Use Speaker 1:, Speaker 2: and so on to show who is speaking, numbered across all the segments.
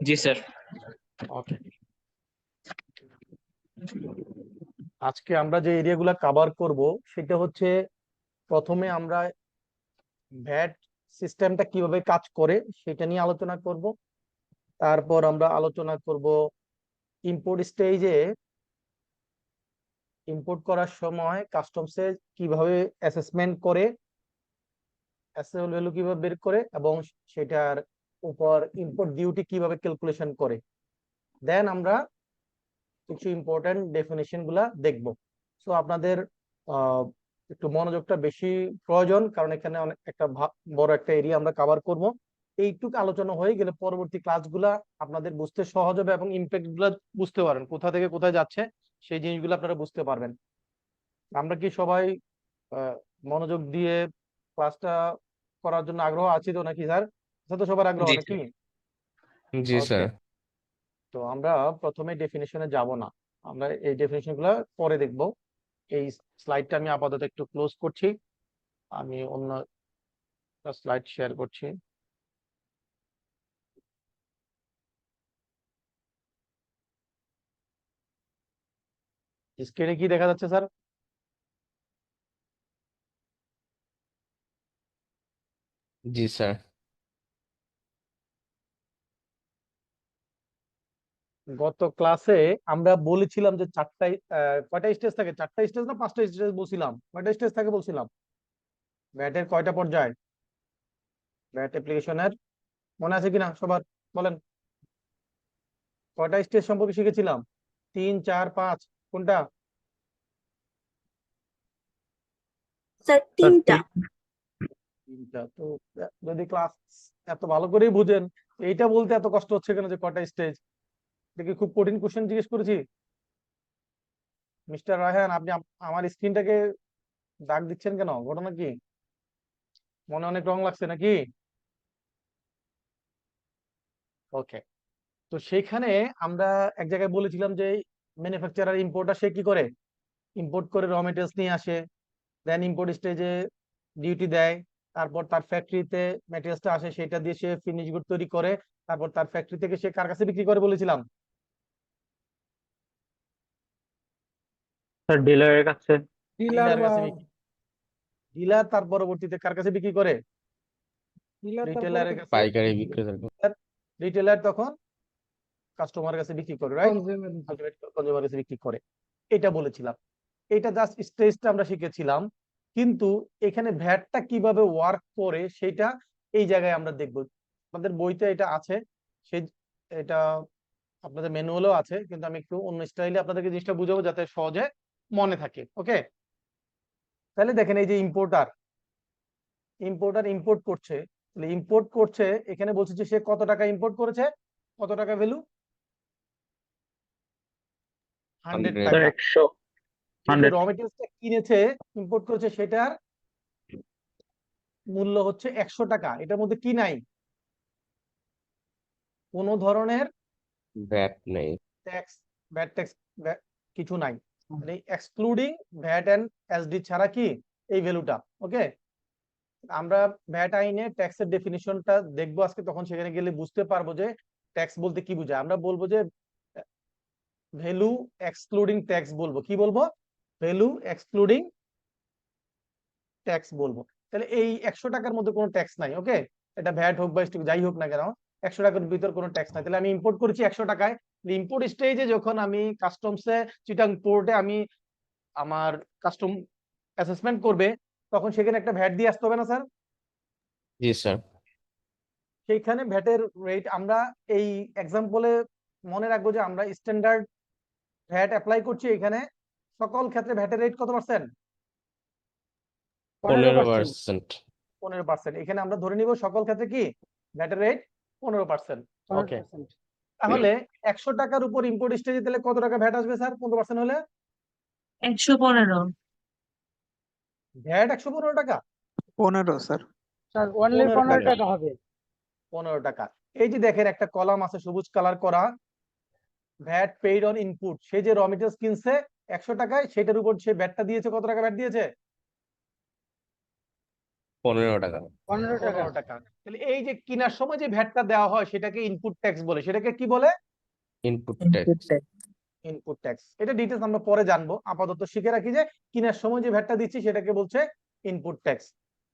Speaker 1: জি sir.
Speaker 2: ওকে, আজকে আমরা যে এরিয়াগুলো কভার করব সেটা হচ্ছে, প্রথমে আমরা ভ্যাট সিস্টেমটা কিভাবে কাজ করে সেটা নিয়ে আলোচনা করব। তারপর আমরা আলোচনা করব ইম্পোর্ট স্টেজে ইম্পোর্ট করার সময় কাস্টমসে কিভাবে অ্যাসেসমেন্ট করে, অ্যাসেবল ভ্যালু কিভাবে বের করে, এবং সেটার উপর ইম্পোর্ট ডিউটি কিভাবে ক্যালকুলেশন করে। দেন আমরা কিছু ইম্পর্টেন্ট ডেফিনেশন গুলা দেখবো। সো আপনাদের আহ, একটু মনোযোগটা বেশি প্রয়োজন, কারণ এখানে অনেক একটা বড় একটা এরিয়া আমরা কভার করব। এইটুকু আলোচনা হয়ে গেলে পরবর্তী ক্লাসগুলা আপনাদের বুঝতে সহজ হবে এবং ইম্প্যাক্ট গুলা বুঝতে পারবেন, কোথা থেকে কোথায় যাচ্ছে সেই জিনিসগুলো আপনারা বুঝতে পারবেন। আমরা কি সবাই আহ, মনোযোগ দিয়ে ক্লাসটা করার জন্য আগ্রহ আছি তো নাকি স্যার? তো সবার আগ্রহ
Speaker 1: জি
Speaker 2: নাকি?
Speaker 1: স্যার।
Speaker 3: জি
Speaker 2: ওকে,
Speaker 3: স্যার।
Speaker 2: তো আমরা প্রথমে ডেফিনেশনে যাব না, আমরা এই ডেফিনেশন গুলা পরে দেখব। এই স্লাইডটা আমি আপাতত একটু ক্লোজ করছি, আমি অন্য স্লাইড শেয়ার করছি। স্ক্রিনে কি দেখা যাচ্ছে স্যার?
Speaker 3: জি স্যার।
Speaker 2: গত ক্লাসে আমরা বলেছিলাম যে চারটায় কয়টা স্টেজ থাকে, চারটা স্টেজ না পাঁচটা স্টেজ বলছিলাম, কয়টা স্টেজ থাকে বলছিলাম? ব্যাটের কয়টা পর্যায়, ব্যাট অ্যাপ্লিকেশনের মনে আছে কিনা সবার? বলেন, কয়টা স্টেজ সম্পর্কে শিখেছিলাম? 3, 4, 5, কোনটা?
Speaker 4: স্যার তিনটা।
Speaker 2: তিনটা তো। যদি ক্লাস এত ভালো করেই বুঝেন, এইটা বলতে এত কষ্ট হচ্ছে কেন যে কয়টা স্টেজ? এটা কি খুব কঠিন কোশ্চেন জিজ্ঞেস করেছি? মিস্টার রায়হান, আপনি আমার স্ক্রিনটাকে দাগ দিচ্ছেন কেন? ঘটনা কি? মনে অনেক রং লাগছে নাকি? ওকে, তো সেইখানে আমরা এক জায়গায় বলেছিলাম যে ম্যানুফ্যাকচারার ইম্পোর্টার সে কি করে, ইম্পোর্ট করে র মেটেরিয়ালস নিয়ে আসে, দেন ইম্পোর্ট স্টেজে ডিউটি দেয়, তারপর তার ফ্যাক্টরিতে ম্যাটেরিয়ালসটা আসে, সেটা দিয়ে সে ফিনিশ গুড তৈরি করে, তারপর তার ফ্যাক্টরি থেকে সে কার কাছে বিক্রি করে বলেছিলাম?
Speaker 1: স্যার ডিলারের কাছে।
Speaker 5: ডিলার
Speaker 2: ডিলারের
Speaker 5: বা
Speaker 2: কাছে বিক্রি, ডিলার তার পরবর্তীতে কার কাছে বিক্রি করে?
Speaker 5: ডিলার তারপরে
Speaker 2: রিটেলারের কাছে।
Speaker 3: পাইকারি বিক্রেতার
Speaker 2: রিটেলার তখন কাস্টমারের কাছে বিক্রি করে, রাইট?
Speaker 5: কনজিউমার।
Speaker 2: আলটিমেট কনজিউমার কাছে বিক্রি করে, এটা বলেছিলাম। এটা জাস্ট স্টেজটা আমরা শিখেছিলাম, কিন্তু এখানে ভ্যাটটা কিভাবে ওয়ার্ক করে সেটা এই জায়গায় আমরা দেখব। আমাদের বইতে এটা আছে, সেই এটা আপনাদের ম্যানুয়ালও আছে, কিন্তু আমি একটু অন্য স্টাইলে আপনাদেরকে জিনিসটা বুঝাবো যাতে সহজে মনে থাকে। ওকে, তাহলে দেখেন এই যে ইম্পোর্টার, ইম্পোর্টার ইম্পোর্ট করছে, ইম্পোর্ট করছে, এখানে বলছে যে সে কত টাকা ইম্পোর্ট করেছে, কত টাকা ভ্যালু? 100
Speaker 3: 100
Speaker 1: স্যার
Speaker 2: টাকা।
Speaker 1: 100।
Speaker 2: এই যে
Speaker 1: 100।
Speaker 2: র মেটেরিয়ালসটা কিনেছে, ইম্পোর্ট করেছে, সেটার মূল্য হচ্ছে 100 টাকা। এটার মধ্যে কি নাই? কোন ধরনের
Speaker 3: ভ্যাট নেই।
Speaker 2: ট্যাক্স, ভ্যাট ট্যাক্স কিছু নাই, মানে এক্সক্লুডিং ভ্যাট এন্ড এসডি ছাড়া কি এই ভ্যালুটা। ওকে, আমরা ভ্যাট আইনে ট্যাক্সের ডেফিনিশনটা দেখবো আজকে, তখন সেখানে গেলে বুঝতে পারবো যে ট্যাক্স বলতে কি বোঝায়। আমরা বলবো যে ভ্যালু এক্সক্লুডিং ট্যাক্স বলবো। কি বলবো? ভ্যালু এক্সক্লুডিং ট্যাক্স বলবো। তাহলে এই 100 টাকার মধ্যে কোনো ট্যাক্স নাই। ওকে, এটা ভ্যাট হোক বা যাই হোক না কেন, 100 টাকার ভিতর কোনো ট্যাক্স নাই। তাহলে আমি ইম্পোর্ট করেছি 100 টাকায়, ইম্পোর্ট স্টেজে যখন আমি কাস্টমসে চিটাং পোর্টে আমি আমার কাস্টম অ্যাসেসমেন্ট করবে, তখন সেখানে একটা ভ্যাট দিয়ে আসতে হবে না স্যার?
Speaker 3: জি স্যার।
Speaker 2: সেইখানে ভ্যাটের রেট আমরা এই এক্সাম্পলে মনে রাখবো যে আমরা স্ট্যান্ডার্ড ভ্যাট অ্যাপ্লাই করছি এখানে। সকল ক্ষেত্রে ভ্যাটের রেট কত পার্সেন্ট?
Speaker 5: 15%।
Speaker 3: 15%।
Speaker 2: 15%। এখানে আমরা ধরে নিব সকল ক্ষেত্রে কি ভ্যাটের রেট 15%। ওকে,
Speaker 5: 100%।
Speaker 2: তাহলে 100 টাকার উপর ইম্পোর্ট স্টেজে দিলে কত টাকা ভ্যাট আসবে স্যার 15% হলে?
Speaker 4: 115।
Speaker 2: ভ্যাট 115 টাকা।
Speaker 6: 15 স্যার।
Speaker 5: স্যার অনলি
Speaker 2: 15
Speaker 5: 15
Speaker 2: টাকা,
Speaker 5: টাকা হবে।
Speaker 2: 15 টাকা। এই যে দেখেন একটা কলাম আছে সবুজ কালার করা, ভ্যাট পেইড অন ইনপুট। সে যে র মেটেরিয়ালস কিনছে 100 টাকায়, সেটার উপর সে ভ্যাটটা দিয়েছে, কত টাকা ভ্যাট দিয়েছে?
Speaker 3: 15 টাকা।
Speaker 5: 15 টাকা
Speaker 2: 15 টাকা। তাহলে এই যে কেনার সময় যে ভ্যাটটা দেওয়া হয় সেটাকে ইনপুট ট্যাক্স বলে। সেটাকে কি বলে?
Speaker 3: Input tax.
Speaker 2: Input tax. এটা ডিটেইলস আমরা পরে জানবো, আপাতত শিখে রাখি যে কেনার সময় যে ভ্যাটটা দিচ্ছি সেটাকে বলছে ইনপুট ট্যাক্স।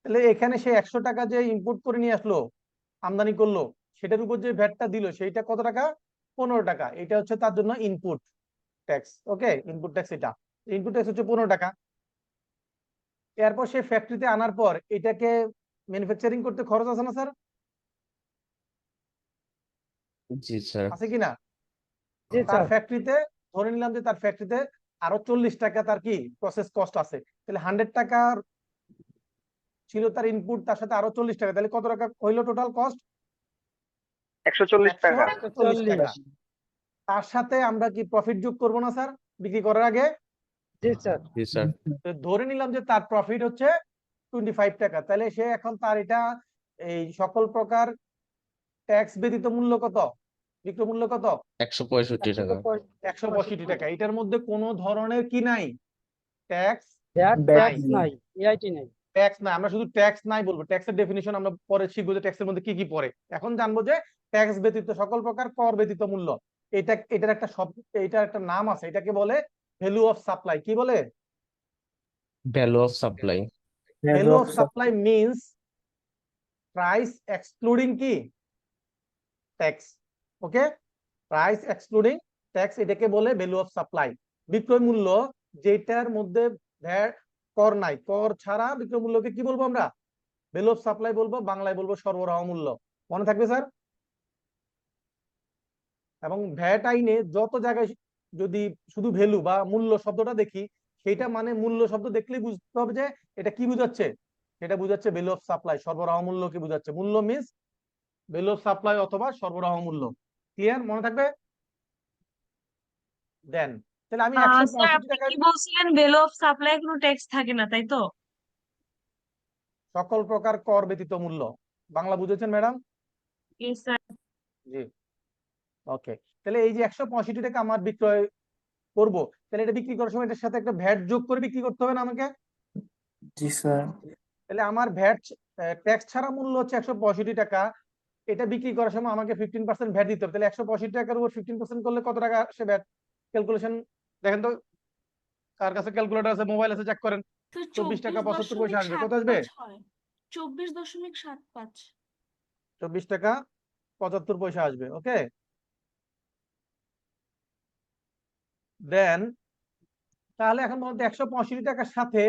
Speaker 2: তাহলে এখানে সে 100 টাকা যে ইনপুট করে নিয়ে আসলো, আমদানি করলো, সেটার উপর যে ভ্যাটটা দিল সেইটা কত টাকা? 15 টাকা। এটা হচ্ছে তার জন্য ইনপুট ট্যাক্স। ওকে, ইনপুট ট্যাক্স এটা। ইনপুট ট্যাক্স হচ্ছে 15 টাকা। এরপর সে ফ্যাক্টরিতে আনার পর এটাকে ম্যানুফ্যাকচারিং করতে খরচ আছে না স্যার?
Speaker 3: জি স্যার।
Speaker 2: আছে কিনা?
Speaker 5: জি
Speaker 2: তার
Speaker 5: স্যার
Speaker 2: ফ্যাক্টরিতে ধরে নিলাম যে তার ফ্যাক্টরিতে আরো 40 টাকা তার কি প্রসেস কস্ট আছে। তাহলে 100 টাকার ছিল তার ইনপুট, তার সাথে আরো 40 টাকা, তাহলে কত টাকা হইলো টোটাল কস্ট?
Speaker 1: 140 টাকা।
Speaker 2: 140 টাকা। তার সাথে আমরা কি প্রফিট যোগ করবো না স্যার বিক্রি করার আগে?
Speaker 5: জি স্যার
Speaker 3: জি স্যার।
Speaker 2: তো ধরে নিলাম যে তার প্রফিট হচ্ছে 25 টাকা, তাহলে সে এখন তার এটা এই সকল প্রকার ট্যাক্স ব্যতীত মূল্য কত? বিক্রয় মূল্য কত?
Speaker 3: 165 টাকা।
Speaker 2: 165 টাকা। এটার মধ্যে কোনো ধরনের কি নাই? ট্যাক্স
Speaker 5: ট্যাক্স নাই, এআইটি নাই।
Speaker 2: ট্যাক্স না। আমরা শুধু ট্যাক্স নাই বলবো। ট্যাক্সের ডেফিনিশন আমরা পরে শিখবো যে ট্যাক্সের মধ্যে কি কি পড়ে। এখন জানবো যে ট্যাক্স ব্যতীত সকল প্রকার কর ব্যতীত মূল্য। এটার একটা শব্দ, এটার একটা নাম আছে, এটাকে বলে ভ্যালু অফ সাপ্লাই। কি বলে?
Speaker 3: Value of supply.
Speaker 2: Value of supply means price excluding কি? ট্যাক্স। ওকে, প্রাইস এক্সক্লুডিং ট্যাক্স, এটাকে বলে ভ্যালু অফ সাপ্লাই। বিক্রয় মূল্য যেটার মধ্যে ভ্যাট কর নাই, কর ছাড়া বিক্রয় মূল্যকে কি বলবো আমরা? ভ্যালু অফ সাপ্লাই বলবো, বাংলায় বলবো সরবরাহ মূল্য। মনে থাকবে স্যার? এবং ভ্যাট আইনে যত জায়গায় যদি শুধু ভ্যালু বা মূল্য শব্দটা দেখি, সেটা মানে মূল্য শব্দ দেখলেই বুঝতে হবে যে এটা কি বুঝাচ্ছে। সেটা বুঝাচ্ছে ভ্যালু অফ সাপ্লাই, সরবরাহ মূল্য কি বুঝাচ্ছে। মূল্য মিন্স ভ্যালু অফ সাপ্লাই অথবা সরবরাহ মূল্য। ক্লিয়ার? মনে থাকবে? দেন তাহলে আমি
Speaker 4: স্যার
Speaker 2: 165
Speaker 4: আপনি
Speaker 2: টাকা
Speaker 4: কি বলছিলেন ভ্যালু অফ সাপ্লাই কোনো ট্যাক্স থাকে না তাই তো?
Speaker 2: সকল প্রকার কর ব্যতীত মূল্য। বাংলা বুঝেছেন ম্যাডাম?
Speaker 4: Yes sir.
Speaker 2: জি, ওকে। তাহলে এই যে 165 টাকা আমার বিক্রয় করব, তাহলে এটা বিক্রি করার সময় এটার সাথে একটা ভ্যাট যোগ করে বিক্রি করতে হবে না আমাকে?
Speaker 6: জি স্যার।
Speaker 2: তাহলে আমার ভ্যাট ট্যাক্স ছাড়া মূল্য হচ্ছে 165 টাকা। এটা বিক্রি করার সময় আমাকে 15% ভ্যাট দিতে হবে। তাহলে 165 টাকার উপর 15% করলে কত টাকা সে ভ্যাট? ক্যালকুলেশন দেখেন তো, কার কাছে ক্যালকুলেটর আছে, মোবাইল আছে, চেক করেন। 24 টাকা 75 পয়সা আসবে। কত আসবে?
Speaker 4: 24.75।
Speaker 2: 24 টাকা 75 পয়সা আসবে। ওকে, দেন তাহলে এখন বলতে 165 টাকার সাথে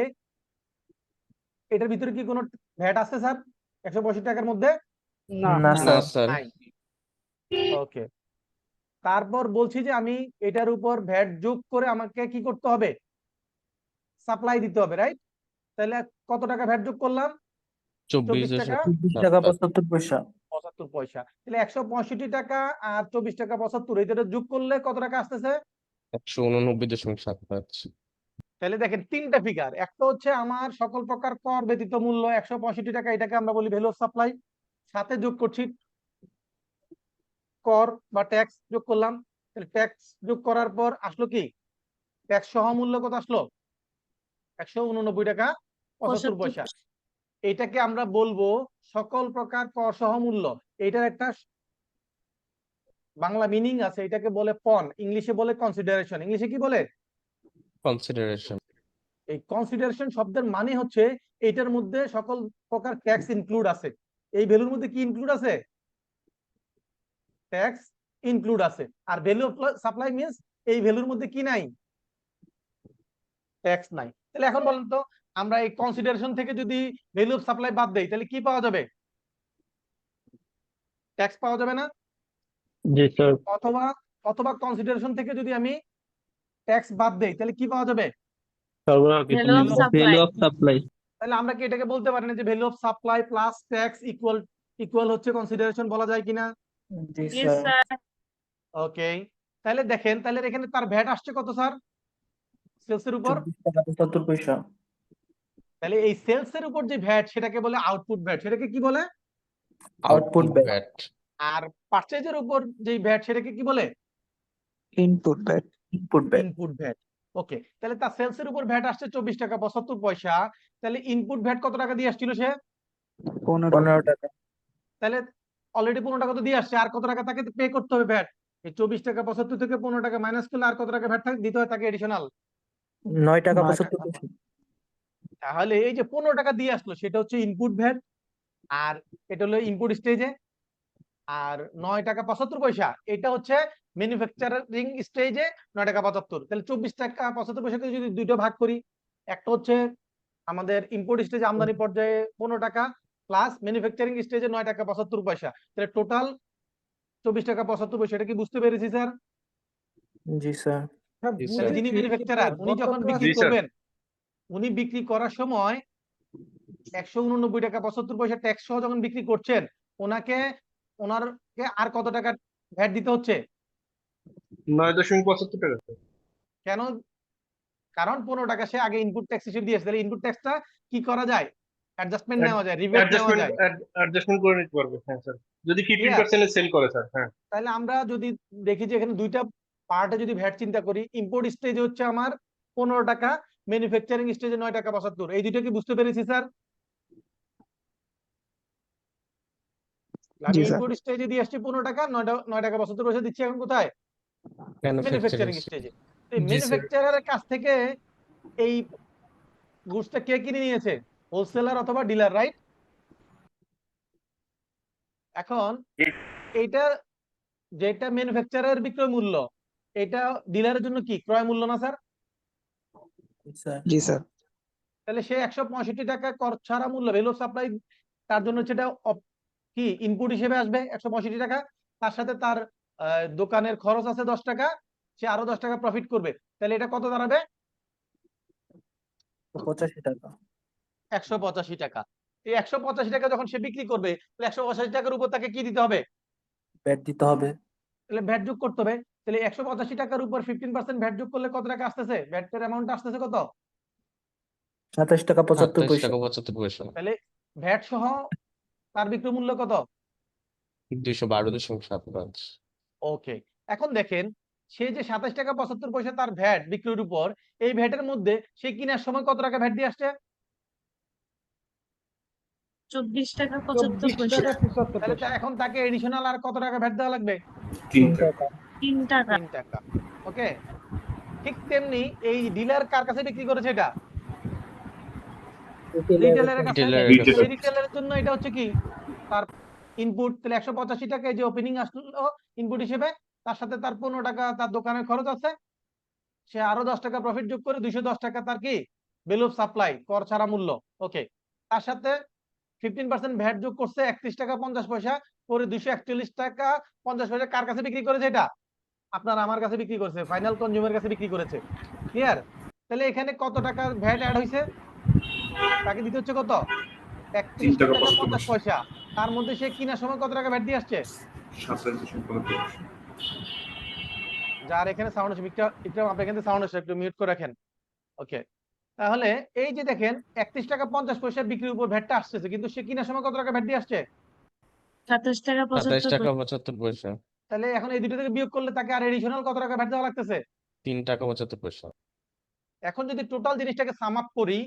Speaker 2: এটার ভিতরে কি কোনো ভ্যাট আছে স্যার 165 টাকার মধ্যে?
Speaker 5: না
Speaker 6: না
Speaker 3: না
Speaker 6: স্যার।
Speaker 3: স্যার।
Speaker 2: নাই। ওকে, তারপর বলছি যে আমি এটার উপর ভ্যাট যোগ করে আমাকে কি করতে হবে? সাপ্লাই দিতে হবে, রাইট? তাহলে কত টাকা ভ্যাট যোগ করলাম? 24 টাকা
Speaker 6: 20 টাকা 75 পয়সা।
Speaker 2: 75 পয়সা। তাহলে 165 টাকা আর 24 টাকা 75, এটা যোগ করলে কত টাকা আসতেছে?
Speaker 3: 189.75।
Speaker 2: তাহলে দেখেন তিনটা ফিগার। একটা হচ্ছে আমার সকল প্রকার কর ব্যতীত মূল্য 165 টাকা, এটাকে আমরা বলি ভ্যালু অফ সাপ্লাই। সাথে যোগ করছি কর বা ট্যাক্স যোগ করলাম। তাহলে ট্যাক্স যোগ করার পর আসলো কি? ট্যাক্স সহ মূল্য কত আসলো? 189 টাকা 75 পয়সা। এটাকে আমরা বলবো সকল প্রকার কর সহ মূল্য। এটার একটা বাংলা মিনিং আছে, এটাকে বলে পন, ইংলিশে বলে কনসিডারেশন। ইংলিশে কি বলে?
Speaker 3: কনসিডারেশন।
Speaker 2: এই কনসিডারেশন শব্দের মানে হচ্ছে এটার মধ্যে সকল প্রকার ট্যাক্স ইনক্লুড আছে। এই ভ্যালুর মধ্যে কি ইনক্লুড আছে? ট্যাক্স ইনক্লুড আছে। আর ভ্যালু অফ সাপ্লাই মিন্স এই ভ্যালুর মধ্যে কি নাই? ট্যাক্স নাই। তাহলে এখন বলেন তো, আমরা এই কনসিডারেশন থেকে যদি ভ্যালু অফ সাপ্লাই বাদ দেই তাহলে কি পাওয়া যাবে? ট্যাক্স পাওয়া যাবে না?
Speaker 6: জি স্যার।
Speaker 2: অথবা অথবা কনসিডারেশন থেকে যদি আমি ট্যাক্স বাদ দেই তাহলে কি পাওয়া যাবে?
Speaker 4: Value of supply.
Speaker 6: Value of supply.
Speaker 2: তাহলে আমরা কি এটাকে বলতে পারি না যে value of supply plus tax equal হচ্ছে কনসিডারেশন, বলা যায় কিনা?
Speaker 6: জি
Speaker 4: ইয়েস
Speaker 6: স্যার।
Speaker 4: স্যার।
Speaker 2: ওকে, তাহলে দেখেন, তাহলে এখানে তার ভ্যাট আসছে কত স্যার? সেলস এর উপর।
Speaker 6: 24 টাকা 75 পয়সা।
Speaker 2: তাহলে এই সেলস এর উপর যে ভ্যাট সেটাকে বলে আউটপুট ভ্যাট। সেটাকে কি বলে?
Speaker 6: Output
Speaker 3: VAT.
Speaker 2: আর পারচেজের উপর যে ভ্যাট সেটাকে কি বলে?
Speaker 6: Input VAT. Input VAT.
Speaker 2: Input VAT. Okay, তাহলে তার সেলস এর উপর ভ্যাট আসছে 24 টাকা 75 পয়সা। তাহলে ইনপুট ভ্যাট কত টাকা দিয়ে আসছিল সে?
Speaker 6: 15 টাকা।
Speaker 2: তাহলে অলরেডি 15 টাকা তো দিয়ে আসছে, আর কত টাকা তাকে পে করতে হবে ভ্যাট? এই 24 টাকা 75 থেকে 15 টাকা মাইনাস করলে আর কত টাকা ভ্যাট দিতে হয় তাকে এডিশনাল?
Speaker 6: 9 টাকা
Speaker 2: 9
Speaker 6: 75
Speaker 2: টাকা।
Speaker 6: পয়সা।
Speaker 2: তাহলে এই যে 15 টাকা দিয়ে আসলো সেটা হচ্ছে ইনপুট ভ্যাট, আর এটা হলো ইনপুট স্টেজে। আর 9 টাকা 75 পয়সা এটা হচ্ছে ম্যানুফ্যাকচারিং স্টেজে 9 টাকা 75। তাহলে 24 টাকা 75 পয়সাকে যদি দুইটা ভাগ করি, একটা হচ্ছে আমাদের ইম্পোর্ট স্টেজে আমদানি পর্যায়ে 15 টাকা প্লাস ম্যানুফ্যাকচারিং স্টেজে 9 টাকা 75 পয়সা, তাহলে টোটাল 24 টাকা 75 পয়সা। এটা কি বুঝতে পেরেছি স্যার?
Speaker 6: জি স্যার।
Speaker 3: জি
Speaker 2: তাহলে
Speaker 3: স্যার।
Speaker 2: যিনি ম্যানুফ্যাকচারার উনি যখন বিক্রি
Speaker 1: জি, স্যার।
Speaker 2: করবেন, উনি বিক্রি করার সময় 189 টাকা 75 পয়সা ট্যাক্স সহ যখন বিক্রি করছেন, ওনারকে আর কত টাকা ভ্যাট দিতে হচ্ছে?
Speaker 1: 9.75 টাকা।
Speaker 2: কেন? কারণ 15 টাকা সে আগে ইনপুট ট্যাক্স হিসেবে দিয়েছে, তাহলে ইনপুট ট্যাক্সটা কি করা যায়? অ্যাডজাস্টমেন্ট নেওয়া যায়, রিবেট নেওয়া যায়।
Speaker 1: অ্যাডজাস্টমেন্ট করে নিতে পারবে, হ্যাঁ স্যার, যদি
Speaker 2: Clear?
Speaker 1: 15% এ সেল করে স্যার। হ্যাঁ,
Speaker 2: তাহলে আমরা যদি দেখি যে এখানে দুইটা পার্টে যদি ভ্যাট চিন্তা করি, ইম্পোর্ট স্টেজে হচ্ছে আমার 15 টাকা, ম্যানুফ্যাকচারিং স্টেজে 9 টাকা 75। এই দুইটা কি বুঝতে পেরেছি স্যার? আমি
Speaker 6: জি স্যার।
Speaker 2: ইম্পোর্ট স্টেজে দিয়ে আসছি 15 টাকা, 9 টাকা 75 পয়সা দিচ্ছি এখন কোথায়? ম্যানুফ্যাকচারিং স্টেজে। এই
Speaker 1: জি, স্যার।
Speaker 2: ম্যানুফ্যাকচারারের কাছ থেকে এই গুডসটা কে কিনে নিয়েছে? হোলসেলার অথবা ডিলার, রাইট? এখন এইটা যেটা ম্যানুফ্যাকচারারের বিক্রয় মূল্য, এটা ডিলারের জন্য কি ক্রয় মূল্য না স্যার?
Speaker 6: জি স্যার।
Speaker 2: তাহলে সে 165 টাকা কর ছাড়া মূল্য, ভ্যালু অফ সাপ্লাই, তার জন্য সেটা কি ইনপুট হিসেবে আসবে 165 টাকা। তার সাথে তার দোকানের খরচ আছে 10 টাকা, সে আরো 10 টাকা প্রফিট করবে। তাহলে এটা কত দাঁড়াবে?
Speaker 6: 85 টাকা।
Speaker 2: 185 টাকা। এই 185 টাকা যখন সে বিক্রি করবে, তাহলে 185 টাকার উপর তাকে কি দিতে হবে?
Speaker 6: ব্যাট দিতে হবে।
Speaker 2: তাহলে ভ্যাট যোগ করতে হবে। তাহলে 185 টাকার উপর 15% ভ্যাট যোগ করলে কত টাকা আসতেছে? ভ্যাটের অ্যামাউন্ট আসতেছে কত?
Speaker 6: 27 টাকা 75
Speaker 3: 27
Speaker 6: পয়সা।
Speaker 3: টাকা 75 পয়সা।
Speaker 2: তাহলে ভ্যাট সহ তার বিক্রয় মূল্য কত?
Speaker 3: 212.75।
Speaker 2: ওকে, এখন দেখেন সে যে 27 টাকা 75 পয়সা তার ভ্যাট বিক্রির উপর, এই ভ্যাটের মধ্যে সে কিনার সময় কত টাকা ভ্যাট দিয়ে আসছে?
Speaker 4: 24 টাকা
Speaker 2: 24
Speaker 4: 75 পয়সা।
Speaker 2: টাকা 75 তাহলে এখন তাকে এডিশনাল আর কত টাকা ভ্যাট দেওয়া লাগবে?
Speaker 6: 3 টাকা।
Speaker 4: 3 টাকা।
Speaker 2: 3 টাকা। ওকে, ঠিক তেমনি এই ডিলার কার কাছে বিক্রি করেছে? এটা রিটেলারের কাছে।
Speaker 3: রিটেলারের
Speaker 2: এই
Speaker 3: কাছে।
Speaker 2: রিটেলারের জন্য এটা হচ্ছে কি তার ইনপুট। তাহলে 185 টাকা যে ওপেনিং আসলো ইনপুট হিসেবে, তার সাথে তার 15 টাকা তার দোকানের খরচ আছে, সে আরো 10 টাকা প্রফিট যোগ করে 210 টাকা তার কি বিল অফ সাপ্লাই, কর ছাড়া মূল্য। ওকে, তার সাথে 15% ভ্যাট যোগ করছে 31 টাকা 50 পয়সা, পরে 241 টাকা 50 পয়সা কার কাছে বিক্রি করেছে? এটা আপনার আমার কাছে বিক্রি করেছে, ফাইনাল কনজিউমার কাছে বিক্রি করেছে। ক্লিয়ার? তাহলে এখানে কত টাকা ভ্যাট অ্যাড হয়েছে? তাকে দিতে হচ্ছে কত? 31 টাকা 50 পয়সা। তার মধ্যে সে কিনার সময় কত টাকা ভ্যাট দিয়ে আসছে? যার এখানে সাউন্ড হচ্ছে একটু আপনি এখানে সাউন্ড হচ্ছে, একটু মিউট করে রাখেন। ওকে, তাহলে এই যে দেখেন 31 টাকা 50 পয়সা বিক্রির উপর ভ্যাটটা আসছে, কিন্তু সে কিনার সময় কত টাকা ভ্যাট দিয়ে আসছে?
Speaker 4: 27 টাকা
Speaker 3: 27
Speaker 4: 75
Speaker 3: টাকা
Speaker 4: পয়সা।
Speaker 3: 75 পয়সা।
Speaker 2: তাহলে এখন এই দুটো থেকে বিয়োগ করলে তাকে আর এডিশনাল কত টাকা ভ্যাট দেওয়া লাগতেছে?
Speaker 3: 3 টাকা 75 পয়সা।
Speaker 2: এখন যদি টোটাল জিনিসটাকে সাম আপ করি,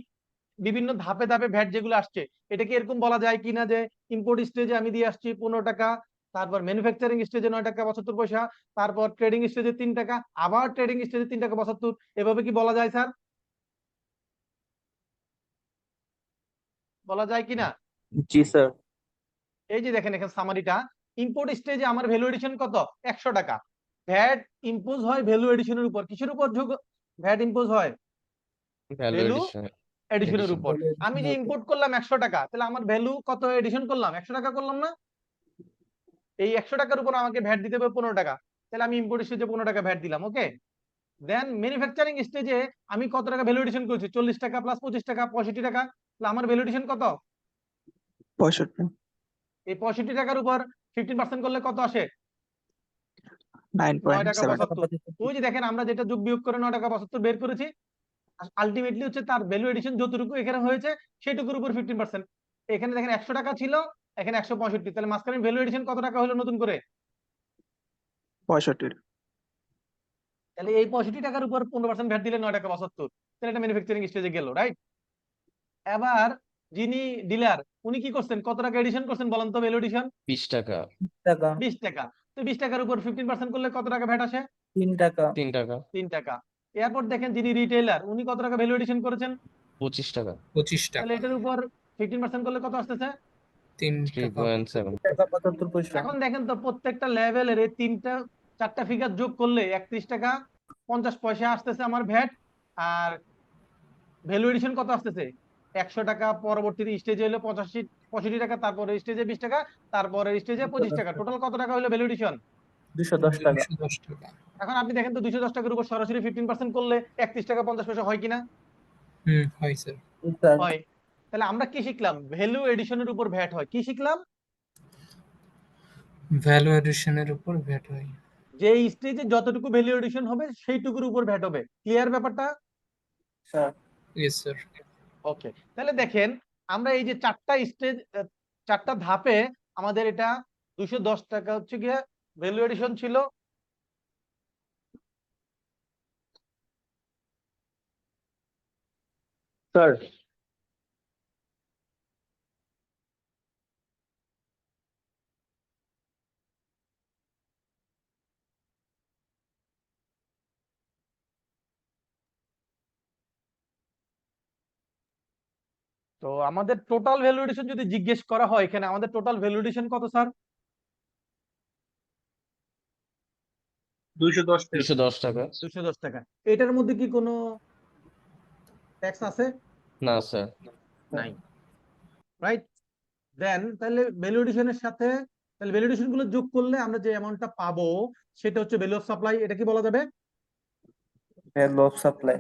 Speaker 2: বিভিন্ন ধাপে ধাপে ভ্যাট যেগুলো আসছে, এটা কি এরকম বলা যায় কিনা যে ইম্পোর্ট স্টেজে আমি দিয়ে আসছি 15 টাকা, তারপর ম্যানুফ্যাকচারিং স্টেজে 9 টাকা 75 পয়সা, তারপর ট্রেডিং স্টেজে 3 টাকা, আবার ট্রেডিং স্টেজে 3 টাকা 75, এভাবে কি বলা যায় স্যার? বলা যায় কিনা?
Speaker 6: জি স্যার।
Speaker 2: এই যে দেখেন এখানে সামারিটা, ইম্পোর্ট স্টেজে আমার ভ্যালু এডিশন কত? 100 টাকা। ভ্যাট ইম্পোজ হয় ভ্যালু এডিশনের উপর। কিসের উপর ভ্যাট ইম্পোজ হয়?
Speaker 3: Value
Speaker 2: value
Speaker 3: addition.
Speaker 2: এডিশনের
Speaker 3: এডিশন।
Speaker 2: উপর। আমি যে ইম্পোর্ট করলাম 100 টাকা, তাহলে আমার ভ্যালু কত এডিশন করলাম? 100 টাকা করলাম না? এই 100 টাকার উপর আমাকে ভ্যাট দিতে হবে 15 টাকা। তাহলে আমি ইম্পোর্ট স্টেজে 15 টাকা ভ্যাট দিলাম। ওকে, দেন ম্যানুফ্যাকচারিং স্টেজে আমি কত টাকা ভ্যালু এডিশন করেছি? 40 টাকা প্লাস 25 টাকা 65 টাকা। তাহলে আমার ভ্যালু এডিশন কত?
Speaker 6: 65।
Speaker 2: এই 65 টাকার উপর 15% করলে কত আসে? 9 টাকা
Speaker 6: 9.7।
Speaker 2: 75। ওই যে দেখেন আমরা যেটা যোগ বিয়োগ করে 9 টাকা 75 বের করেছি, আলটিমেটলি হচ্ছে তার ভ্যালু এডিশন যতটুকু এখানে হয়েছে সেটুকুর উপর 15%। এখানে দেখেন 100 টাকা ছিল, এখানে 165, তাহলে মাঝখানে ভ্যালু এডিশন কত টাকা হলো নতুন করে?
Speaker 6: 65।
Speaker 2: তাহলে এই 65 টাকার উপর 15% ভ্যাট দিলে 9 টাকা 75, তাহলে এটা ম্যানুফ্যাকচারিং স্টেজে গেল, রাইট? এবার যিনি ডিলার উনি কি করছেন, কত টাকা এডিশন করছেন বলেন তো? ভ্যালু এডিশন
Speaker 3: 20 টাকা,
Speaker 6: টাকা
Speaker 2: 20 টাকা। তো 20 টাকার উপর 15% করলে কত টাকা ভ্যাট আসে?
Speaker 6: 3 টাকা
Speaker 3: 3 টাকা,
Speaker 2: 3 টাকা। এরপর দেখেন যিনি রিটেইলার উনি কত টাকা ভ্যালু এডিশন করেছেন,
Speaker 3: 25 টাকা,
Speaker 7: 25
Speaker 2: তাহলে
Speaker 7: টাকা,
Speaker 2: এটার উপর 15% করলে কত আসতেছে?
Speaker 7: 3 টাকা,
Speaker 3: 3.7,
Speaker 6: টাকা 75 পয়সা
Speaker 2: এখন দেখেন তো প্রত্যেকটা লেভেলের এই তিনটা চারটা ফিগার যোগ করলে 31 টাকা 50 পয়সা আসতেছে আমার ভ্যাট। আর ভ্যালু এডিশন কত আসতেছে? 100 টাকা, পরবর্তী স্টেজে হলো 65 টাকা, তারপরে স্টেজে 20 টাকা, তারপরে স্টেজে 25 টাকা। টোটাল কত টাকা হলো ভ্যালু এডিশন?
Speaker 6: 210 টাকা
Speaker 7: 210 টাকা।
Speaker 2: এখন আপনি দেখেন তো 210 টাকার উপর সরাসরি 15% করলে 31 টাকা 50 পয়সা হয় কিনা?
Speaker 7: হয় স্যার।
Speaker 6: স্যার
Speaker 2: হয়। তাহলে আমরা কি শিখলাম? ভ্যালু এডিশনের উপর ভ্যাট হয়। কি শিখলাম?
Speaker 7: ভ্যালু এডিশনের উপর ভ্যাট হয়।
Speaker 2: যে স্টেজে যতটুকু ভ্যালু এডিশন হবে সেইটুকুর উপর ভ্যাট হবে। ক্লিয়ার ব্যাপারটা?
Speaker 6: Sir
Speaker 7: yes sir.
Speaker 2: ওকে, তাহলে দেখেন আমরা এই যে চারটা স্টেজ, চারটা ধাপে আমাদের এটা 210 টাকা হচ্ছে গিয়ে ভ্যালু এডিশন ছিল।
Speaker 6: স্যার
Speaker 2: তো আমাদের টোটাল ভ্যালু এডিশন যদি জিজ্ঞেস করা হয়, এখানে আমাদের টোটাল ভ্যালু এডিশন কত স্যার?
Speaker 1: 210 টাকা।
Speaker 3: 210 টাকা,
Speaker 2: 210 টাকা। এটার মধ্যে কি কোনো ট্যাক্স আছে?
Speaker 3: না স্যার,
Speaker 2: নাই, রাইট? দেন তাহলে ভ্যালু এডিশনের সাথে তাহলে ভ্যালু এডিশন গুলো যোগ করলে আমরা যে অ্যামাউন্টটা পাবো সেটা হচ্ছে ভ্যালু অফ সাপ্লাই। এটা কি বলা যাবে?
Speaker 6: ভ্যালু অফ সাপ্লাই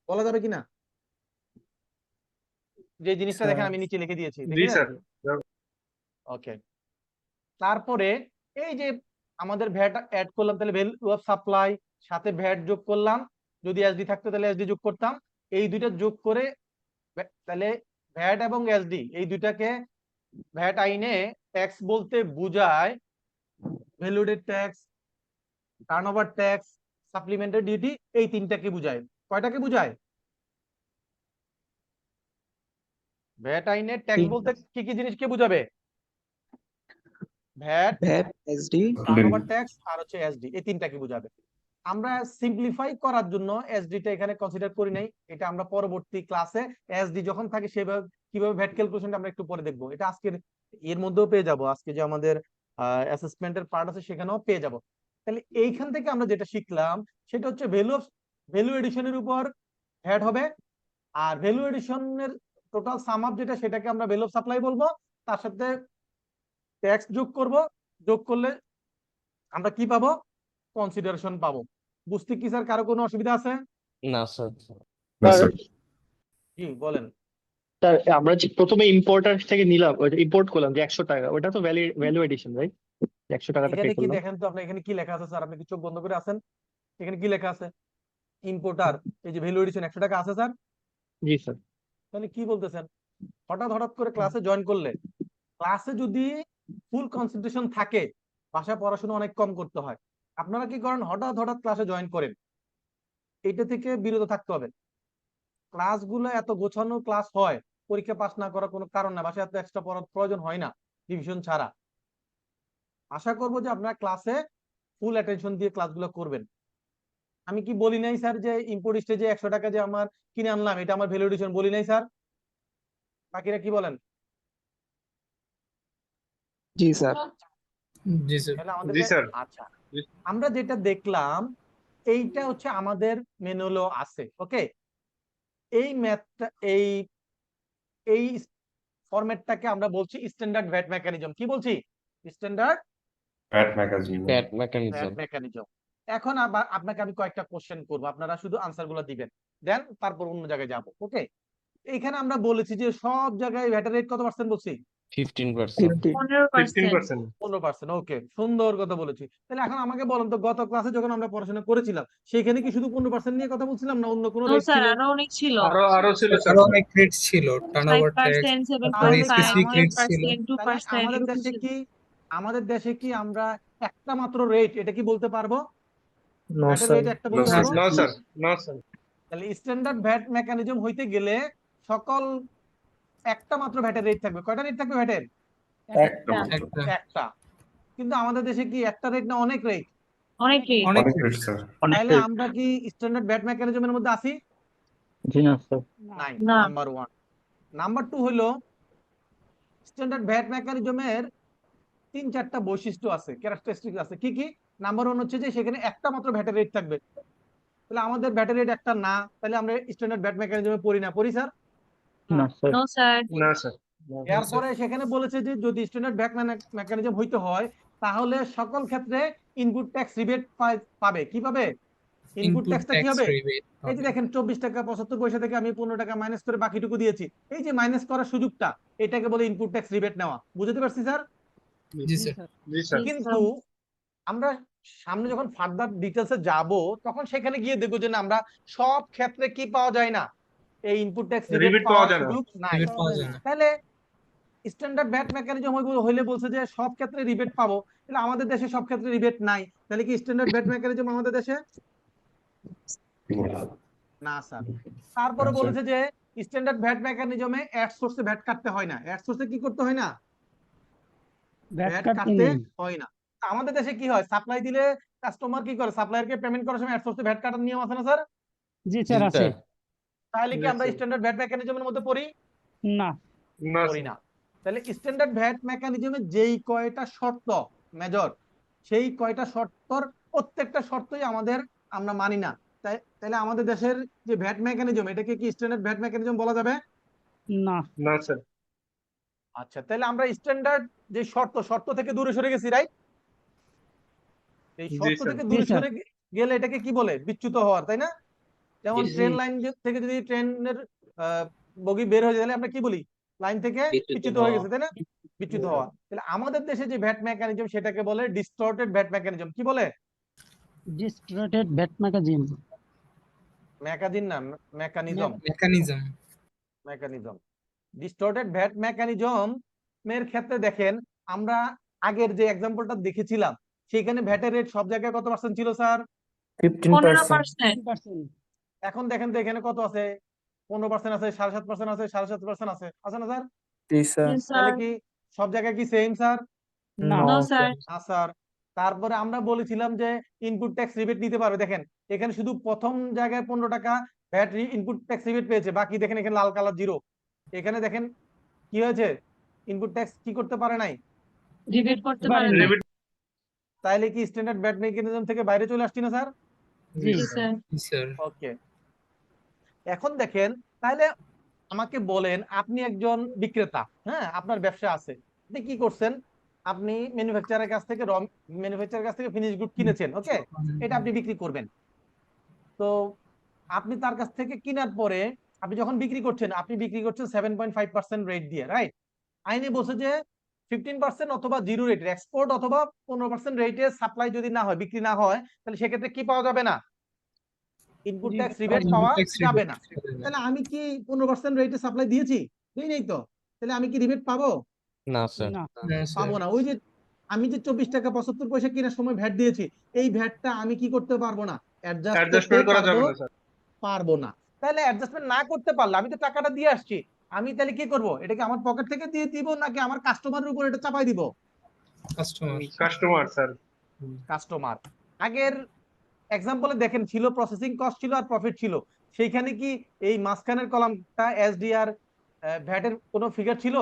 Speaker 2: বলা যাবে কিনা? যে জিনিসটা দেখেন
Speaker 6: স্যার
Speaker 2: আমি নিচে লিখে দিয়েছি,
Speaker 1: জি
Speaker 2: দেখে
Speaker 1: স্যার।
Speaker 2: ওকে। তারপরে এই যে আমাদের ভ্যাট অ্যাড করলাম, তাহলে ভ্যালু অফ সাপ্লাই সাথে ভ্যাট যোগ করলাম। যদি এসডি থাকতো তাহলে এসডি যোগ করতাম। এই দুইটা যোগ করে তাহলে ভ্যাট এবং এসডি এই দুইটাকে ভ্যাট আইনে ট্যাক্স বলতে বোঝায় value aided tax, turnover tax, supplementary duty. এই তিনটাকে বোঝায়। কয়টাকে বোঝায়? ভ্যাট আইনে ট্যাক্স বলতে কি কি জিনিসকে বোঝাবে? VAT,
Speaker 6: VAT SD
Speaker 2: turnover tax আর হচ্ছে এসডি, এই তিনটাকে বোঝাবে। আমরা সিম্পলিফাই করার জন্য এসডি টা এখানে কনসিডার করি নাই। এটা আমরা পরবর্তী ক্লাসে এসডি যখন থাকে সেভাবে কিভাবে ভ্যাট ক্যালকুলেশনটা আমরা একটু পরে দেখবো। এটা আজকের এর মধ্যেও পেয়ে যাব, আজকে যে আমাদের অ্যাসেসমেন্টের পার্ট আছে সেখানেও পেয়ে যাব। তাহলে এইখান থেকে আমরা যেটা শিখলাম সেটা হচ্ছে ভ্যালু এডিশনের উপর ভ্যাট হবে। আর ভ্যালু এডিশনের টোটাল সাম আপ যেটা সেটাকে আমরা ভ্যালু অফ সাপ্লাই বলবো। তার সাথে ট্যাক্স যোগ করব, যোগ করলে আমরা কি পাবো? কনসিডারেশন পাবো। বুঝতে কি স্যার কারো কোনো অসুবিধা আছে?
Speaker 3: না স্যার,
Speaker 2: জি বলেন।
Speaker 8: স্যার আমরা যে প্রথমে ইম্পোর্টার থেকে নিলাম, ওইটা ইম্পোর্ট করলাম যে 100 টাকা, ওটা তো ভ্যালু এডিশন রাইট? 100 টাকাটা পে
Speaker 2: এখানে কি
Speaker 8: করলাম।
Speaker 2: দেখেন তো আপনি, এখানে কি লেখা আছে স্যার? আপনি কি চোখ বন্ধ করে আছেন? এখানে কি লেখা আছে? ইম্পোর্টার এই যে ভ্যালু এডিশন 100 টাকা আছে স্যার।
Speaker 8: জি স্যার।
Speaker 2: তাহলে কি বলতেছেন? হঠাৎ করে ক্লাসে জয়েন করলে, ক্লাসে যদি ফুল কনসেন্ট্রেশন থাকে, বাসায় পড়াশোনা অনেক কম করতে হয়। আপনারা কি করেন? হঠাৎ ক্লাসে জয়েন করেন। এইটা থেকে বিরত থাকতে হবে। ক্লাসগুলো এত গোছানো ক্লাস হয়, পরীক্ষা পাস না করার কোনো কারণ না, বাসায় এত এক্সট্রা পড়ার প্রয়োজন হয় না রিভিশন ছাড়া। আশা করবো যে আপনারা ক্লাসে ফুল অ্যাটেনশন দিয়ে ক্লাসগুলো করবেন। আমি কি বলি নাই স্যার যে ইম্পোর্ট স্টেজে 100 টাকা যে আমার কিনে আনলাম এটা আমার ভ্যালু এডিশন? বলি নাই স্যার? বাকিরা কি বলেন?
Speaker 6: জি স্যার
Speaker 7: জি স্যার।
Speaker 2: তাহলে
Speaker 1: জি
Speaker 2: আমাদেরকে
Speaker 1: স্যার।
Speaker 2: আচ্ছা, আমরা যেটা দেখলাম এইটা হচ্ছে আমাদের ম্যানুয়ালও আছে। ওকে, এই ম্যাথটা এই এই ফরম্যাটটাকে আমরা বলছি স্ট্যান্ডার্ড ভ্যাট মেকানিজম। কি বলছি? স্ট্যান্ডার্ড
Speaker 3: প্যাট
Speaker 2: ভ্যাট
Speaker 3: মেকানিজম।
Speaker 2: মেকানিজম। এখন আবার আপনাকে আমি কয়েকটা কোশ্চেন করব, আপনারা শুধু আনসার গুলো দিবেন, দেন তারপর অন্য জায়গায় যাব। ওকে, এইখানে আমরা বলেছি যে সব জায়গায় ভ্যাটের রেট কত পার্সেন্ট বলছি?
Speaker 3: 15%,
Speaker 1: 15%।
Speaker 2: 15%। ওকে, সুন্দর কথা বলেছি। তাহলে এখন আমাকে বলেন তো, গত ক্লাসে যখন আমরা পড়াশোনা করেছিলাম সেখানে কি শুধু 15% নিয়ে কথা বলছিলাম না অন্য কোনো
Speaker 4: নো
Speaker 2: রেট
Speaker 4: স্যার,
Speaker 2: ছিল?
Speaker 4: আরো অনেক ছিল।
Speaker 1: আরো ছিল স্যার।
Speaker 7: আরো অনেক রেট ছিল, টার্নওভার ট্যাক্স,
Speaker 4: 5%,
Speaker 7: তারপরে স্পেসিফিক
Speaker 4: 7.5,
Speaker 7: রেট ছিল।
Speaker 4: 1%,
Speaker 2: তাহলে
Speaker 4: 2%,
Speaker 2: আমাদের
Speaker 4: এরকম
Speaker 2: দেশে
Speaker 4: ছিল।
Speaker 2: কি আমরা একটা মাত্র রেট এটা কি বলতে পারবো?
Speaker 6: নো
Speaker 2: ভ্যাটের
Speaker 6: স্যার
Speaker 2: রেট একটা বলতে
Speaker 7: No,
Speaker 2: পারবো?
Speaker 1: No sir, no sir.
Speaker 2: তাহলে স্ট্যান্ডার্ড ভ্যাট মেকানিজম হইতে গেলে সকল একটা মাত্র ভ্যাটের রেট থাকবে। কয়টা রেট থাকবে ভ্যাটের?
Speaker 6: একটা
Speaker 7: একটা
Speaker 2: একটা। কিন্তু আমাদের দেশে কি একটা রেট না অনেক রেট?
Speaker 4: অনেকেই
Speaker 7: অনেক
Speaker 2: তাহলে আমরা কি স্ট্যান্ডার্ড ভ্যাট মেকানিজমের মধ্যে আছি?
Speaker 6: জি না স্যার
Speaker 2: নাই।
Speaker 4: না।
Speaker 2: নাম্বার 1। নাম্বার 2 হলো স্ট্যান্ডার্ড ভ্যাট মেকানিজমের 3-4টা বৈশিষ্ট্য আছে, ক্যারেক্টারিস্টিক আছে। কি কি? নাম্বার 1 হচ্ছে যে সেখানে একটা মাত্র ভ্যাটের রেট থাকবে। তাহলে আমাদের ভ্যাটের রেট একটা না, তাহলে আমরা স্ট্যান্ডার্ড ভ্যাট মেকানিজমে পড়ি না, পড়ি স্যার?
Speaker 6: না স্যার
Speaker 4: নো স্যার
Speaker 1: না স্যার
Speaker 2: এরপরে সেখানে বলেছে যে যদি স্ট্যান্ডার্ড ভ্যাট মেকানিজম হইতে হয় তাহলে সকল ক্ষেত্রে ইনপুট ট্যাক্স রিবেট পাবে। কি পাবে? ইনপুট ট্যাক্সটা কি হবে? এই যে দেখেন 24 টাকা 75 পয়সা থেকে আমি 15 টাকা মাইনাস করে বাকিটুকু দিয়েছি, এই যে মাইনাস করার সুযোগটা, এটাকে বলে ইনপুট ট্যাক্স রিবেট নেওয়া। বুঝতে পারছি স্যার?
Speaker 7: জি স্যার
Speaker 1: জি স্যার
Speaker 2: কিন্তু আমরা সামনে যখন ফার্দার ডিটেলসে যাব তখন সেখানে গিয়ে দেখবো যে না, আমরা সব ক্ষেত্রে কি পাওয়া যায় না, এই ইনপুট ট্যাক্স রিবেট
Speaker 1: Rebate
Speaker 2: পাওয়ার
Speaker 1: পাওয়া যায় না।
Speaker 2: সুযোগ নাই।
Speaker 7: রিবেট পাওয়া যায় না
Speaker 2: তাহলে স্ট্যান্ডার্ড ভ্যাট মেকানিজম হইলে বলছে যে সব ক্ষেত্রে রিবেট পাবো, তাহলে আমাদের দেশে সব ক্ষেত্রে রিবেট নাই, তাহলে কি স্ট্যান্ডার্ড ভ্যাট মেকানিজম আমাদের দেশে? না স্যার। তারপরে বলেছে যে স্ট্যান্ডার্ড ভ্যাট মেকানিজমে অ্যাড সোর্সে ভ্যাট কাটতে হয় না। অ্যাড সোর্সে কি করতে হয় না?
Speaker 5: ভ্যাট
Speaker 2: ভ্যাট
Speaker 5: কাটতে
Speaker 2: কাটতে
Speaker 5: নেই।
Speaker 2: হয় না। তা আমাদের দেশে কি হয়, সাপ্লাই দিলে কাস্টমার কি করে, সাপ্লায়ারকে পেমেন্ট করার সময় অ্যাড সোর্সে ভ্যাট কাটার নিয়ম আছে না স্যার?
Speaker 5: জি স্যার আছে।
Speaker 2: তাহলে কি
Speaker 1: Yes,
Speaker 2: আমরা
Speaker 1: sir.
Speaker 2: স্ট্যান্ডার্ড ভ্যাট মেকানিজমের মধ্যে পড়ি?
Speaker 5: না
Speaker 1: না
Speaker 2: করি না। তাহলে স্ট্যান্ডার্ড ভ্যাট মেকানিজমে যেই কয়টা শর্ত মেজর, সেই কয়টা শর্তর প্রত্যেকটা শর্তই আমরা মানি না। তাহলে আমাদের দেশের যে ভ্যাট মেকানিজম, এটাকে কি স্ট্যান্ডার্ড ভ্যাট মেকানিজম বলা যাবে?
Speaker 5: না
Speaker 1: না স্যার
Speaker 2: আচ্ছা, তাহলে আমরা স্ট্যান্ডার্ড যে শর্ত থেকে দূরে সরে গেছি, রাইট? এই
Speaker 1: জি,
Speaker 2: শর্ত
Speaker 1: স্যার।
Speaker 2: থেকে
Speaker 5: জি,
Speaker 2: দূরে
Speaker 5: স্যার।
Speaker 2: সরে গেলে এটাকে কি বলে? বিচ্যুত হওয়ার, তাই না? যেমন
Speaker 8: জি,
Speaker 2: ট্রেন লাইন থেকে যদি ট্রেনের বগি বের হয়ে যায় তাহলে আমরা কি বলি? লাইন থেকে বিচ্যুত হয়ে গেছে, তাই না? বিচ্যুত হওয়া। তাহলে আমাদের দেশে যে ভ্যাট মেকানিজম সেটাকে বলে ডিস্টর্টেড ভ্যাট মেকানিজম। কি বলে?
Speaker 5: Distributed VAT mechanism.
Speaker 2: মেকাজিন না, mechanism.
Speaker 7: Mechanism
Speaker 2: distorted VAT mechanism এর ক্ষেত্রে দেখেন আমরা আগের যে এক্সাম্পলটা দেখেছিলাম সেখানে ভ্যাটের রেট সব জায়গায় কত পার্সেন্ট ছিল স্যার?
Speaker 6: 15%।
Speaker 4: 15%।
Speaker 2: এখন দেখেন তো এখানে কত আছে? 15% আছে, 7.5% আছে, 7.5% আছে, আছে না স্যার?
Speaker 6: জি স্যার
Speaker 4: Yes,
Speaker 2: তাহলে
Speaker 4: sir.
Speaker 2: কি সব জায়গায় কি সেম স্যার?
Speaker 5: না
Speaker 4: No, sir.
Speaker 2: না স্যার। তারপরে আমরা বলেছিলাম যে ইনপুট ট্যাক্স রিবেট নিতে পারবে। দেখেন এখানে শুধু প্রথম জায়গায় 15 টাকা ভ্যাট ইনপুট ট্যাক্স রিবেট পেয়েছে, বাকি দেখেন এখানে লাল কালার জিরো। এখানে দেখেন কি হয়েছে, ইনপুট ট্যাক্স কি করতে পারে নাই।
Speaker 4: Rebate করতে
Speaker 5: পারেন
Speaker 4: পারেন
Speaker 5: না।
Speaker 4: না।
Speaker 1: Rebate-
Speaker 2: তাইলে কি স্ট্যান্ডার্ড ভ্যাট মেকানিজম থেকে বাইরে চলে আসছি না স্যার?
Speaker 5: জি
Speaker 4: জি স্যার
Speaker 7: স্যার
Speaker 2: ওকে, এখন দেখেন তাহলে আমাকে বলেন, আপনি একজন বিক্রেতা, হ্যাঁ, আপনার ব্যবসা আছে, আপনি কি করছেন? আপনি ম্যানুফ্যাকচারের কাছ থেকে ফিনিশ গুড কিনেছেন, ওকে, এটা আপনি বিক্রি করবেন। তো আপনি তার কাছ থেকে কেনার পরে আপনি যখন বিক্রি করছেন 7.5% রেট দিয়ে, রাইট? আইনে বলছে যে 15% অথবা জিরো রেট এক্সপোর্ট অথবা 15% রেটে সাপ্লাই যদি না হয়, বিক্রি না হয়, তাহলে সেক্ষেত্রে কি পাওয়া যাবে না? ইনপুট ট্যাক্স রিবেট পাওয়া যাবে না। তাহলে আমি কি 15% রেটে সাপ্লাই দিয়েছি? দিই নাই তো। তাহলে আমি কি রিবেট পাবো?
Speaker 3: না স্যার
Speaker 5: না
Speaker 2: পাবো না। ওই যে আমি যে 24 টাকা 75 পয়সা কেনার সময় ভ্যাট দিয়েছি, এই ভ্যাটটা আমি কি করতে পারবো না? অ্যাডজাস্ট করতে
Speaker 1: অ্যাডজাস্টমেন্ট করা যাবে না স্যার
Speaker 2: পারবো না। তাহলে অ্যাডজাস্টমেন্ট না করতে পারলে আমি তো টাকাটা দিয়ে আসছি, আমি তাহলে কি করব? এটাকে আমার পকেট থেকে দিয়ে দিব নাকি আমার কাস্টমারের উপর এটা চাপাই দিব?
Speaker 1: Customer sir
Speaker 2: customer. আগের এক্সাম্পলে দেখেন ছিল প্রসেসিং কস্ট ছিল আর প্রফিট ছিল, সেইখানে কি এই মাঝখানের কলামটা এসডিআর ভ্যাটের কোনো ফিগার ছিল?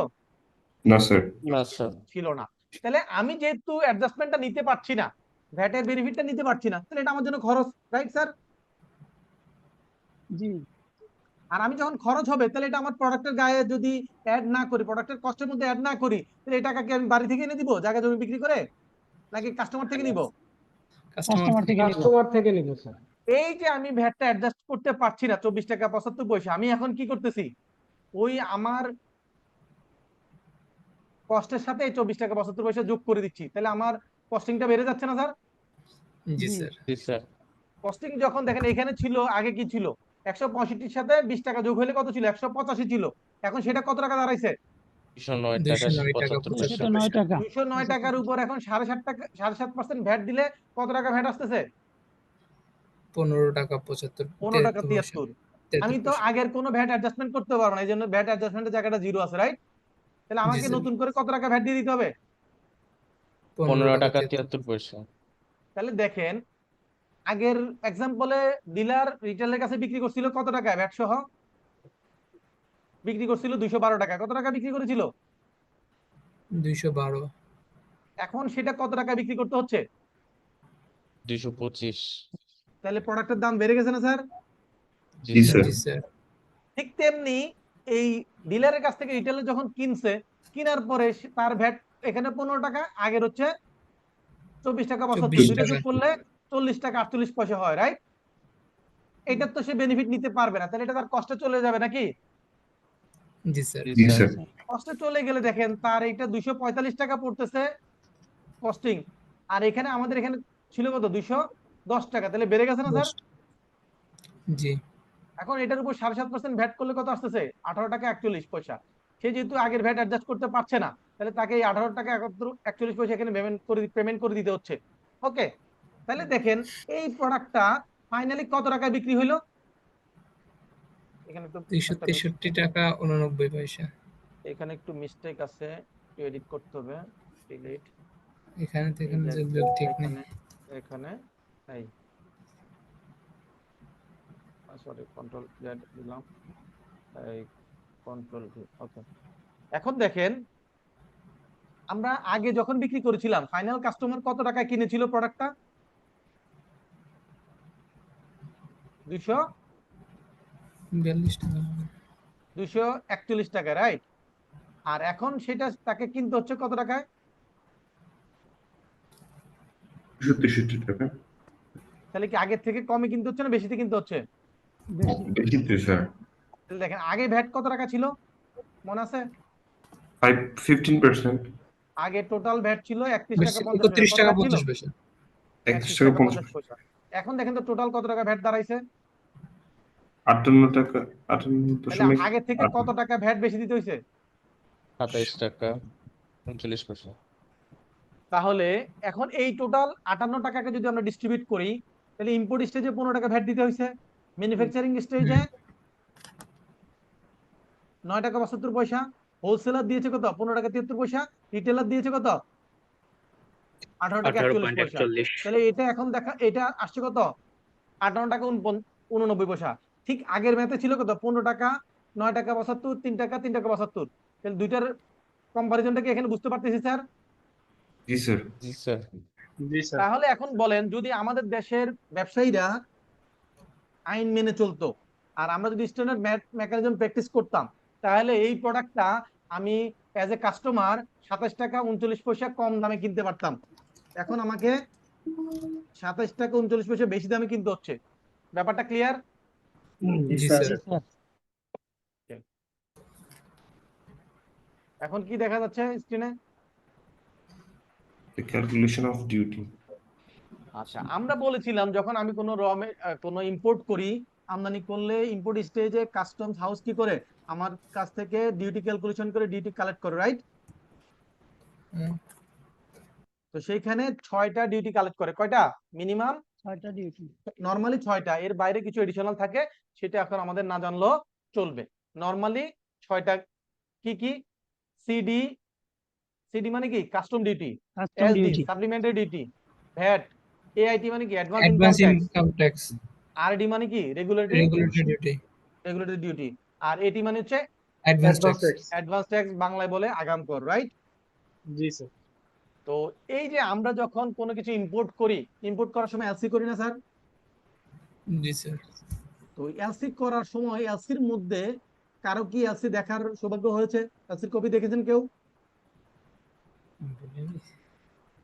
Speaker 3: না স্যার
Speaker 2: ছিল না। তাহলে আমি যেহেতু অ্যাডজাস্টমেন্টটা নিতে পারছি না, ভ্যাটের বেনিফিটটা নিতে পারছি না, তাহলে এটা আমার জন্য খরচ, রাইট স্যার?
Speaker 5: জি
Speaker 2: আর আমি যখন খরচ হবে তাহলে এটা আমার প্রোডাক্টের গায়ে যদি অ্যাড না করি, প্রোডাক্টের কস্টের মধ্যে অ্যাড না করি, তাহলে এই টাকা কি আমি বাড়ি থেকে এনে দিব জায়গা জমি বিক্রি করে, নাকি কাস্টমার থেকে নিব?
Speaker 5: কাস্টমার থেকে নিব স্যার।
Speaker 2: এই যে আমি ভ্যাটটা অ্যাডজাস্ট করতে পারছি না 24 টাকা 75 পয়সা, আমি এখন কি করতেছি? ওই আমার কস্টের সাথে এই 24 টাকা 75 পয়সা যোগ করে দিচ্ছি, তাহলে আমার কস্টিংটা বেড়ে যাচ্ছে না স্যার?
Speaker 7: জি স্যার
Speaker 3: জি স্যার
Speaker 2: কস্টিং যখন দেখেন এখানে ছিল, আগে কি ছিল? 165 সাথে 20 টাকা যোগ হলে কত ছিল? 185 ছিল। এখন সেটা কত টাকা দাঁড়াইছে?
Speaker 3: 209 টাকা
Speaker 7: 209 টাকা
Speaker 3: 75 পয়সা
Speaker 5: 209 টাকা
Speaker 2: 209 টাকার উপর এখন 7.5 টাকা 7.5% ভ্যাট দিলে কত টাকা ভ্যাট আসতেছে?
Speaker 7: 15 টাকা 75
Speaker 2: 15 টাকা 73। আমি তো আগের কোনো ভ্যাট অ্যাডজাস্টমেন্ট করতে পারবো না, এই জন্য ভ্যাট অ্যাডজাস্টমেন্টের জায়গাটা 0 আছে, রাইট? তাহলে আমাকে
Speaker 7: স্যার।
Speaker 2: নতুন করে কত টাকা ভ্যাট দিয়ে দিতে হবে?
Speaker 3: 15 টাকা 73 পয়সা।
Speaker 2: তাহলে দেখেন আগের এক্সাম্পলে ডিলার রিটেলের কাছে বিক্রি করছিল কত টাকায় ভ্যাট সহ? বিক্রি করছিল 212 টাকা। কত টাকা বিক্রি করেছিল?
Speaker 7: 212।
Speaker 2: এখন সেটা কত টাকা বিক্রি করতে হচ্ছে?
Speaker 3: 225।
Speaker 2: তাহলে প্রোডাক্টের দাম বেড়ে গেছে না স্যার?
Speaker 3: জি স্যার।
Speaker 7: জি স্যার।
Speaker 2: ঠিক তেমনি এই ডিলারের কাছ থেকে রিটেলার যখন কিনছে, কেনার পরে তার ভ্যাট এখানে 15 টাকা, আগের হচ্ছে 24 টাকা 72,
Speaker 7: 24
Speaker 2: দুইটা যোগ
Speaker 7: টাকা।
Speaker 2: করলে 40 টাকা 48 পয়সা হয়, রাইট? এটার তো সে বেনিফিট নিতে পারবে না, তাহলে এটা তার কষ্টে চলে যাবে নাকি?
Speaker 7: জি স্যার।
Speaker 3: জি স্যার।
Speaker 2: কষ্টে চলে গেলে দেখেন তার এটা 245 টাকা পড়তেছে কস্টিং, আর এখানে আমাদের এখানে ছিল কত? 210 টাকা। তাহলে বেড়ে গেছে না স্যার?
Speaker 7: জি।
Speaker 2: এখন এটার উপর 7.5% ভ্যাট করলে কত আসতেছে? 18 টাকা 41 পয়সা। সে যেহেতু আগের ভ্যাট অ্যাডজাস্ট করতে পারছে না, তাহলে তাকে এই 18 টাকা 41 পয়সা এখানে পেমেন্ট করে দিতে হচ্ছে। ওকে, তাহলে দেখেন এই প্রোডাক্টটা ফাইনালি কত টাকায় বিক্রি হইলো? এখানে একটু
Speaker 7: 263 টাকা 89 পয়সা।
Speaker 2: এখানে একটু মিস্টেক আছে, এডিট করতে হবে। ডিলিট
Speaker 7: এখানে তো এখানে যোগ ঠিক নেই।
Speaker 2: এখানে এই সরি, কন্ট্রোল জেড দিলাম, এই কন্ট্রোল ভি। ওকে, এখন দেখেন আমরা আগে যখন বিক্রি করেছিলাম ফাইনাল কাস্টমার কত টাকায় কিনেছিল প্রোডাক্টটা?
Speaker 7: 42 টাকা।
Speaker 2: 241 টাকা, রাইট? আর এখন সেটা তাকে কিনতে হচ্ছে কত টাকায়?
Speaker 3: 263 টাকা।
Speaker 2: তাহলে কি আগের থেকে কমে কিনতে হচ্ছে না বেশিতে কিনতে হচ্ছে?
Speaker 3: বেশিতে স্যার।
Speaker 2: তাহলে দেখেন আগে ভ্যাট কত টাকা ছিল মনে আছে?
Speaker 3: 15%।
Speaker 2: আগে টোটাল ভ্যাট ছিল 31 টাকা 50 পয়সা।
Speaker 7: 31 টাকা
Speaker 2: কত ছিল?
Speaker 7: 50 পয়সা।
Speaker 3: 31 টাকা 50
Speaker 2: পয়সা। এখন দেখেন তো টোটাল কত টাকা ভ্যাট দাঁড়াইছে?
Speaker 3: 58 টাকা
Speaker 2: তাহলে
Speaker 3: 58
Speaker 2: আগে থেকে কত টাকা ভ্যাট বেশি দিতে হইছে?
Speaker 3: 27 টাকা 39 পয়সা।
Speaker 2: তাহলে এখন এই টোটাল 58 টাকাকে যদি আমরা ডিস্ট্রিবিউট করি, তাহলে ইম্পোর্ট স্টেজে 15 টাকা ভ্যাট দিতে হইছে, ম্যানুফ্যাকচারিং স্টেজে 9 টাকা 72 পয়সা, হোলসেলার দিয়েছে কত? 15 টাকা 73 পয়সা, রিটেলার দিয়েছে কত? 18 টাকা 41 পয়সা। তাহলে এটা এখন দেখা, এটা আসছে কত? 58 টাকা 89 পয়সা। ঠিক আগের ম্যাথে ছিল কত? 15 টাকা 9 টাকা 72, 3 টাকা 3 টাকা 72। তাহলে দুইটার কম্পারিজনটা কি এখানে বুঝতে পারতেছি স্যার?
Speaker 3: জি স্যার। জি স্যার।
Speaker 1: জি স্যার।
Speaker 2: তাহলে এখন বলেন, যদি আমাদের দেশের ব্যবসায়ীরা আইন মেনে চলতো আর আমরা যদি স্ট্যান্ডার্ড মেকানিজম প্র্যাকটিস করতাম, তাহলে এই প্রোডাক্টটা আমি অ্যাজ এ কাস্টমার 27 টাকা 39 পয়সা কম দামে কিনতে পারতাম। এখন আমাকে 27 টাকা 39 পয়সা বেশি দামে কিনতে হচ্ছে। ব্যাপারটা ক্লিয়ার?
Speaker 7: জি স্যার।
Speaker 2: এখন কি দেখা যাচ্ছে স্ক্রিনে?
Speaker 3: The calculation of duty.
Speaker 2: আচ্ছা, আমরা বলেছিলাম যখন আমি কোনো ইম্পোর্ট করি, আমদানি করলে ইম্পোর্ট স্টেজে কাস্টমস হাউস কি করে? আমার কাছ থেকে ডিউটি ক্যালকুলেশন করে ডিউটি কালেক্ট করে, রাইট? তো সেইখানে 6টা ডিউটি কালেক্ট করে। কয়টা? মিনিমাম
Speaker 5: 6টা ডিউটি।
Speaker 2: নরমালি 6টা, এর বাইরে কিছু এডিশনাল থাকে, সেটা এখন আমাদের না জানলেও চলবে। নরমালি 6টা কি কি? সিডি, সিডি মানে কি? Custom duty.
Speaker 5: Custom
Speaker 2: SD
Speaker 5: duty.
Speaker 2: Supplementary duty. VAT. AIT মানে কি?
Speaker 7: Advance income tax.
Speaker 2: আরডি মানে কি? Regulatory
Speaker 7: duty.
Speaker 2: Regulatory duty. আর এটি মানে হচ্ছে
Speaker 7: অ্যাডভান্স ট্যাক্স।
Speaker 2: অ্যাডভান্স ট্যাক্স, বাংলায় বলে আগাম কর, রাইট?
Speaker 1: জি স্যার।
Speaker 2: তো এই যে আমরা যখন কোনো কিছু ইম্পোর্ট করি, ইম্পোর্ট করার সময় এলসি করি না স্যার?
Speaker 7: জি স্যার।
Speaker 2: তো এলসি করার সময় এলসির মধ্যে কারো কি এলসি দেখার সৌভাগ্য হয়েছে? এলসির কপি দেখেছেন কেউ?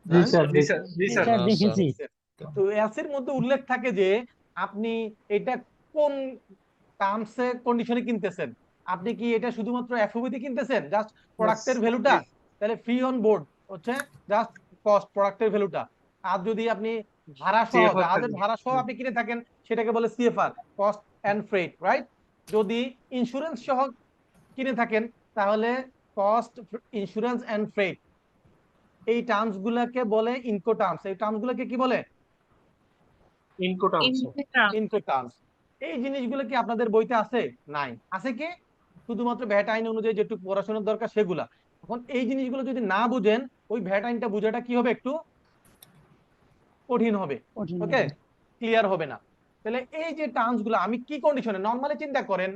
Speaker 1: জি স্যার। জি স্যার। জি স্যার।
Speaker 5: স্যার দেখেছি।
Speaker 2: তো এলসির মধ্যে উল্লেখ থাকে যে আপনি এটা কোন টার্মসে কন্ডিশনে কিনতেছেন। আপনি কি এটা শুধুমাত্র এফওবি তে কিনতেছেন, জাস্ট প্রোডাক্টের ভ্যালুটা? তাহলে ফ্রি অন বোর্ড হচ্ছে জাস্ট কস্ট, প্রোডাক্টের ভ্যালুটা। আর যদি আপনি ভাড়া সহ, জাহাজের ভাড়া সহ আপনি কিনে থাকেন, সেটাকে বলে CFR, cost and freight, right? যদি ইন্স্যুরেন্স সহ কিনে থাকেন, তাহলে কস্ট, ইন্স্যুরেন্স এন্ড ফ্রেট। এই টার্মস গুলাকে বলে ইনকো টার্মস। এই টার্মস গুলাকে কি বলে?
Speaker 1: Incoterms.
Speaker 2: Incoterms. এই জিনিসগুলো কি আপনাদের বইতে আছে? নাই। আছে কি? শুধুমাত্র ভ্যাট আইন অনুযায়ী যেটুকু পড়াশোনার দরকার সেগুলা। এখন এই জিনিসগুলো যদি না বুঝেন, ওই ভ্যাট আইনটা বোঝাটা কি হবে, একটু কঠিন হবে।
Speaker 5: কঠিন
Speaker 2: ওকে,
Speaker 5: হবে।
Speaker 2: ক্লিয়ার হবে না। তাহলে এই যে টার্মস গুলো আমি কি কন্ডিশনে নরমালি চিন্তা করেন,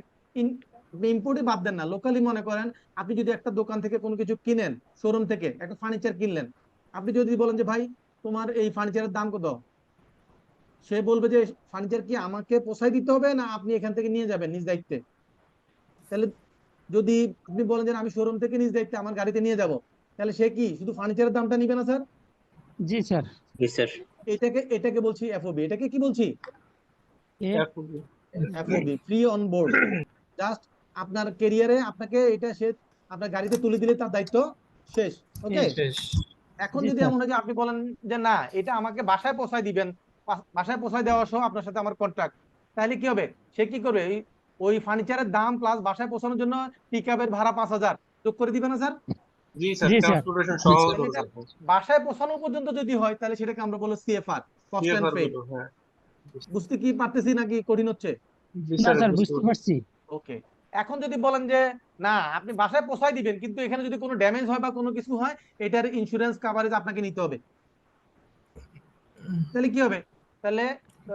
Speaker 2: ইম্পোর্টই বাদ দেন না, লোকালি মনে করেন আপনি যদি একটা দোকান থেকে কোনো কিছু কিনেন, শোরুম থেকে একটা ফার্নিচার কিনলেন, আপনি যদি বলেন যে ভাই তোমার এই ফার্নিচারের দাম কত, সে বলবে যে ফার্নিচার কি আমাকে পোষায় দিতে হবে না আপনি এখান থেকে নিয়ে যাবেন নিজ দায়িত্বে। তাহলে যদি আপনি বলেন যে আমি শোরুম থেকে নিজ দায়িত্বে আমার গাড়িতে নিয়ে যাব, তাহলে সে কি শুধু ফার্নিচারের দামটা নিবে না স্যার?
Speaker 5: জি স্যার।
Speaker 6: জি স্যার।
Speaker 2: এটাকে বলছি এফওবি। এটাকে কি বলছি?
Speaker 1: FOB
Speaker 2: FOB, free on board. Just আপনার কেরিয়ারে আপনাকে এটা সে আপনার গাড়িতে তুলে দিলে তার দায়িত্ব শেষ। ওকে,
Speaker 7: শেষ।
Speaker 2: এখন
Speaker 5: জি
Speaker 2: যদি
Speaker 5: স্যার।
Speaker 2: এমন হয় যে আপনি বলেন যে না এটা আমাকে বাসায় পৌঁছায় দিবেন, বাসায় পৌঁছায় দেওয়া সহ আপনার সাথে আমার কন্ট্রাক্ট, তাহলে কি হবে? সে কি করবে? ওই ফার্নিচারের দাম প্লাস বাসায় পৌঁছানোর জন্য পিকআপের ভাড়া 5,000 যোগ করে দিবে না স্যার?
Speaker 1: জি স্যার,
Speaker 5: জি স্যার।
Speaker 1: ট্রান্সপোর্টেশন সহ
Speaker 2: তাহলে
Speaker 1: দেবো
Speaker 2: এটা
Speaker 1: স্যার।
Speaker 2: বাসায় পৌঁছানো পর্যন্ত যদি হয় তাহলে সেটাকে আমরা বলবো CFR, cost and
Speaker 1: CFR
Speaker 2: freight.
Speaker 1: গুলো, হ্যাঁ।
Speaker 2: বুঝতে কি পারতেছি নাকি কঠিন হচ্ছে?
Speaker 1: জি
Speaker 5: না
Speaker 1: স্যার,
Speaker 5: স্যার,
Speaker 1: বুঝতে
Speaker 5: বুঝতে
Speaker 1: পারছি।
Speaker 5: পারছি।
Speaker 2: ওকে, এখন যদি বলেন যে না আপনি বাসায় পৌঁছায় দিবেন কিন্তু এখানে যদি কোনো ড্যামেজ হয় বা কোনো কিছু হয় এটার ইন্স্যুরেন্স কভারেজ আপনাকে নিতে হবে, তাহলে কি হবে? তাহলে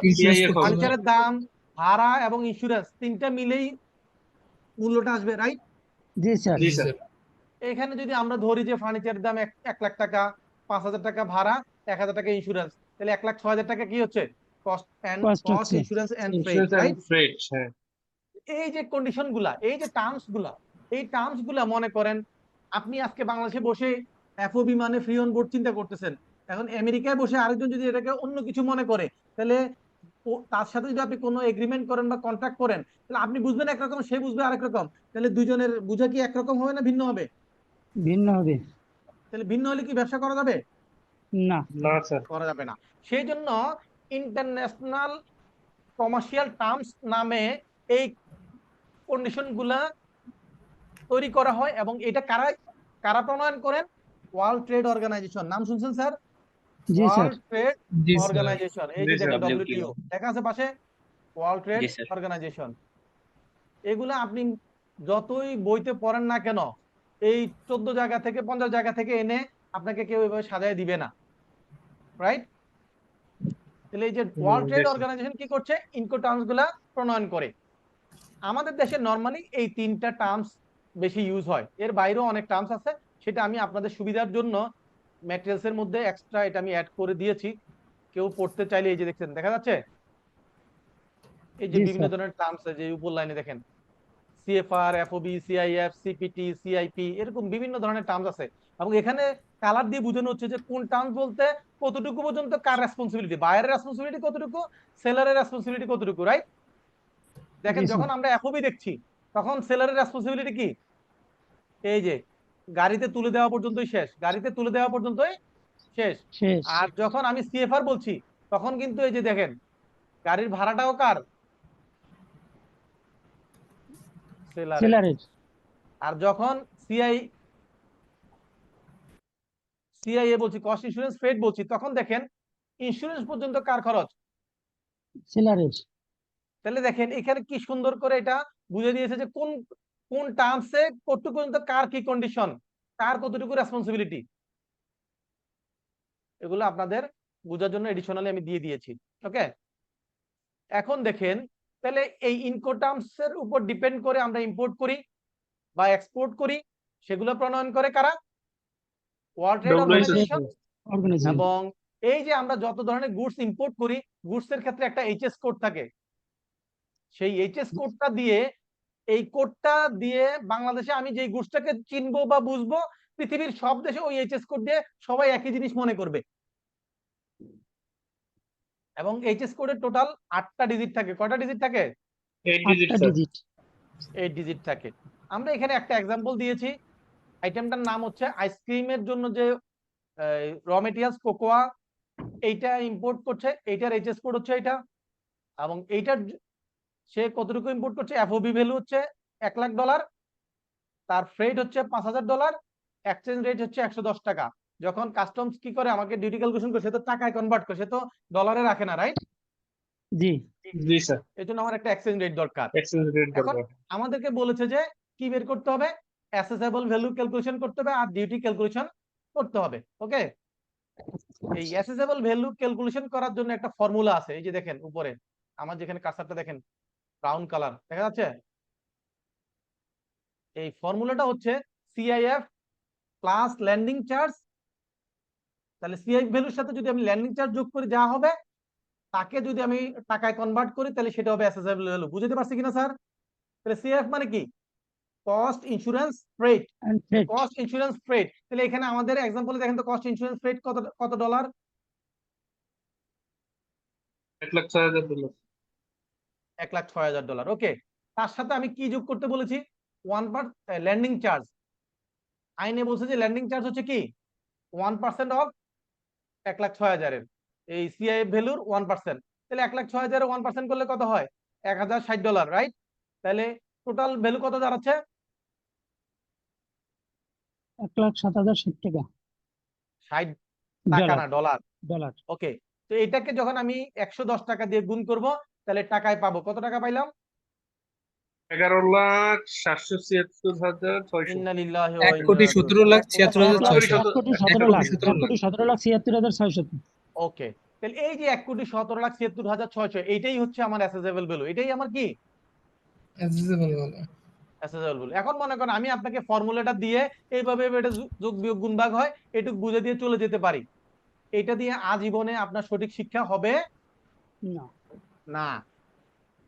Speaker 7: ইন্স্যুরেন্স
Speaker 1: CIF
Speaker 7: করতে
Speaker 1: হবে।
Speaker 7: হবে।
Speaker 2: ফার্নিচারের দাম, ভাড়া এবং ইন্স্যুরেন্স তিনটা মিলেই মূল্যটা আসবে, রাইট?
Speaker 5: জি স্যার।
Speaker 1: জি
Speaker 7: জি
Speaker 1: স্যার।
Speaker 7: স্যার।
Speaker 2: এখানে যদি আমরা ধরি যে ফার্নিচারের দাম 1 লাখ টাকা, 5,000 টাকা ভাড়া, 1,000 টাকা ইন্স্যুরেন্স, তাহলে 1,06,000 টাকা কি হচ্ছে?
Speaker 5: কষ্ট
Speaker 2: কস্ট,
Speaker 5: হচ্ছে।
Speaker 2: Insurance and freight,
Speaker 1: insurance
Speaker 2: right?
Speaker 1: And freight, হ্যাঁ।
Speaker 2: এই যে কন্ডিশন গুলা, এই যে টার্মস গুলা, এই টার্মস গুলা মনে করেন আপনি আজকে বাংলাদেশে বসে এফওবি মানে ফ্রি অন বোর্ড চিন্তা করতেছেন, এখন আমেরিকায় বসে আরেকজন যদি এটাকে অন্য কিছু মনে করে, তাহলে তার সাথে যদি আপনি কোনো এগ্রিমেন্ট করেন বা কন্ট্রাক্ট করেন, তাহলে আপনি বুঝবেন একরকম, সে বুঝবে আরেক রকম, তাহলে দুজনের বুঝা কি একরকম হবে না ভিন্ন হবে?
Speaker 5: ভিন্ন হবে।
Speaker 2: তাহলে ভিন্ন হলে কি ব্যবসা করা যাবে?
Speaker 5: না।
Speaker 1: না স্যার।
Speaker 2: করা যাবে না। সেই জন্য ইন্টারন্যাশনাল কমার্শিয়াল টার্মস নামে এই কন্ডিশন গুলা তৈরি করা হয় এবং এটা কারা কারা প্রণয়ন করেন? World Trade Organization. নাম শুনছেন স্যার?
Speaker 5: জি স্যার।
Speaker 2: ওয়ার্ল্ড ট্রেড
Speaker 7: জি স্যার।
Speaker 2: অর্গানাইজেশন, এই
Speaker 1: জি
Speaker 2: যে
Speaker 1: স্যার।
Speaker 2: দেখেন
Speaker 6: WTO
Speaker 2: ডব্লিউটিও লেখা আছে পাশে, ওয়ার্ল্ড ট্রেড
Speaker 6: জি স্যার।
Speaker 2: অর্গানাইজেশন। এগুলা আপনি যতই বইতে পড়েন না কেন, এই 14 জায়গা থেকে 50 জায়গা থেকে এনে আপনাকে কেউ এভাবে সাজায় দিবে না, রাইট? তাহলে এই যে ওয়ার্ল্ড ট্রেড অর্গানাইজেশন কি করছে? ইনকো টার্মস গুলা প্রণয়ন করে। আমাদের দেশে নরমালি এই 3টা টার্মস বেশি ইউজ হয়, এর বাইরেও অনেক টার্মস আছে, সেটা আমি আপনাদের সুবিধার জন্য ম্যাটেরিয়ালস এর মধ্যে এক্সট্রা এটা আমি অ্যাড করে দিয়েছি, কেউ পড়তে চাইলে এই যে দেখছেন দেখা যাচ্ছে এই যে
Speaker 5: জি
Speaker 2: বিভিন্ন
Speaker 5: স্যার।
Speaker 2: ধরনের টার্মস যে উপর লাইনে দেখেন CFR, FOB, CIF, CPT, CIP, এরকম বিভিন্ন ধরনের টার্মস আছে এবং এখানে কালার দিয়ে বোঝানো হচ্ছে যে কোন টার্মস বলতে কতটুকু পর্যন্ত কার রেসপন্সিবিলিটি, বায়ারের রেসপন্সিবিলিটি কতটুকু, সেলারের রেসপন্সিবিলিটি কতটুকু, রাইট? দেখেন
Speaker 5: জি
Speaker 2: যখন
Speaker 5: স্যার।
Speaker 2: আমরা এফওবি দেখছি তখন সেলারের রেসপন্সিবিলিটি কি? এই যে গাড়িতে তুলে দেওয়া পর্যন্তই শেষ, গাড়িতে তুলে দেওয়া পর্যন্তই শেষ।
Speaker 5: শেষ।
Speaker 2: আর যখন আমি সিএফআর বলছি তখন কিন্তু এই যে দেখেন গাড়ির ভাড়াটাও কার? সেলারের।
Speaker 5: সেলারের।
Speaker 2: আর যখন সিআইএ বলছি, কস্ট ইন্স্যুরেন্স ফ্রেট বলছি, তখন দেখেন ইন্স্যুরেন্স পর্যন্ত কার খরচ?
Speaker 5: সেলারের।
Speaker 2: তাহলে দেখেন এখানে কি সুন্দর করে এটা বুঝে দিয়েছে যে কোন কোন টার্মসে কতটুকু পর্যন্ত কার কি কন্ডিশন, কার কতটুকু রেসপন্সিবিলিটি, এগুলো আপনাদের বোঝার জন্য এডিশনালি আমি দিয়ে দিয়েছি। ওকে, এখন দেখেন তাহলে এই ইনকো টার্মস এর উপর ডিপেন্ড করে আমরা ইম্পোর্ট করি বা এক্সপোর্ট করি, সেগুলো প্রণয়ন করে কারা? World Trade Organization.
Speaker 5: অর্গানাইজেশন।
Speaker 2: এবং এই যে আমরা যত ধরনের গুডস ইম্পোর্ট করি, গুডস এর ক্ষেত্রে একটা এইচএস কোড থাকে, সেই এইচএস কোডটা দিয়ে, এই কোডটা দিয়ে বাংলাদেশে আমি যেই গুডসটাকে চিনবো বা বুঝবো, পৃথিবীর সব দেশে ওই এইচএস কোড দিয়ে সবাই একই জিনিস মনে করবে। এবং এইচএস কোডের টোটাল 8টা ডিজিট থাকে। কয়টা ডিজিট থাকে?
Speaker 1: 8 ডিজিট
Speaker 5: 8টা
Speaker 1: স্যার।
Speaker 5: ডিজিট।
Speaker 2: 8 ডিজিট থাকে। আমরা এখানে একটা এক্সাম্পল দিয়েছি, আইটেমটার নাম হচ্ছে আইসক্রিমের জন্য যে র মেটেরিয়ালস কোকোয়া, এইটা ইম্পোর্ট করছে, এইটার এইচএস কোড হচ্ছে এটা, এবং এইটার সে কতটুকু ইম্পোর্ট করছে, এফওবি ভ্যালু হচ্ছে $1,00,000, তার ফ্রেট হচ্ছে $5,000, এক্সচেঞ্জ রেট হচ্ছে 110 টাকা। যখন কাস্টমস কি করে আমাকে ডিউটি ক্যালকুলেশন করে, সে তো টাকায় কনভার্ট করে, সে তো ডলারে রাখে না, রাইট?
Speaker 5: জি
Speaker 1: জি স্যার
Speaker 2: এই জন্য আমার একটা এক্সচেঞ্জ রেট দরকার।
Speaker 1: এক্সচেঞ্জ রেট
Speaker 2: এখন
Speaker 1: দরকার
Speaker 2: আমাদেরকে বলেছে যে কি বের করতে হবে, অ্যাসেসেবল ভ্যালু ক্যালকুলেশন করতে হবে আর ডিউটি ক্যালকুলেশন করতে হবে। ওকে, এই অ্যাসেসেবল ভ্যালু ক্যালকুলেশন করার জন্য একটা ফর্মুলা আছে, এই যে দেখেন উপরে আমার যেখানে কার্সারটা দেখেন ব্রাউন কালার দেখা যাচ্ছে, এই ফর্মুলাটা হচ্ছে সিআইএফ প্লাস ল্যান্ডিং চার্জ। তাহলে সিআইএফ ভ্যালুর সাথে যদি আমি ল্যান্ডিং চার্জ যোগ করি যা হবে তাকে যদি আমি টাকায় কনভার্ট করি তাহলে সেটা হবে অ্যাসেসেবল ভ্যালু। বুঝতে পারছি কিনা স্যার? তাহলে সিআইএফ মানে কি? Cost insurance freight.
Speaker 5: and threat.
Speaker 2: Cost insurance freight, তাহলে এখানে আমাদের एग्जांपल দেখেন তো কস্ট ইন্স্যুরেন্স ফ্রেট কত কত ডলার?
Speaker 1: 1,06,000
Speaker 2: $1,06,000। ওকে, তার সাথে আমি কি যোগ করতে বলেছি? 1% ল্যান্ডিং চার্জ। আইনে বলছে যে ল্যান্ডিং চার্জ হচ্ছে কি 1% অফ 1,06,000 এর এই সিআইএফ ভ্যালুর 1%। তাহলে 1,06,000 এর 1% করলে কত হয়? $1,060, রাইট? তাহলে টোটাল ভ্যালু কত দাঁড়াচ্ছে?
Speaker 5: 1,07,060 টাকা
Speaker 2: 60 টাকা না ডলার।
Speaker 5: ডলার।
Speaker 2: ওকে, তো এটাকে যখন আমি 110 টাকা দিয়ে গুণ করব তাহলে টাকায় পাবো কত টাকা পাইলাম?
Speaker 1: 11,776,600
Speaker 2: ইন্না লিল্লাহি ওয়া ইন্না
Speaker 7: 1,17,76,600
Speaker 5: 1,17,76,600
Speaker 2: ওকে, তাহলে এই যে 1,17,76,600 এইটাই হচ্ছে আমার অ্যাসেসেবল ভ্যালু, এটাই আমার কি
Speaker 7: accessible বলে।
Speaker 2: অ্যাসেসেবল ভ্যালু। এখন মনে করেন আমি আপনাকে ফর্মুলাটা দিয়ে এইভাবে এটা যোগ বিয়োগ গুণ ভাগ হয় এটুক বুঝে দিয়ে চলে যেতে পারি, এটা দিয়ে আজীবনে আপনার সঠিক শিক্ষা হবে
Speaker 5: না।
Speaker 2: না।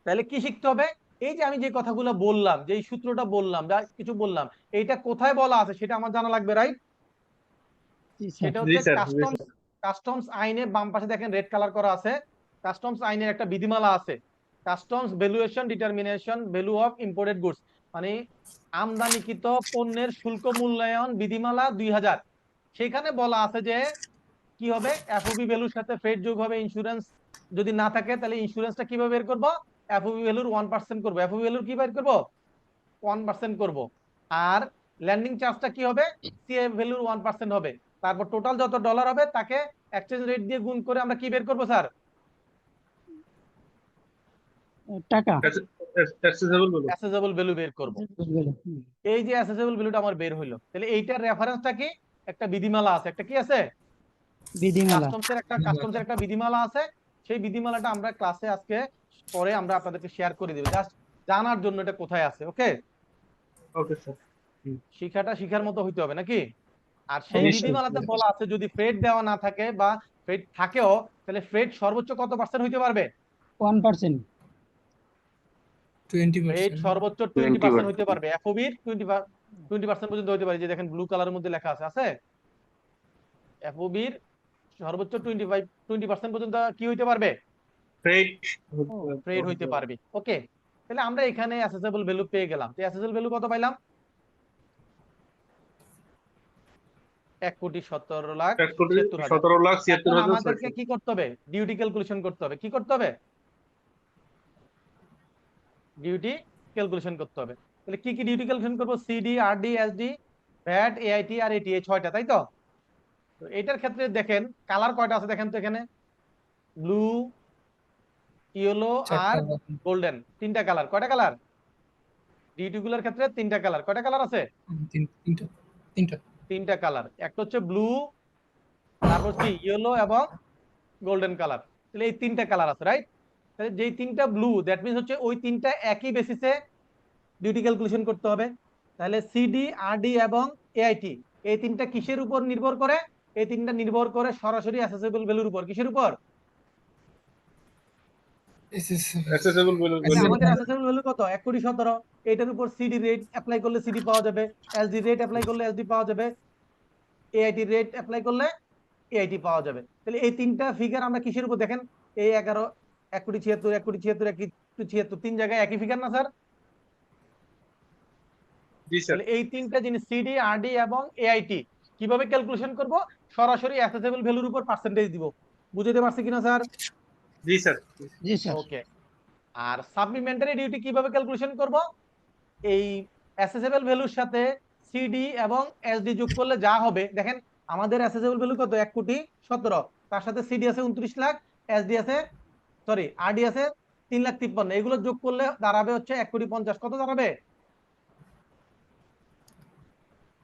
Speaker 2: তাহলে কি শিখতে হবে? এই যে আমি যে কথাগুলো বললাম, যে এই সূত্রটা বললাম, যা কিছু বললাম, এইটা কোথায় বলা আছে সেটা আমার জানা লাগবে, রাইট?
Speaker 5: জি স্যার।
Speaker 2: সেটা হচ্ছে কাস্টমস আইনে বাম পাশে দেখেন রেড কালার করা আছে, কাস্টমস আইনের একটা বিধিমালা আছে, customs valuation determination value of imported goods, মানে আমদানিকৃত পণ্যের শুল্ক মূল্যায়ন বিধিমালা 2000। সেখানে বলা আছে যে কি হবে, এফওবি ভ্যালুর সাথে ফ্রেট যোগ হবে, ইন্স্যুরেন্স যদি না থাকে তাহলে ইন্স্যুরেন্সটা কিভাবে বের করব? এফওবি ভ্যালুর 1% করব। এফওবি ভ্যালুর কি বের করব? 1% করব। আর ল্যান্ডিং চার্জটা কি হবে? সিএফ ভ্যালুর 1% হবে। তারপর টোটাল যত ডলার হবে তাকে এক্সচেঞ্জ রেট দিয়ে গুণ করে আমরা কি বের করব স্যার?
Speaker 5: টাকা
Speaker 2: অ্যাসেসেবল ভ্যালু বের করব। এই যে অ্যাসেসেবল ভ্যালুটা আমার বের হইলো, তাহলে এইটার রেফারেন্সটা কি? একটা বিধিমালা আছে, একটা কি আছে?
Speaker 5: বিধিমালা।
Speaker 2: কাস্টমসের একটা বিধিমালা আছে। সেই বিধিমালাটা আমরা ক্লাসে আজকে পরে আমরা আপনাদেরকে শেয়ার করে দিব, জাস্ট জানার জন্য এটা কোথায় আছে। ওকে,
Speaker 1: ওকে স্যার
Speaker 2: শিখার মতো হইতে হবে নাকি? আর সেই বিধিমালাতে বলা আছে যদি ফ্রেট দেওয়া না থাকে বা ফ্রেট থাকেও তাহলে ফ্রেট সর্বোচ্চ কত পার্সেন্ট হইতে পারবে?
Speaker 5: 1%।
Speaker 2: ফ্রেট সর্বোচ্চ 20% হইতে পারবে। এফওবির 20% পর্যন্ত হইতে পারে, যে দেখেন ব্লু কালারের মধ্যে লেখা আছে, আছে এফওবির সর্বোচ্চ 20% পর্যন্ত কি হইতে পারবে? ফ্রেট হইতে পারবে। ওকে, তাহলে আমরা এখানে অ্যাসেসেবল ভ্যালু পেয়ে গেলাম। তো অ্যাসেসেবল ভ্যালু কত পাইলাম? 1,17,76,000। আমাদেরকে কি করতে হবে? ডিউটি ক্যালকুলেশন করতে হবে। কি করতে হবে? ডিউটি ক্যালকুলেশন করতে হবে। তাহলে কি কি ডিউটি ক্যালকুলেশন করব? CD, RD, SD, VAT, AIT আর এটি, এই 6টা, তাই তো? তো এটার ক্ষেত্রে দেখেন কালার কয়টা আছে দেখেন তো, এখানে ব্লু, ইয়েলো আর গোল্ডেন, 3টা কালার। কয়টা কালার? ডিউটি গুলোর ক্ষেত্রে 3টা কালার। কয়টা কালার আছে? তিনটা কালার। একটা হচ্ছে ব্লু, তারপর কি ইয়েলো এবং গোল্ডেন কালার। তাহলে এই 3টা কালার আছে, রাইট? তাহলে যেই 3টা ব্লু, দ্যাট মিন্স হচ্ছে ওই 3টা একই বেসিসে ডিউটি ক্যালকুলেশন করতে হবে। তাহলে সিডি, আরডি এবং এআইটি এই 3টা কিসের উপর নির্ভর করে? এই 3টা নির্ভর করে সরাসরি অ্যাসেসেবল ভ্যালুর উপর। কিসের উপর? আমাদের অ্যাসেসেবল ভ্যালু কত? 1,17,00,000। এটার উপর সিডি রেট অ্যাপ্লাই করলে সিডি পাওয়া যাবে, এসডি রেট অ্যাপ্লাই করলে এসডি পাওয়া যাবে, এআইটি রেট অ্যাপ্লাই করলে এআইটি পাওয়া যাবে। তাহলে এই 3টা ফিগার আমরা কিসের উপর দেখেন? এই 11, 1,76,000, 1,76,000, 1,76,000 তিন জায়গায় একই ফিগার না স্যার?
Speaker 1: জি স্যার।
Speaker 2: তাহলে এই 3টা জিনিস সিডি, আরডি এবং এআইটি কিভাবে ক্যালকুলেশন করব? সরাসরি অ্যাসেসেবল ভ্যালুর উপর পার্সেন্টেজ দিব। বুঝতে পারছি কিনা স্যার?
Speaker 1: জি স্যার।
Speaker 5: জি স্যার।
Speaker 2: ওকে, আর সাপ্লিমেন্টারি ডিউটি কিভাবে ক্যালকুলেশন করব? এই অ্যাসেসেবল ভ্যালুর সাথে সিডি এবং এসডি যোগ করলে যা হবে, দেখেন আমাদের অ্যাসেসেবল ভ্যালু কত? 1,17,00,000। তার সাথে সিডি আছে 29 লাখ, এসডি আছে সরি আরডি আছে 3,53,000, এগুলো যোগ করলে দাঁড়াবে হচ্ছে 1,50,00,000। কত দাঁড়াবে?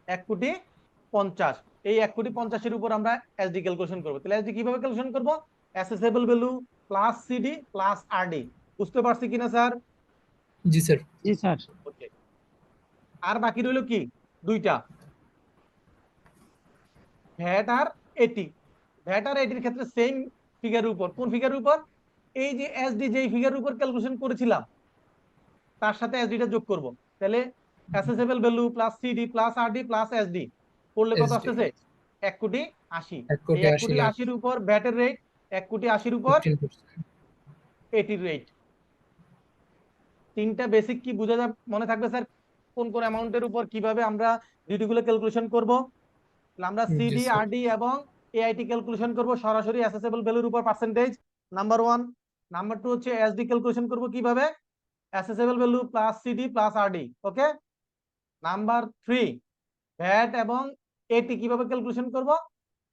Speaker 2: 1,50,00,000। এই 1,50,00,000 উপর আমরা এসডি ক্যালকুলেশন করবো। তাহলে এসডি কিভাবে ক্যালকুলেশন করবো? অ্যাসেসেবল value plus CD plus RD. বুঝতে পারছি কিনা স্যার?
Speaker 7: জি স্যার।
Speaker 5: জি স্যার।
Speaker 2: ওকে, আর বাকি রইলো কি? দুইটা, ভ্যাট আর এটি। ভ্যাট আর এটির ক্ষেত্রে সেম ফিগারের উপর। কোন ফিগারের উপর? এই যে এসডি যেই ফিগারের উপর ক্যালকুলেশন করেছিলাম তার সাথে এসডিটা যোগ করব। তাহলে অ্যাসেসেবল value plus CD plus RD plus SD করলে কত
Speaker 7: SD
Speaker 2: আসতেছে? 1,80,00,000। এই
Speaker 7: 1,80,00,000
Speaker 2: 1,80,00,000 উপর ভ্যাটের রেট, 1,80,00,000 উপর
Speaker 7: 15%।
Speaker 2: এটির রেট। তিনটা বেসিক কি বোঝা যায়, মনে থাকবে স্যার? কোন কোন অ্যামাউন্টের উপর কিভাবে আমরা ডিউটিগুলো ক্যালকুলেশন করব? আমরা
Speaker 7: জি
Speaker 2: সিডি
Speaker 7: স্যার।
Speaker 2: আরডি এবং এআইটি ক্যালকুলেশন করব সরাসরি অ্যাসেসেবল ভ্যালুর উপর পার্সেন্টেজ, নাম্বার 1। নাম্বার 2 হচ্ছে এসডি ক্যালকুলেশন করব কিভাবে? Assessable value plus CD plus RD. Okay. Number 3 VAT এবং এটি কিভাবে ক্যালকুলেশন করব?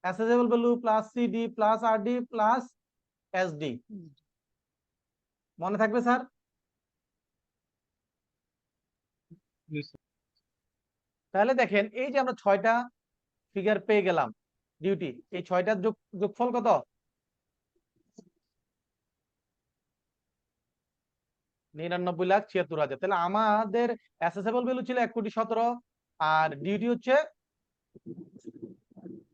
Speaker 2: Assessable value plus CD plus RD plus SD. মনে থাকবে স্যার?
Speaker 1: জি স্যার।
Speaker 2: তাহলে দেখেন এই যে আমরা 6টা ফিগার পেয়ে গেলাম ডিউটি, এই 6টার যোগফল কত? 99,76,000। তাহলে আমাদের অ্যাসেসেবল ভ্যালু ছিল 1,17,00,000 আর ডিউটি হচ্ছে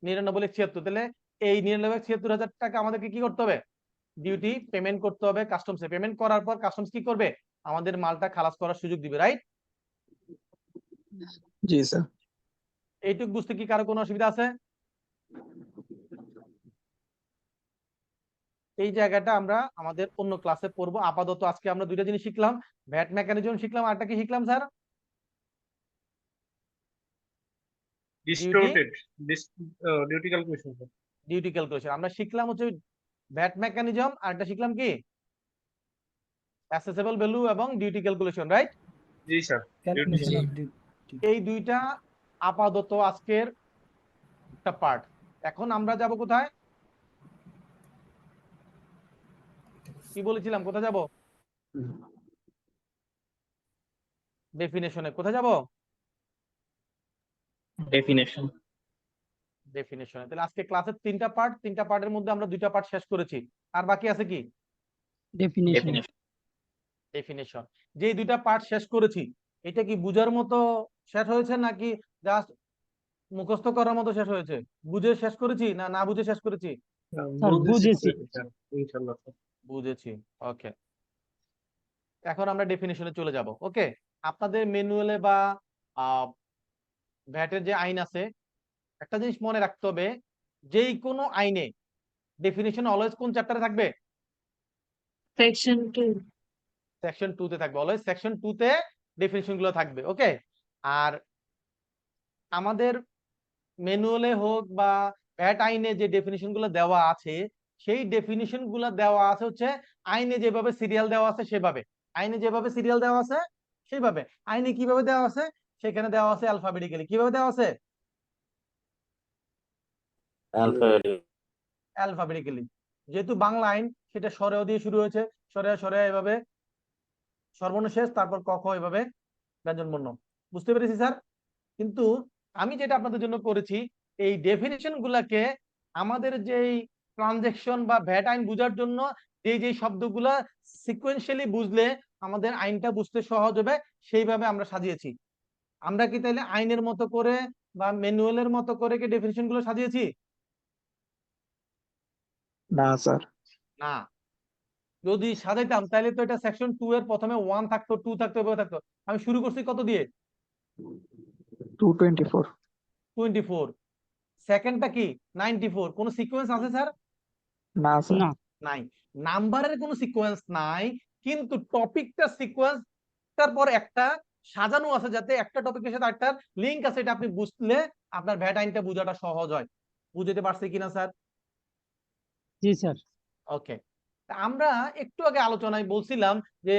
Speaker 2: 99,76,000। তাহলে এই 99,76,000 টাকা আমাদেরকে কি করতে হবে? ডিউটি পেমেন্ট করতে হবে কাস্টমসে। পেমেন্ট করার পর কাস্টমস কি করবে? আমাদের মালটা খালাস করার সুযোগ দিবে, রাইট?
Speaker 6: জি স্যার।
Speaker 2: এইটুক বুঝতে কি কারো কোনো অসুবিধা আছে? এই জায়গাটা আমরা আমাদের অন্য ক্লাসে পড়বো। আপাতত আজকে আমরা দুইটা জিনিস শিখলাম, ভ্যাট মেকানিজম শিখলাম, আরটা কি শিখলাম sir?
Speaker 1: Distorted duty calculation sir.
Speaker 2: Duty calculation আমরা শিখলাম হচ্ছে ভ্যাট মেকানিজম, আরটা শিখলাম কি? অ্যাসেসেবল ভ্যালু এবং ডিউটি ক্যালকুলেশন, রাইট?
Speaker 1: জি স্যার।
Speaker 7: জি।
Speaker 2: এই দুইটা আপাতত আজকের একটা পার্ট। এখন আমরা যাব কোথায়? কি বলেছিলাম কোথায় যাব? ডেফিনেশনে। কোথায় যাব?
Speaker 6: ডেফিনেশন।
Speaker 2: ডেফিনেশনে। তাহলে আজকে ক্লাসের তিনটা পার্ট, তিনটা পার্টের মধ্যে আমরা দুইটা পার্ট শেষ করেছি। আর বাকি আছে কি?
Speaker 5: ডেফিনেশন।
Speaker 2: ডেফিনেশন। যে দুইটা পার্ট শেষ করেছি এটা কি বুঝার মতো শেষ হয়েছে নাকি জাস্ট মুখস্থ করার মতো শেষ হয়েছে? বুঝে শেষ করেছি না না বুঝে শেষ করেছি?
Speaker 5: স্যার বুঝেছি।
Speaker 1: স্যার ইনশাআল্লাহ স্যার।
Speaker 2: বুঝেছি। ওকে, এখন আমরা ডেফিনেশনে চলে যাব। ওকে, আপনাদের ম্যানুয়ালে বা ভ্যাটের যে আইন আছে একটা জিনিস মনে রাখতে হবে, যেই কোনো আইনে ডেফিনিশন অলওয়েজ কোন চ্যাপ্টারে থাকবে?
Speaker 4: সেকশন 2।
Speaker 2: সেকশন 2 তে থাকবে। অলওয়েজ সেকশন 2 তে ডেফিনিশন গুলো থাকবে। ওকে, আর আমাদের ম্যানুয়ালে হোক বা ভ্যাট আইনে যে ডেফিনিশন গুলো দেওয়া আছে সেই ডেফিনিশন গুলো দেওয়া আছে হচ্ছে আইনে যেভাবে সিরিয়াল দেওয়া আছে সেভাবে। আইনে যেভাবে সিরিয়াল দেওয়া আছে সেইভাবে। আইনে কিভাবে দেওয়া আছে? সেখানে দেওয়া আছে অ্যালফাবেটিক্যালি। কিভাবে দেওয়া আছে? অ্যালফাবেটিক্যালি। যেহেতু বাংলা আইন সেটা সরেও দিয়ে শুরু হয়েছে, সরে সরে এভাবে সর্বর্ণ শেষ, তারপর ক খ এভাবে ব্যঞ্জন বর্ণ। বুঝতে পেরেছি স্যার? কিন্তু আমি যেটা আপনাদের জন্য করেছি এই ডেফিনিশন গুলাকে আমাদের যেই ট্রানজাকশন বা ভ্যাট আইন বোঝার জন্য যে শব্দগুলা সিকোয়েন্সিয়ালি বুঝলে আমাদের আইনটা বুঝতে সহজ হবে সেইভাবে আমরা সাজিয়েছি। আমরা কি তাইলে আইনের মতো করে বা ম্যানুয়ালের মতো করে কি ডেফিনিশন গুলো সাজিয়েছি?
Speaker 6: না স্যার।
Speaker 2: না। যদি সাজাইতাম তাহলে তো এটা সেকশন 2 এর প্রথমে 1 থাকতো, 2 থাকতো, এভাবে থাকতো। আমি শুরু করছি কত দিয়ে?
Speaker 6: 224।
Speaker 2: 24। সেকেন্ডটা কি? 94। কোন সিকোয়েন্স আছে স্যার?
Speaker 6: না স্যার।
Speaker 5: না।
Speaker 2: নাই। নাম্বারের কোনো সিকোয়েন্স নাই, কিন্তু টপিকটা সিকোয়েন্স তারপর একটা সাজানো আছে যাতে একটা টপিকের সাথে একটা লিংক আছে। এটা আপনি বুঝলে আপনার ভ্যাট আইনটা বোঝাটা সহজ হয়। বুঝতে পারছি কিনা স্যার?
Speaker 5: জি স্যার।
Speaker 2: ওকে, আমরা একটু আগে আলোচনায় বলছিলাম যে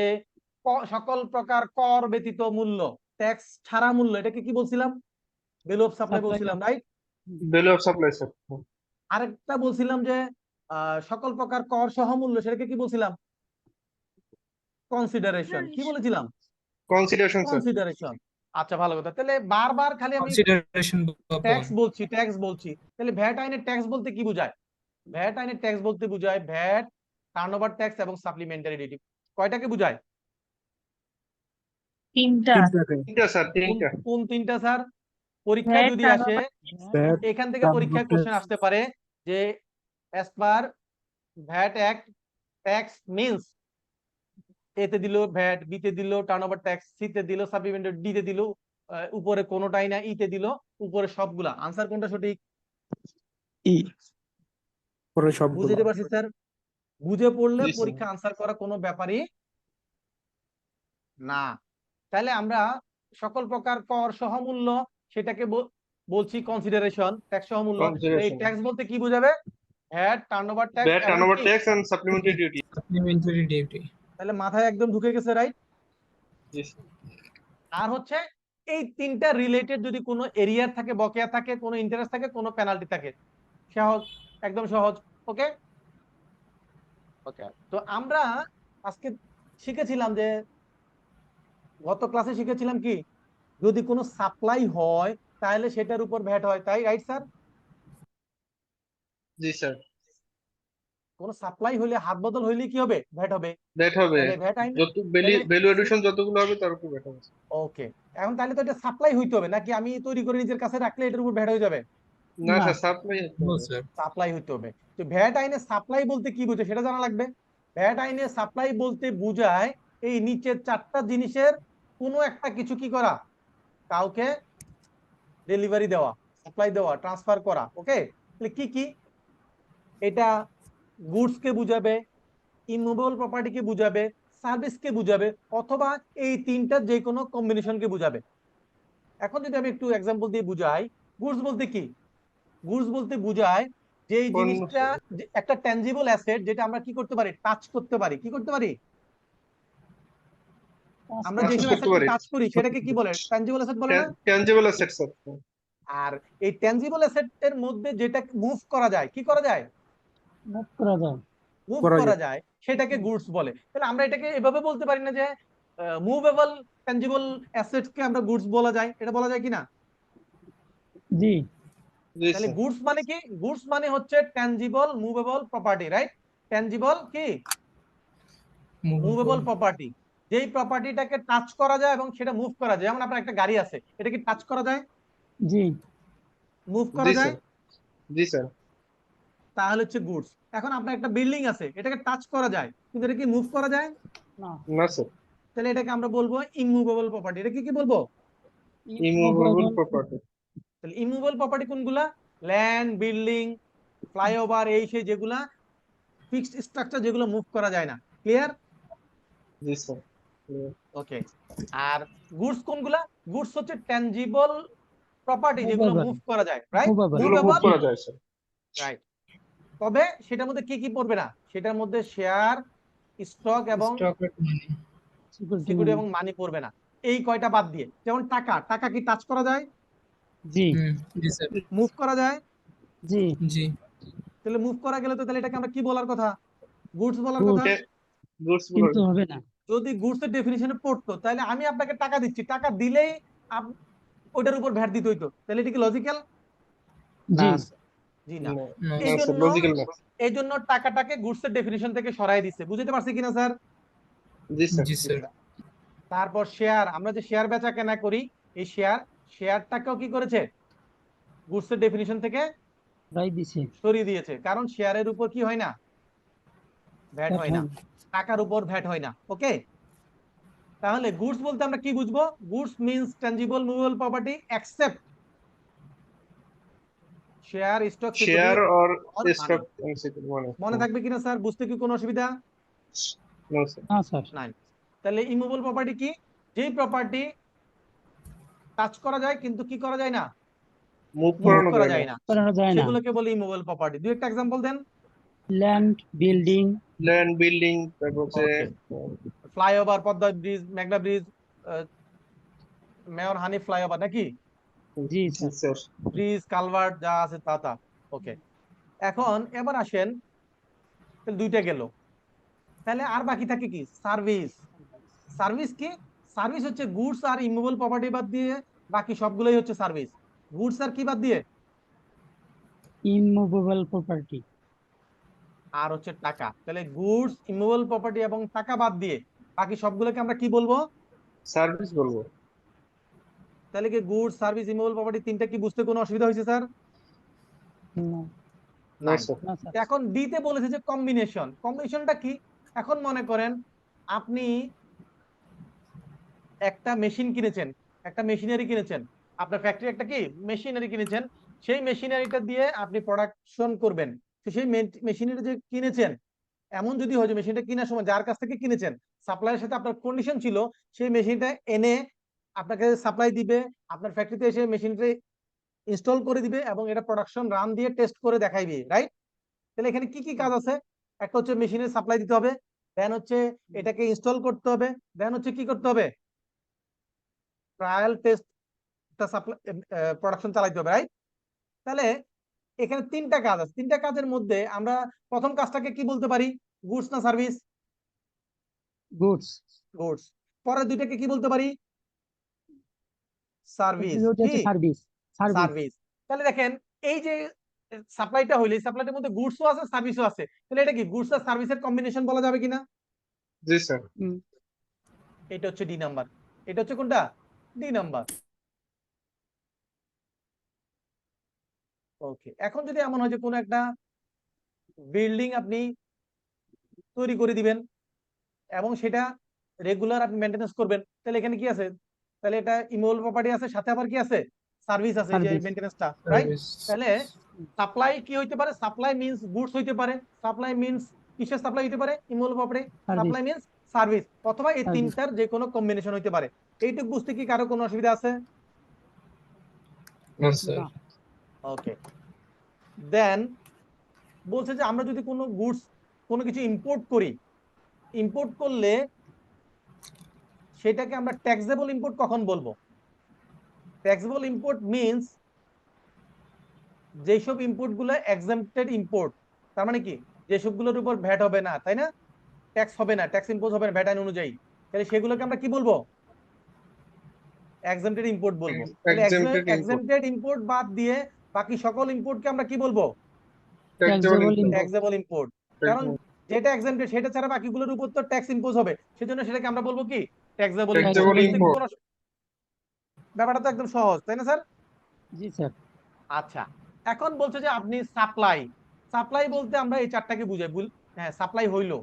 Speaker 2: সকল প্রকার কর ব্যতীত মূল্য, ট্যাক্স ছাড়া মূল্য, এটাকে কি বলছিলাম? ভ্যালু অফ সাপ্লাই বলছিলাম, right?
Speaker 1: Value of supply sir.
Speaker 2: আরেকটা বলছিলাম যে সকল প্রকার কর সহ মূল্য, সেটাকে কি বলছিলাম? কনসিডারেশন। কি বলেছিলাম?
Speaker 1: Consideration sir.
Speaker 2: কনসিডারেশন। আচ্ছা, ভালো কথা। তাহলে বারবার খালি আমি
Speaker 7: কনসিডারেশন
Speaker 2: ট্যাক্স বলছি। তাহলে ভ্যাট আইনের ট্যাক্স বলতে কি বোঝায়? ভ্যাট আইনের ট্যাক্স বলতে বোঝায় ভ্যাট, টার্নওভার ট্যাক্স এবং সাপ্লিমেন্টারি ডিউটি। কয়টাকে বোঝায়?
Speaker 4: তিনটা।
Speaker 1: তিনটা স্যার, তিনটা।
Speaker 2: কোন তিনটা স্যার? পরীক্ষায়
Speaker 4: ভ্যাট,
Speaker 2: যদি আসে,
Speaker 4: টার্নওভার
Speaker 2: এখান থেকে পরীক্ষায় কোশ্চেন আসতে পারে যে as per VAT act tax means, এতে দিল ভ্যাট, বিতে দিল টার্নওভার ট্যাক্স, সিতে দিল সাপ্লিমেন্টারি, ডিতে দিল উপরে কোনোটাই না, ইতে দিল উপরে সবগুলা। আনসার কোনটা সঠিক?
Speaker 6: ই পরে সব
Speaker 2: বুঝতে পারছি স্যার? বুঝে পড়লে
Speaker 1: জি, স্যার।
Speaker 2: পরীক্ষা আনসার করা কোনো ব্যাপারই না। তাহলে আমরা সকল প্রকার কর সহমূল্য, সেটাকে বলছি কনসিডারেশন, ট্যাক্স সহমূল্য। এই
Speaker 1: Consideration.
Speaker 2: ট্যাক্স বলতে কি বোঝাবে? ভ্যাট, টার্নওভার ট্যাক্স
Speaker 1: ভ্যাট,
Speaker 2: এবং
Speaker 1: টার্নওভার
Speaker 2: কি?
Speaker 1: Tax and supplementary duty.
Speaker 7: Supplementary duty.
Speaker 2: তাহলে মাথায় একদম ঢুকে গেছে, রাইট?
Speaker 1: জি স্যার।
Speaker 2: আর হচ্ছে এই তিনটা রিলেটেড যদি কোনো এরিয়ার থাকে, বকেয়া থাকে, কোনো ইন্টারেস্ট থাকে, কোনো পেনাল্টি থাকে, সহজ, একদম সহজ। ওকে ওকে। তো আমরা আজকে শিখেছিলাম যে, গত ক্লাসে শিখেছিলাম কি, যদি কোনো সাপ্লাই হয় তাহলে সেটার উপর ভ্যাট হয়, তাই রাইট স্যার?
Speaker 1: জি স্যার।
Speaker 2: কোন সাপ্লাই হলে, হাত বদল হইলে কি হবে? ভ্যাট হবে।
Speaker 1: ভ্যাট হবে।
Speaker 2: তাহলে ভ্যাট আইন,
Speaker 1: যত ভ্যালু এডিশন যতগুলো হবে তার উপর ভ্যাট হবে।
Speaker 2: ওকে। এখন তাহলে তো এটা সাপ্লাই হইতে হবে, নাকি আমি তৈরি করে নিজের কাছে রাখলে এটার উপর ভ্যাট হয়ে যাবে?
Speaker 1: না
Speaker 5: না।
Speaker 1: Sir, supply
Speaker 7: no sir.
Speaker 2: Supply হইতে হবে। তো ভ্যাট আইনে সাপ্লাই বলতে কি বোঝায় সেটা জানা লাগবে। ভ্যাট আইনে সাপ্লাই বলতে বোঝায় এই নিচের চারটা জিনিসের কোনো একটা কিছু কি করা, কাউকে ডেলিভারি দেওয়া, সাপ্লাই দেওয়া, ট্রান্সফার করা। ওকে, তাহলে কি কি? এটা গুডস কে বুঝাবে, ইমুভেবল প্রপার্টি কে বুঝাবে, সার্ভিস কে বুঝাবে, অথবা এই তিনটার যে কোনো কম্বিনেশন কে বুঝাবে। এখন যদি আমি একটু এক্সাম্পল দিয়ে বুঝাই, গুডস বলতে কি? গুডস বলতে বুঝায় যে এই জিনিসটা একটা ট্যানজিবল অ্যাসেট, যেটা আমরা কি করতে পারি? টাচ করতে পারি। কি করতে পারি? আমরা
Speaker 1: Touch
Speaker 2: যেসব
Speaker 1: করতে
Speaker 2: অ্যাসেটকে
Speaker 1: পারি।
Speaker 2: টাচ করি সেটাকে কি বলে? ট্যানজিবল অ্যাসেট বলে না?
Speaker 1: Tangible asset sir.
Speaker 2: আর এই ট্যানজিবল অ্যাসেটের মধ্যে যেটা মুভ করা যায়, কি করা যায়?
Speaker 5: মুভ করা যায়।
Speaker 2: মুভ
Speaker 6: করা
Speaker 2: করা যায়, সেটাকে গুডস বলে। তাহলে আমরা এটাকে এভাবে বলতে পারি না যে মুভেবল ট্যানজিবল অ্যাসেটস কে আমরা গুডস বলা যায়? এটা বলা যায় কিনা?
Speaker 5: জি
Speaker 1: জি
Speaker 2: তাহলে
Speaker 1: স্যার।
Speaker 2: গুডস মানে কি? গুডস মানে হচ্ছে tangible movable property, right? Tangible কি? মুভেবল প্রপার্টি, যেই প্রপার্টিটাকে টাচ করা যায় এবং সেটা মুভ করা যায়। যেমন আপনার একটা গাড়ি আছে, এটা কি টাচ করা যায়?
Speaker 5: জি
Speaker 2: মুভ
Speaker 1: জি
Speaker 2: করা যায়?
Speaker 1: স্যার। জি স্যার।
Speaker 2: তাহলে হচ্ছে গুডস। এখন আপনার একটা বিল্ডিং আছে, এটাকে টাচ করা যায় কিন্তু এটা কি মুভ করা যায়?
Speaker 5: না।
Speaker 1: না স্যার।
Speaker 2: তাহলে এটাকে আমরা বলবো ইমুভেবল প্রপার্টি। এটা কি বলবো?
Speaker 1: Immovable property.
Speaker 2: তাহলে ইমুভেবল প্রপার্টি কোনগুলা? ল্যান্ড, বিল্ডিং, ফ্লাইওভার, এই সেই যেগুলা ফিক্সড স্ট্রাকচার, যেগুলো মুভ করা যায় না। ক্লিয়ার?
Speaker 1: জি স্যার।
Speaker 2: ওকে। আর গুডস কোনগুলা? গুডস হচ্ছে ট্যানজিবল প্রপার্টি, যেগুলো
Speaker 5: Movable.
Speaker 2: মুভ করা যায়, রাইট?
Speaker 5: Movable.
Speaker 1: এগুলো মুভ করা যায় স্যার।
Speaker 2: রাইট। তবে সেটার মধ্যে কি কি পড়বে না? সেটার মধ্যে শেয়ার, স্টক এবং সিকিউরিটি এবং মানি পড়বে না। এই কয়টা বাদ দিয়ে, যেমন টাকা, টাকা কি টাচ করা যায়?
Speaker 5: জি
Speaker 7: জি স্যার।
Speaker 2: মুভ করা যায়?
Speaker 5: জি
Speaker 7: জি।
Speaker 2: তাহলে মুভ করা গেলে তো তাহলে এটাকে আমরা কি বলার কথা? গুডস বলার কথা।
Speaker 1: গুডস
Speaker 5: কিন্তু হবে না।
Speaker 2: যদি গুডস এর ডেফিনিশনে পড়তো, তাহলে আমি আপনাকে টাকা দিচ্ছি, টাকা দিলেই ওইটার উপর ভ্যাট দিতে হইতো। তাহলে এটা কি লজিক্যাল?
Speaker 5: জি
Speaker 2: জি না।
Speaker 7: না
Speaker 2: এই
Speaker 1: স্যার,
Speaker 2: জন্য
Speaker 1: লজিক্যাল না।
Speaker 2: এই জন্য টাকাটাকে গুডস এর ডেফিনিশন থেকে সরাই দিচ্ছে। বুঝতে পারছি কিনা স্যার?
Speaker 1: জি স্যার।
Speaker 7: জি স্যার।
Speaker 2: তারপর শেয়ার, আমরা যে শেয়ার বেচা কেনা করি, এই শেয়ারটাকেও কি করেছে? গুডস এর ডেফিনিশন থেকে
Speaker 5: রাই দিছে।
Speaker 2: সরিয়ে দিয়েছে। কারণ শেয়ারের উপর কি হয় না? ভ্যাট হয় না। টাকার উপর ভ্যাট হয় না। ওকে। তাহলে গুডস বলতে আমরা কি বুঝবো? Goods means tangible movable property except share, stock,
Speaker 1: share or
Speaker 2: or
Speaker 1: stock
Speaker 2: money। মনে থাকবে কিনা স্যার? বুঝতে কি কোনো অসুবিধা?
Speaker 1: No sir.
Speaker 5: না স্যার।
Speaker 2: নাই। তাহলে ইমুভেবল প্রপার্টি কি? যেই প্রপার্টি টাচ করা যায় কিন্তু কি করা যায় না?
Speaker 1: মুভ
Speaker 2: মুভ
Speaker 1: করানো
Speaker 2: করা
Speaker 1: যায়
Speaker 2: যায়
Speaker 1: না।
Speaker 2: না,
Speaker 5: করানো যায় না।
Speaker 2: সেগুলোকে বলে ইমুভেবল প্রপার্টি। দুই একটা एग्जांपल দেন।
Speaker 5: ল্যান্ড, বিল্ডিং,
Speaker 1: ল্যান্ড, বিল্ডিং, তারপর হচ্ছে
Speaker 2: ফ্লাইওভার, পদ্মা ব্রিজ, মেঘনা ব্রিজ, মেয়র হানি ফ্লাইওভার, নাকি?
Speaker 5: জি
Speaker 1: জি
Speaker 5: স্যার।
Speaker 1: স্যার।
Speaker 2: ব্রিজ, কালভার্ট যা আছে তা তা। ওকে। এখন এবার আসেন তাহলে দুইটা গেল। তাহলে আর বাকি থাকে কি? সার্ভিস। সার্ভিস কি? সার্ভিস হচ্ছে গুডস আর ইমুভেবল প্রপার্টি বাদ দিয়ে বাকি সবগুলোই হচ্ছে সার্ভিস। গুডস আর কি বাদ দিয়ে?
Speaker 5: Immovable property.
Speaker 2: আর হচ্ছে টাকা। তাহলে গুডস, ইমুভেবল প্রপার্টি এবং টাকা বাদ দিয়ে বাকি সবগুলোকে আমরা কি বলবো?
Speaker 1: সার্ভিস বলবো।
Speaker 2: তাহলে কি গুডস, সার্ভিস, ইমুভেবল প্রপার্টি তিনটা কি বুঝতে কোনো অসুবিধা হয়েছে স্যার?
Speaker 5: না
Speaker 1: নো
Speaker 2: নাই।
Speaker 1: স্যার।
Speaker 5: না স্যার।
Speaker 2: এখন ডি তে বলেছে যে কম্বিনেশন। কম্বিনেশনটা কি? এখন মনে করেন আপনি একটা মেশিন কিনেছেন, একটা মেশিনারি কিনেছেন, আপনার ফ্যাক্টরি একটা কি মেশিনারি কিনেছেন, সেই মেশিনারিটা দিয়ে আপনি প্রোডাকশন করবেন। তো সেই মেশিনারি যে কিনেছেন, এমন যদি হয় যে মেশিনটা কেনার সময় যার কাছ থেকে কিনেছেন সাপ্লাইয়ের সাথে আপনার কন্ডিশন ছিল, সেই মেশিনটা এনে আপনাকে সাপ্লাই দিবে, আপনার ফ্যাক্টরিতে এসে মেশিনটা ইনস্টল করে দিবে এবং এটা প্রোডাকশন রান দিয়ে টেস্ট করে দেখাইবে, রাইট? তাহলে এখানে কি কি কাজ আছে? একটা হচ্ছে মেশিনের সাপ্লাই দিতে হবে, দেন হচ্ছে এটাকে ইনস্টল করতে হবে, দেন হচ্ছে কি করতে হবে? ট্রায়াল টেস্ট সাপ্লাই প্রোডাকশন চালাইতে হবে, রাইট? তাহলে এখানে তিনটা কাজ আছে। তিনটা কাজের মধ্যে আমরা প্রথম কাজটাকে কি বলতে পারি? গুডস না সার্ভিস?
Speaker 5: গুডস।
Speaker 2: গুডস। পরের দুইটাকে কি বলতে পারি? সার্ভিস। কি?
Speaker 5: সার্ভিস। সার্ভিস।
Speaker 2: সার্ভিস। তাহলে দেখেন এই যে সাপ্লাইটা হইলে সাপ্লাইটার মধ্যে গুডসও আছে, সার্ভিসও আছে, তাহলে এটা কি গুডস আর সার্ভিসের কম্বিনেশন বলা যাবে কিনা?
Speaker 1: জি স্যার।
Speaker 2: এটা হচ্ছে ডি নাম্বার। এটা হচ্ছে কোনটা? D number. ওকে, এখন যদি এমন হয় যে কোনো একটা বিল্ডিং আপনি তৈরি করে দিবেন এবং সেটা রেগুলার আপনি মেইনটেনেন্স করবেন, তাহলে এখানে কি আছে? তাহলে এটা ইমুভেবল প্রপার্টি আছে, সাথে আবার কি আছে? সার্ভিস আছে, যে
Speaker 5: Service.
Speaker 2: মেইনটেনেন্সটা, রাইট?
Speaker 7: Service.
Speaker 2: তাহলে সাপ্লাই কি হইতে পারে? সাপ্লাই মিন্স গুডস হইতে পারে, সাপ্লাই মিন্স কিসের সাপ্লাই হইতে পারে? Immovable property.
Speaker 5: Service.
Speaker 2: Supply means service, অথবা এই
Speaker 5: Service.
Speaker 2: তিনটার যে কোনো কম্বিনেশন হইতে পারে। এইটুকু বুঝতে কি কারো কোনো অসুবিধা আছে?
Speaker 7: No, sir.
Speaker 5: না।
Speaker 2: ওকে, দেন বলছে যে আমরা যদি কোনো গুডস, কোনো কিছু ইম্পোর্ট করি, ইম্পোর্ট করলে সেটাকে আমরা ট্যাক্সেবল ইম্পোর্ট কখন বলবো? ট্যাক্সেবল ইম্পোর্ট মিন্স যেসব ইম্পোর্ট গুলো এক্সাম্পটেড ইম্পোর্ট, তার মানে কি যেসবগুলোর উপর ভ্যাট হবে না, তাই না? ট্যাক্স হবে না, ট্যাক্স ইম্পোজ হবে না ভ্যাট আইন অনুযায়ী, তাহলে সেগুলোকে আমরা কি বলবো? এক্সাম্পটেড ইম্পোর্ট বলবো। তাহলে
Speaker 1: Exempted import.
Speaker 2: এক্সাম্পটেড ইম্পোর্ট বাদ দিয়ে বাকি সকল ইম্পোর্টকে আমরা কি বলবো?
Speaker 1: Taxable
Speaker 5: Taxable
Speaker 1: import.
Speaker 2: Taxable import. কারণ যেটা এক্সাম্পটেড সেটা ছাড়া বাকিগুলোর উপর তো ট্যাক্স ইম্পোজ হবে, সেজন্য সেটাকে আমরা বলবো কি? Taxable
Speaker 1: Taxable
Speaker 2: import.
Speaker 1: import.
Speaker 2: ব্যাপারটা তো একদম সহজ, তাই না স্যার?
Speaker 5: জি স্যার।
Speaker 2: আচ্ছা, এখন বলছে যে আপনি সাপ্লাই, সাপ্লাই বলতে আমরা এই চারটাকে বুঝাই। হ্যাঁ, সাপ্লাই হইলো।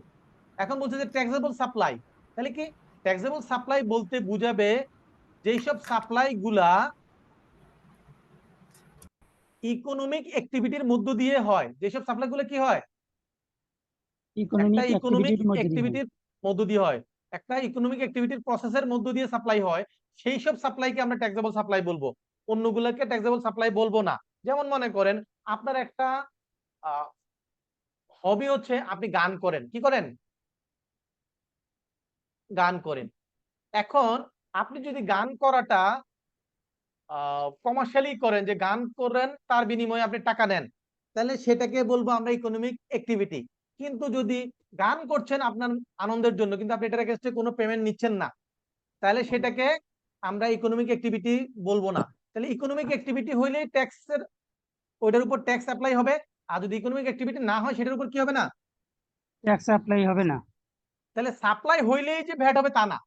Speaker 2: এখন বলছে যে ট্যাক্সেবল সাপ্লাই, তাহলে কি? ট্যাক্সেবল সাপ্লাই বলতে বুঝাবে যেই সব সাপ্লাই গুলা ইকোনমিক অ্যাক্টিভিটির মধ্য দিয়ে হয়। যেসব সাপ্লাই গুলো কি হয়? একটা ইকোনমিক অ্যাক্টিভিটির মধ্য দিয়ে হয়, একটা ইকোনমিক অ্যাক্টিভিটির প্রসেসের মধ্য দিয়ে সাপ্লাই হয়, সেই সব সাপ্লাইকে আমরা ট্যাক্সেবল সাপ্লাই বলবো, অন্যগুলোকে ট্যাক্সেবল সাপ্লাই বলবো না। যেমন মনে করেন আপনার একটা হবি হচ্ছে আপনি গান করেন। কি করেন? গান করেন। এখন আপনি যদি গান করাটা কমার্শিয়ালি করেন, যে গান করেন তার বিনিময়ে আপনি টাকা নেন, তাহলে সেটাকে বলবো আমরা ইকোনমিক অ্যাক্টিভিটি। কিন্তু যদি গান করছেন আপনার আনন্দের জন্য, কিন্তু আপনি এটার এগেইনস্টে কোনো পেমেন্ট নিচ্ছেন না, তাহলে সেটাকে আমরা ইকোনমিক অ্যাক্টিভিটি বলবো না। তাহলে ইকোনমিক অ্যাক্টিভিটি হইলে ট্যাক্সের ওইটার উপর ট্যাক্স অ্যাপ্লাই হবে, আর যদি ইকোনমিক অ্যাক্টিভিটি না হয় সেটার উপর কি হবে না?
Speaker 5: ট্যাক্স অ্যাপ্লাই হবে না।
Speaker 2: তাহলে সাপ্লাই হইলেই যে ভ্যাট হবে তা না।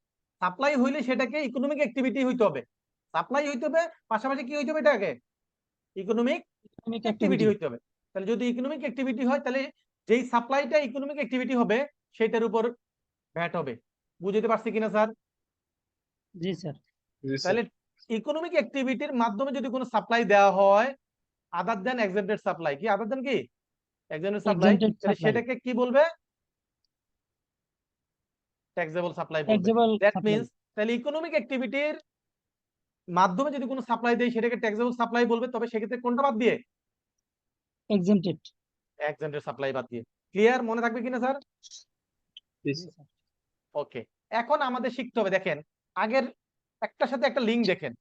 Speaker 2: সাপ্লাই হইলে সেটাকে ইকোনমিক অ্যাক্টিভিটি হইতে হবে, সাপ্লাই হইতে হবে, পাশাপাশি কি হইতে হবে? এটাকে ইকোনমিক অ্যাক্টিভিটি হইতে হবে। তাহলে যদি ইকোনমিক অ্যাক্টিভিটি হয়, তাহলে যেই সাপ্লাইটা ইকোনমিক অ্যাক্টিভিটি হবে সেটার উপর ভ্যাট হবে। বুঝতে পারছি কিনা স্যার?
Speaker 5: জি স্যার।
Speaker 1: জি স্যার।
Speaker 2: তাহলে ইকোনমিক অ্যাক্টিভিটির মাধ্যমে যদি কোনো সাপ্লাই দেওয়া হয় আদার দেন এক্সেম্পটেড সাপ্লাই, কি আদার দেন কি এক্সেম্পটেড সাপ্লাই,
Speaker 5: Exempted
Speaker 2: তাহলে
Speaker 5: supply.
Speaker 2: সেটাকে কি বলবে? ট্যাক্সেবল সাপ্লাই বলবে।
Speaker 5: Taxable
Speaker 2: that
Speaker 5: supply.
Speaker 2: মিন্স তাহলে ইকোনমিক অ্যাক্টিভিটির মাধ্যমে যদি কোনো সাপ্লাই দেয় সেটাকে ট্যাক্সেবল সাপ্লাই বলবে, তবে সেক্ষেত্রে কোনটা বাদ দিয়ে?
Speaker 5: এক্সেম্পটেড।
Speaker 2: এক্সেম্পটেড সাপ্লাই বাদ দিয়ে। ক্লিয়ার? মনে থাকবে কিনা স্যার?
Speaker 1: জি স্যার।
Speaker 2: ওকে, এখন আমাদের শিখতে হবে, দেখেন আগের একটার সাথে একটা লিঙ্ক দেখেন।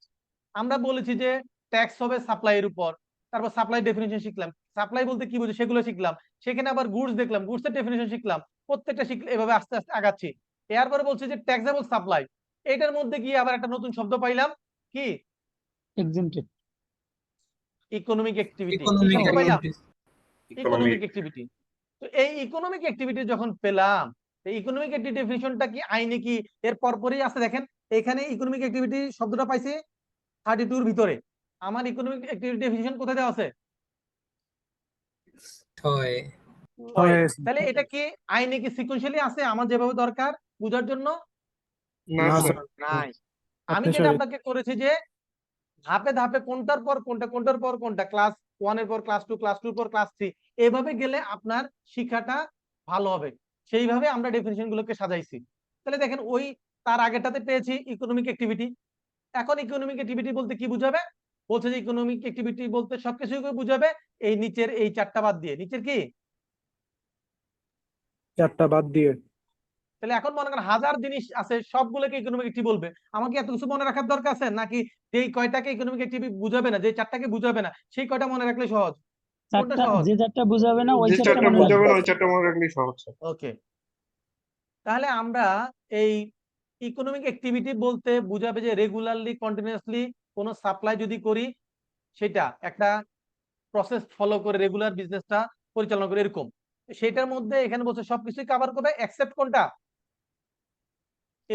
Speaker 2: আমরা বলেছি যে ট্যাক্স হবে সাপ্লাইয়ের উপর, তারপর সাপ্লাই ডেফিনিশন শিখলাম। সাপ্লাই বলতে কি বুঝি সেগুলো শিখলাম, সেখানে আবার গুডস দেখলাম, গুডস এর ডেফিনিশন শিখলাম, প্রত্যেকটা শিখলে এভাবে আস্তে আস্তে আগাচ্ছি। এরপরে বলছে যে ট্যাক্সেবল সাপ্লাই, এটার মধ্যে গিয়ে আবার একটা নতুন শব্দ পাইলাম কি
Speaker 5: এক্সেমটেড।
Speaker 2: ইকোনমিক অ্যাক্টিভিটি, কি
Speaker 7: Economic
Speaker 2: শব্দ পাইলাম?
Speaker 7: activities.
Speaker 2: Economic activity. তো এই ইকোনমিক অ্যাক্টিভিটি যখন পেলাম, এই ইকোনমিক অ্যাক্টিভিটি ডেফিনিশনটা কি আইনে কি এর পরপরই আছে? দেখেন এখানে ইকোনমিক অ্যাক্টিভিটি শব্দটা পাইছি 32 এর ভিতরে। আমার ইকোনমিক অ্যাক্টিভিটি ডেফিনিশন কোথায় দেওয়া আছে?
Speaker 7: ছয়।
Speaker 2: ছয়ে।
Speaker 6: ছয়ে।
Speaker 2: তাহলে এটা কি আইনে কি সিকোয়েন্সিয়ালি আছে আমার যেভাবে দরকার বোঝার জন্য?
Speaker 1: না
Speaker 6: না,
Speaker 1: স্যার।
Speaker 2: নাই। আমি
Speaker 6: আপনি
Speaker 2: যেটা
Speaker 6: সরি।
Speaker 2: আপনাকে করেছি যে ধাপে ধাপে কোনটার পর কোনটা, কোনটার পর কোনটা, ক্লাস 1 এর পর ক্লাস 2, ক্লাস 2 এর পর ক্লাস 3, এভাবে গেলে আপনার শিক্ষাটা ভালো হবে। সেইভাবে আমরা ডেফিনিশন গুলোকে সাজাইছি। তাহলে দেখেন ওই তার আগেরটাতে পেয়েছি ইকোনমিক অ্যাক্টিভিটি। এখন ইকোনমিক অ্যাক্টিভিটি বলতে কি বুঝাবে? বলছে যে ইকোনমিক অ্যাক্টিভিটি বলতে সবকিছুই বুঝাবে এই নিচের এই চারটা বাদ দিয়ে। নিচের কি?
Speaker 6: 4টা বাদ দিয়ে।
Speaker 2: তাহলে এখন মনে করেন হাজার জিনিস আছে, সবগুলোকে ইকোনমিক অ্যাক্টিভিটি বলবে, আমাকে এত কিছু মনে রাখার দরকার আছে নাকি? যেই কয়টাকে ইকোনমিক অ্যাক্টিভিটি বুঝাবে না, যে চারটাকে বুঝাবে না, সেই কয়টা মনে রাখলে সহজ? কোনটা
Speaker 5: চারটা,
Speaker 2: সহজ?
Speaker 5: যে চারটা বুঝাবে না ওই
Speaker 1: যে
Speaker 5: চারটা
Speaker 1: চারটা
Speaker 5: মনে
Speaker 1: বুঝাবে
Speaker 5: রাখবে।
Speaker 1: না ওই চারটা মনে রাখলেই সহজ স্যার।
Speaker 2: ওকে, তাহলে আমরা এই ইকোনমিক অ্যাক্টিভিটি বলতে বুঝাবে যে রেগুলারলি কন্টিনিউয়াসলি কোনো সাপ্লাই যদি করি, সেটা একটা প্রসেস ফলো করে রেগুলার বিজনেসটা পরিচালনা করে, এরকম। সেটার মধ্যে এখানে বলছে সবকিছুই কভার করবে এক্সেপ্ট কোনটা?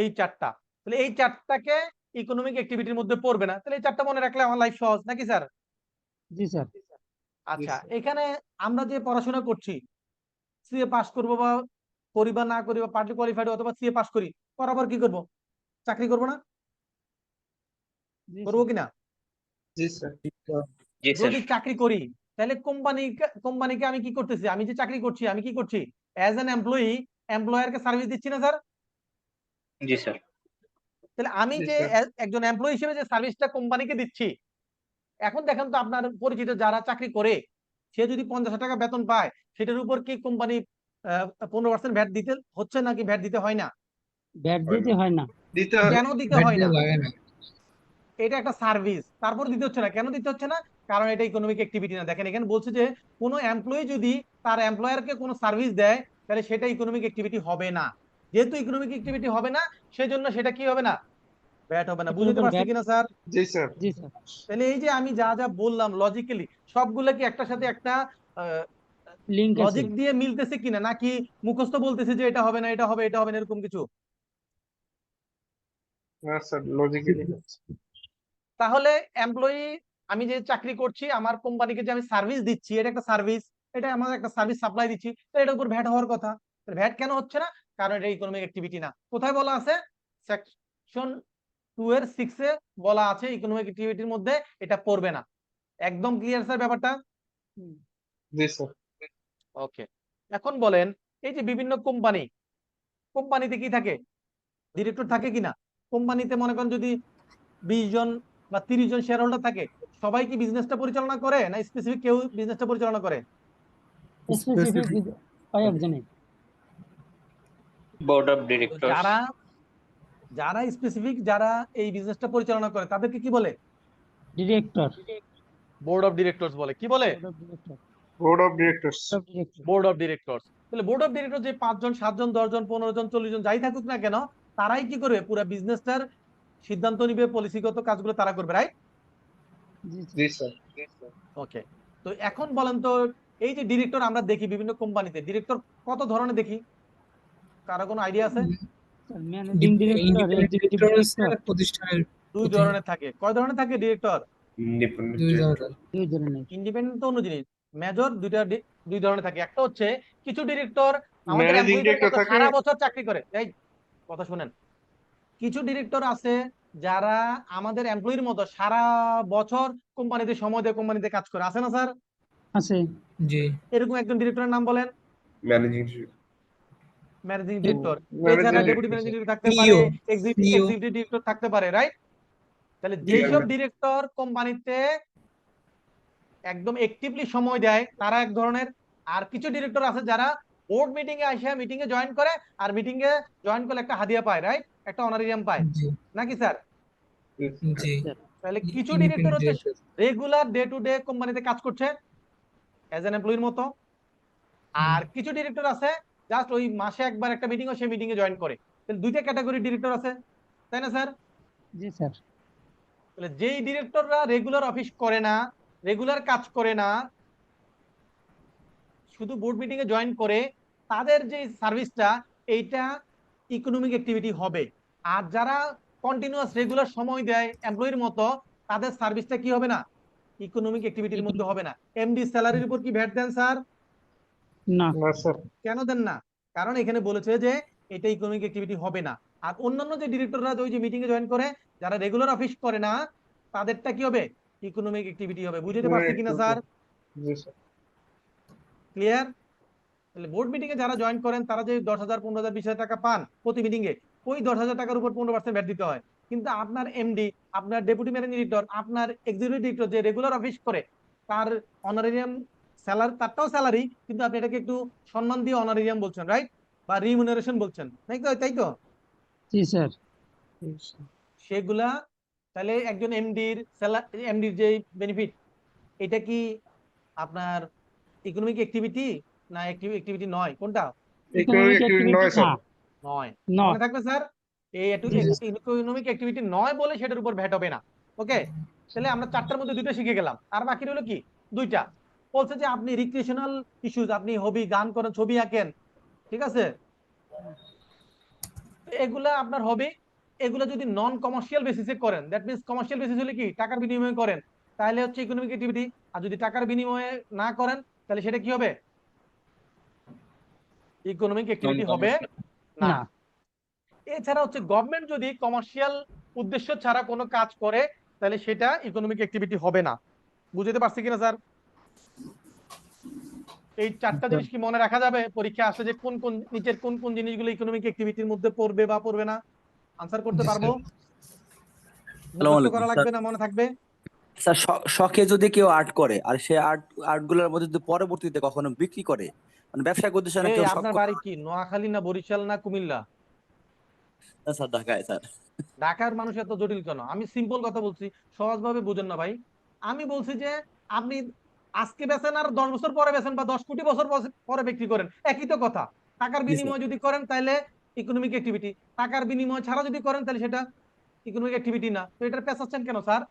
Speaker 2: এই চারটা। তাহলে এই চারটাকে ইকোনমিক অ্যাক্টিভিটির মধ্যে পড়বে না। তাহলে এই চারটা মনে রাখলে আমার লাইফ সহজ নাকি স্যার?
Speaker 5: জি স্যার।
Speaker 2: আচ্ছা,
Speaker 1: স্যার।
Speaker 2: এখানে আমরা যে পড়াশোনা করছি, সিএ পাস করবো বা করি বা না করি, বা পার্টলি কোয়ালিফাইড অথবা সিএ পাস করি, করার পর কি করব? চাকরি করব না?
Speaker 5: জি
Speaker 2: করবো
Speaker 5: স্যার।
Speaker 2: কিনা?
Speaker 1: জি স্যার।
Speaker 2: যদি চাকরি করি তাহলে কোম্পানিকে আমি কি করতেছি? আমি যে চাকরি করছি আমি কি করছি? অ্যাজ অ্যান এমপ্লয়ি এমপ্লয়ারকে সার্ভিস দিচ্ছি না স্যার?
Speaker 8: জি স্যার।
Speaker 2: তাহলে আমি
Speaker 1: জি
Speaker 2: যে
Speaker 1: স্যার।
Speaker 2: একজন এমপ্লয়ি হিসেবে যে সার্ভিসটা কোম্পানিকে দিচ্ছি, এখন দেখেন তো আপনার পরিচিত যারা চাকরি করে, সে যদি 50,000 টাকা বেতন পায়, সেটার উপর কি কোম্পানি 15% ভ্যাট দিতে হচ্ছে নাকি ভ্যাট দিতে হয় না?
Speaker 5: ব্যাট দিতে হয় না।
Speaker 1: দিতে হবে।
Speaker 2: কেন দিতে
Speaker 7: Bad
Speaker 2: হয় না?
Speaker 7: দেওয়া লাগে না।
Speaker 2: এটা একটা সার্ভিস, তারপর দিতে হচ্ছে না। কেন দিতে হচ্ছে না? কারণ এটা ইকোনমিক অ্যাক্টিভিটি না। দেখেন এখানে বলছে যে কোনো এমপ্লয়ি যদি তার এমপ্লয়ারকে কোনো সার্ভিস দেয়, তাহলে সেটা ইকোনমিক অ্যাক্টিভিটি হবে না। যেহেতু ইকোনমিক অ্যাক্টিভিটি হবে না, সেজন্য সেটা কি হবে না? ভ্যাট হবে না।
Speaker 5: এটার
Speaker 2: বুঝতে
Speaker 5: উপর
Speaker 2: পারছি
Speaker 5: ব্যাট।
Speaker 2: কিনা স্যার?
Speaker 1: জি স্যার।
Speaker 5: জি স্যার।
Speaker 2: তাহলে এই যে আমি যা যা বললাম লজিক্যালি, সবগুলো কি একটার সাথে একটা
Speaker 5: লিংক আছে।
Speaker 2: লজিক দিয়ে মিলতেছে কিনা, নাকি মুখস্থ বলতেছে যে এটা হবে না, এটা হবে, এটা হবে না, এরকম কিছু?
Speaker 1: না স্যার, লজিক্যালি।
Speaker 2: তাহলে এমপ্লয়ি, আমি যে চাকরি করছি, আমার কোম্পানিকে যে আমি সার্ভিস দিচ্ছি, এটা একটা সার্ভিস, এটা আমার একটা সার্ভিস সাপ্লাই দিচ্ছি, তাহলে এটার উপর ভ্যাট হওয়ার কথা। ভ্যাট কেন হচ্ছে না? কারণ এটা ইকোনমিক অ্যাক্টিভিটি না। কোথায় বলা আছে? সেকশন 2 এর 6 এ বলা আছে ইকোনমিক অ্যাক্টিভিটির মধ্যে এটা পড়বে না। একদম ক্লিয়ার স্যার ব্যাপারটা?
Speaker 1: জি স্যার।
Speaker 2: ওকে, এখন বলেন এই যে বিভিন্ন কোম্পানিতে কি থাকে? ডিরেক্টর থাকে কিনা? কোম্পানিতে মনে করেন যদি 20 জন বা 30 জন শেয়ার হোল্ডার থাকে, সবাই কি বিজনেসটা পরিচালনা করে না স্পেসিফিক কেউ বিজনেসটা পরিচালনা করে?
Speaker 5: স্পেসিফিক কয়েকজনে।
Speaker 8: বোর্ড অফ
Speaker 2: তো
Speaker 8: ডিরেক্টরস।
Speaker 2: যারা স্পেসিফিক যারা এই বিজনেসটা পরিচালনা করে তাদেরকে কি বলে?
Speaker 5: ডিরেক্টর।
Speaker 2: বোর্ড অফ ডিরেক্টরস বলে। কি বলে?
Speaker 1: Board of directors.
Speaker 2: Board of directors. তাহলে বোর্ড অফ ডিরেক্টর যে 5 জন 7 জন 10 জন 15 জন 40 জন যাই থাকুক না কেন, তারাই কি করবে? পুরো বিজনেসটার সিদ্ধান্ত নিবে, পলিসিগত কাজগুলো তারা করবে, রাইট?
Speaker 1: জি স্যার।
Speaker 2: ওকে, তো এখন বলেন তো এই যে ডিরেক্টর আমরা দেখি বিভিন্ন কোম্পানিতে, ডিরেক্টর কত ধরনের দেখি? কারো কোনো আইডিয়া আছে?
Speaker 5: Managing director,
Speaker 7: Independent
Speaker 5: executive
Speaker 7: director আছে
Speaker 5: ডিরেক্টর।
Speaker 7: আর প্রতিষ্ঠানের
Speaker 2: দুই ধরনের থাকে। কয় ধরনের থাকে ডিরেক্টর?
Speaker 3: Independent
Speaker 7: দুই
Speaker 3: director.
Speaker 7: ধরনের।
Speaker 5: দুই ধরনের।
Speaker 2: ইন্ডিপেন্ডেন্ট তো অন্য জিনিস। মেজর দুই ধরনের থাকে। একটা হচ্ছে কিছু ডিরেক্টর আমাদের
Speaker 1: ম্যানেজিং
Speaker 2: এমপ্লয়িদের
Speaker 1: ডিরেক্টর
Speaker 2: মতো
Speaker 1: থাকে।
Speaker 2: সারা বছর চাকরি করে। এই কথা শুনেন, কিছু ডিরেক্টর আছে যারা আমাদের এমপ্লয়ির মতো সারা বছর কোম্পানিতে সময় দিয়ে কোম্পানিতে কাজ করে, আছে না স্যার?
Speaker 5: আছে।
Speaker 7: জি।
Speaker 2: এরকম একজন ডিরেক্টরের নাম বলেন।
Speaker 3: Managing director.
Speaker 2: Managing director.
Speaker 1: Managing
Speaker 2: এছাড়া deputy
Speaker 1: director
Speaker 2: managing
Speaker 1: sir.
Speaker 2: Director থাকতে পারে,
Speaker 7: CEO
Speaker 2: এক্সিকিউটিভ ডিরেক্টর থাকতে পারে, রাইট? তাহলে
Speaker 1: জি
Speaker 2: যেসব
Speaker 1: স্যার।
Speaker 2: ডিরেক্টর কোম্পানিতে একদম অ্যাক্টিভলি সময় দেয় তারা এক ধরনের। আর কিছু ডিরেক্টর আছে যারা বোর্ড মিটিং এ আসে, মিটিং এ জয়েন করে, আর মিটিং এ জয়েন করলে একটা হাদিয়া পায়, রাইট? একটা অনারিয়াম পায়,
Speaker 7: জি
Speaker 2: নাকি স্যার?
Speaker 7: জি।
Speaker 2: তাহলে কিছু ডিরেক্টর
Speaker 7: ইন্ডিপেন্ডেন্ট
Speaker 2: হচ্ছে
Speaker 7: director.
Speaker 2: Regular day to day কোম্পানিতে কাজ করছে, অ্যাজ এন এমপ্লয়ির মতো। আর কিছু ডিরেক্টর আছে জাস্ট ওই মাসে একবার একটা মিটিং হয়, সেই মিটিং এ জয়েন করে। তাহলে দুইটা ক্যাটাগরি ডিরেক্টর আছে, তাই না স্যার?
Speaker 5: জি স্যার।
Speaker 2: তাহলে যেই ডিরেক্টররা রেগুলার অফিস করে না, রেগুলার কাজ করে না, শুধু বোর্ড মিটিং এ জয়েন করে, তাদের যে সার্ভিসটা এইটা ইকোনমিক অ্যাক্টিভিটি হবে। আর যারা কন্টিনিউয়াস রেগুলার সময় দেয় এমপ্লয়ির মতো, তাদের সার্ভিসটা কি হবে না, ইকোনমিক অ্যাক্টিভিটির মধ্যে হবে না। এমডি স্যালারির উপর কি ভ্যাট দেন স্যার?
Speaker 5: না।
Speaker 1: না স্যার।
Speaker 2: কেন দেন না? কারণ এখানে বলেছে যে এটা ইকোনমিক অ্যাক্টিভিটি হবে না। আর অন্যান্য যে ডিরেক্টররা ওই যে মিটিং এ জয়েন করে, যারা রেগুলার অফিস করে না, তাদেরটা কি হবে, ইকোনমিক অ্যাক্টিভিটি হবে। বুঝতে পারছি কিনা স্যার?
Speaker 1: জি স্যার।
Speaker 2: ক্লিয়ার? তাহলে বোর্ড মিটিং এ যারা জয়েন করেন তারা যে 10,000, 15,000, 20,000 টাকা পান প্রতি মিটিং এ, ওই 10,000 টাকার উপর 15% ভ্যাট দিতে হয়। কিন্তু আপনার এমডি, আপনার ডেপুটি ম্যানেজিং ডিরেক্টর, আপনার এক্সিকিউটিভ ডিরেক্টর যে রেগুলার অফিস করে, তার অনারেরিয়াম স্যালারি, তারটাও স্যালারি, কিন্তু আপনি এটাকে একটু সম্মান দিয়ে অনারেরিয়াম বলছেন, রাইট? বা রিমুনারেশন বলছেন, তাই তো? তাই তো?
Speaker 5: জি স্যার।
Speaker 2: সেগুলা তাহলে একজন এমডির স্যালারি, এমডির যে বেনিফিট, এটা কি আপনার ইকোনমিক অ্যাক্টিভিটি না অ্যাক্টিভিটি নয়? কোনটা?
Speaker 1: ইকোনমিক অ্যাক্টিভিটি নয় স্যার।
Speaker 2: নয়।
Speaker 5: নয়।
Speaker 2: মনে থাকবে স্যার, এই ইকোনমিক অ্যাক্টিভিটি নয় বলে সেটার উপর ভ্যাট হবে না। ওকে, তাহলে আমরা চারটার মধ্যে দুইটা শিখে গেলাম, আর বাকি রইলো কি, দুইটা। বলছে যে আপনি রিক্রিয়েশনাল ইস্যুস, আপনি হবি, গান করেন, ছবি আঁকেন, ঠিক আছে, এগুলা আপনার হবি। এগুলা যদি নন কমার্শিয়াল বেসিসে করেন, দ্যাট মিন্স কমার্শিয়াল বেসিস হলে কি, টাকার বিনিময়ে করেন, তাহলে হচ্ছে ইকোনমিক অ্যাক্টিভিটি। আর যদি টাকার বিনিময়ে না করেন, তাহলে সেটা কি হবে, ইকোনমিক অ্যাক্টিভিটি হবে না।
Speaker 5: না।
Speaker 2: এছাড়া হচ্ছে গভর্নমেন্ট যদি কমার্শিয়াল উদ্দেশ্য ছাড়া কোনো কাজ করে, তাহলে সেটা ইকোনমিক অ্যাক্টিভিটি হবে না। বুঝতে পারছি কিনা স্যার? এই চারটা জিনিস কি মনে রাখা যাবে পরীক্ষা আসলে, যে কোন কোন নিচের কোন কোন জিনিসগুলো ইকোনমিক অ্যাক্টিভিটির মধ্যে পড়বে বা পড়বে না? আনসার করতে পারবো? মুখস্থ করা লাগবে না, মনে থাকবে?
Speaker 9: স্যার শখে যদি কেউ আর্ট করে, আর সে আর্ট গুলোর মধ্যে যদি পরবর্তীতে কখনো বিক্রি করে, মানে ব্যবসায়িক উদ্দেশ্যে না,
Speaker 2: এই
Speaker 9: কেউ শখ
Speaker 2: আপনার বাড়ি কি নোয়াখালী না বরিশাল না কুমিল্লা?
Speaker 9: করে, স্যার ঢাকায় স্যার।
Speaker 2: ঢাকার মানুষ এত জটিল কেন? আমি সিম্পল কথা বলছি, সহজভাবে বুঝেন না ভাই। আমি বলছি যে আপনি আজকে বেচেন আর 10 বছর পরে বেচেন, বা 10 কোটি বছর পরে বিক্রি করেন, একই তো কথা। টাকার বিনিময় যদি করেন তাহলে ইকোনমিক অ্যাক্টিভিটি, টাকার বিনিময় ছাড়া যদি করেন তাহলে সেটা ইকোনমিক অ্যাক্টিভিটি না। তো এটা পেঁচাচ্ছেন কেন sir?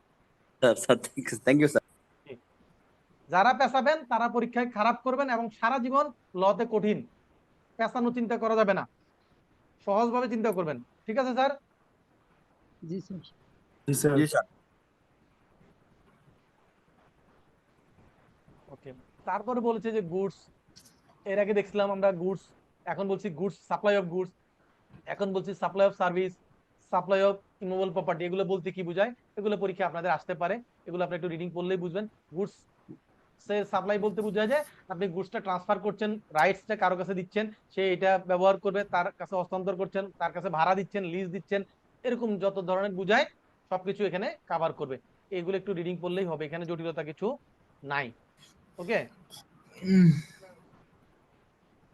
Speaker 9: Sir thank you sir.
Speaker 2: যারা পেঁচাবেন তারা পরীক্ষায় খারাপ করবেন, এবং সারা জীবন লতে কঠিন। পেঁচানো চিন্তা করা যাবে না, সহজভাবে চিন্তা করবেন। ঠিক আছে স্যার?
Speaker 5: জি স্যার।
Speaker 6: জি স্যার।
Speaker 9: জি স্যার।
Speaker 2: ওকে, তারপরে বলেছে যে গুডস। এর আগে দেখছিলাম আমরা গুডস, এখন বলছি গুডস, সাপ্লাই অফ গুডস, এখন বলছি supply of service, supply of immovable property. এগুলো বলতে কি বোঝায়, এগুলো পরীক্ষা আপনাদের আসতে পারে, এগুলো আপনি একটু রিডিং পড়লেই বুঝবেন। গুডস সাপ্লাই বলতে বোঝায় যে আপনি গুডসটা ট্রান্সফার করছেন, রাইটসটা কারো কাছে দিচ্ছেন, সে এটা ব্যবহার করবে, তার কাছে হস্তান্তর করছেন, তার কাছে ভাড়া দিচ্ছেন, লিজ দিচ্ছেন, এরকম যত ধরনের বুঝায় সবকিছু এখানে কভার করবে। এগুলো একটু রিডিং পড়লেই হবে, এখানে জটিলতা কিছু নাই। ওকে,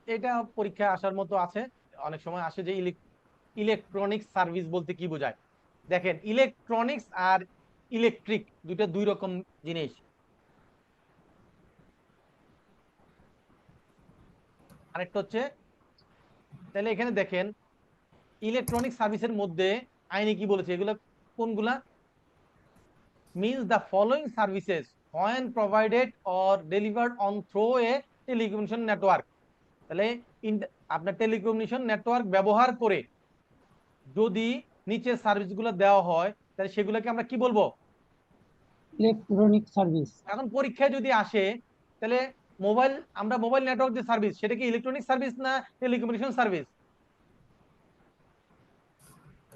Speaker 2: এটা পরীক্ষা আসার মতো আছে। অনেক সময় আসে যে ইলেকট্রনিক্স সার্ভিস বলতে কি বোঝায়। দেখেন, ইলেকট্রনিক্স আর ইলেকট্রিক দুইটা দুই রকম জিনিস। আরেকটা হচ্ছে, তাহলে এখানে দেখেন ইলেকট্রনিক সার্ভিসের মধ্যে আইনে কি বলেছে, এগুলো কোনগুলা? means the following services when provided or delivered on through a telecommunication network। তাহলে আপনার টেলিকমিউনিকেশন নেটওয়ার্ক ব্যবহার করে যদি নিচের সার্ভিসগুলো দেওয়া হয়, তাহলে সেগুলোকে আমরা কি বলবো?
Speaker 5: Electronic service.
Speaker 2: এখন পরীক্ষায় যদি আসে, তাহলে মোবাইল, আমরা মোবাইল নেটওয়ার্ক যে সার্ভিস, সেটা কি ইলেকট্রনিক সার্ভিস না টেলিকমিউনিকেশন সার্ভিস?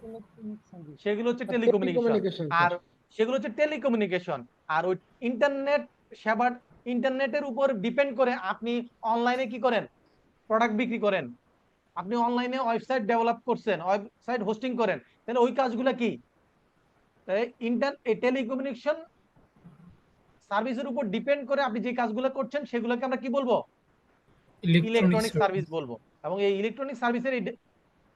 Speaker 5: Electronic service.
Speaker 2: সেগুলো হচ্ছে টেলিকমিউনিকেশন, আর সেগুলো হচ্ছে টেলিকমিউনিকেশন। আর ওই ইন্টারনেট সেবার, ইন্টারনেটের উপর ডিপেন্ড করে আপনি অনলাইনে কি করেন, প্রোডাক্ট বিক্রি করেন, আপনি অনলাইনে ওয়েবসাইট ডেভেলপ করছেন, ওয়েবসাইট হোস্টিং করেন, তাহলে ওই কাজগুলো কি? টেলিকমিউনিকেশন সার্ভিসের উপর ডিপেন্ড করে আপনি যে কাজগুলো করছেন সেগুলোকে আমরা কি বলবো? ইলেকট্রনিক সার্ভিস বলবো। এবং এই ইলেকট্রনিক সার্ভিসের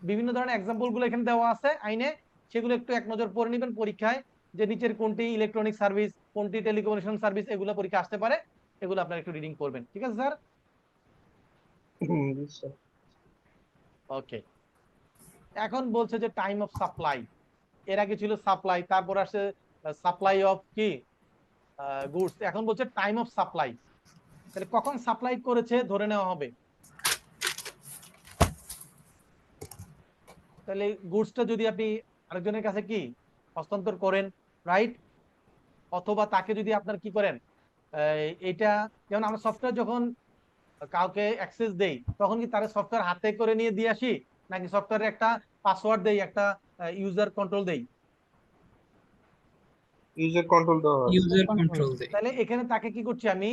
Speaker 2: বিভিন্ন ধরনের এক্সাম্পল গুলো এখানে দেওয়া আছে আইনে, সেগুলো একটু এক নজর পড়ে নেবেন পরীক্ষায়, যে নিচের কোনটি ইলেকট্রনিক সার্ভিস, কোনটি টেলিকমিউনিকেশন সার্ভিস, এগুলো পরীক্ষা আসতে পারে, এগুলো আপনারা একটু রিডিং করবেন, ঠিক আছে স্যার?
Speaker 1: জি স্যার।
Speaker 2: ওকে, এখন বলছে যে টাইম অফ সাপ্লাই, এর আগে ছিল সাপ্লাই, তারপর আসে সাপ্লাই অফ কি গুডস, এখন বলছে টাইম অফ সাপ্লাই। তাহলে কখন সাপ্লাই করেছে ধরে নেওয়া হবে, তাহলে গুডসটা যদি আপনি আরেকজনের কাছে কি হস্তান্তর করেন, রাইট, অথবা তাকে যদি আপনার কি করেন এটা, যেমন আমরা সফটওয়্যার যখন কাউকে অ্যাক্সেস দেই তখন কি তার সফটওয়্যার হাতে করে নিয়ে দিয়ে আসি, নাকি সফটওয়্যারে একটা পাসওয়ার্ড দেই, একটা ইউজার কন্ট্রোল দেই?
Speaker 1: ইউজার কন্ট্রোল দেওয়া হয়।
Speaker 7: ইউজার কন্ট্রোল দেয়।
Speaker 2: তাহলে এখানে তাকে কি করছি আমি,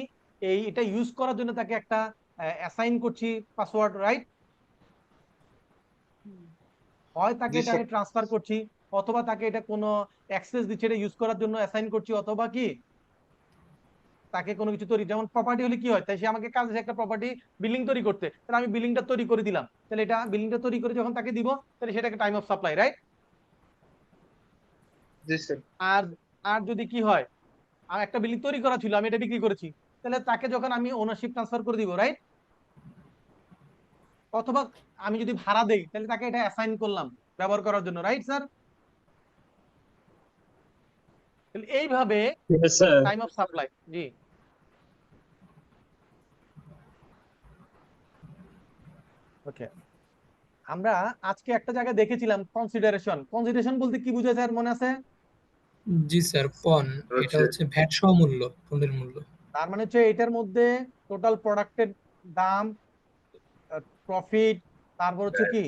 Speaker 2: এটা ইউজ করার জন্য তাকে একটা অ্যাসাইন করছি পাসওয়ার্ড, রাইট? হয় তাকে
Speaker 1: জি
Speaker 2: এটা
Speaker 1: স্যার।
Speaker 2: আমি ট্রান্সফার করছি, অথবা তাকে এটা কোনো অ্যাক্সেস দিচ্ছে এটা ইউজ করার জন্য অ্যাসাইন করছি, অথবা কি তাকে কোনো কিছু তৈরি, যেমন প্রপার্টি হলে কি হয়, তাই সে আমাকে কাজ দিয়েছে একটা প্রপার্টি বিল্ডিং তৈরি করতে, তাহলে আমি বিল্ডিংটা তৈরি করে দিলাম, তাহলে এটা বিল্ডিংটা তৈরি করে যখন তাকে দিব তাহলে সেটাকে টাইম অফ সাপ্লাই, রাইট?
Speaker 1: জি স্যার।
Speaker 2: আর আর যদি কি হয়, আমার একটা বিল্ডিং তৈরি করা ছিল, আমি এটা বিক্রি করেছি, তাহলে তাকে যখন আমি ওনারশিপ ট্রান্সফার করে দিব, রাইট? অথবা আমি যদি ভাড়া দেই তাহলে তাকে এটা অ্যাসাইন করলাম ব্যবহার করার জন্য, রাইট স্যার? এইভাবে টাইম অফ সাপ্লাই। জি, ওকে, আমরা আজকে একটা জায়গায় দেখেছিলাম কনসিডারেশন। কনসিডারেশন বলতে কি বোঝায় স্যার, মনে আছে?
Speaker 7: জি স্যার, পণ, এটা হচ্ছে ভ্যাট সহ মূল্য, পণ্যের মূল্য।
Speaker 2: তার মানে হচ্ছে এটার মধ্যে টোটাল প্রোডাক্টের দাম, প্রফিট, তারপর হচ্ছে কি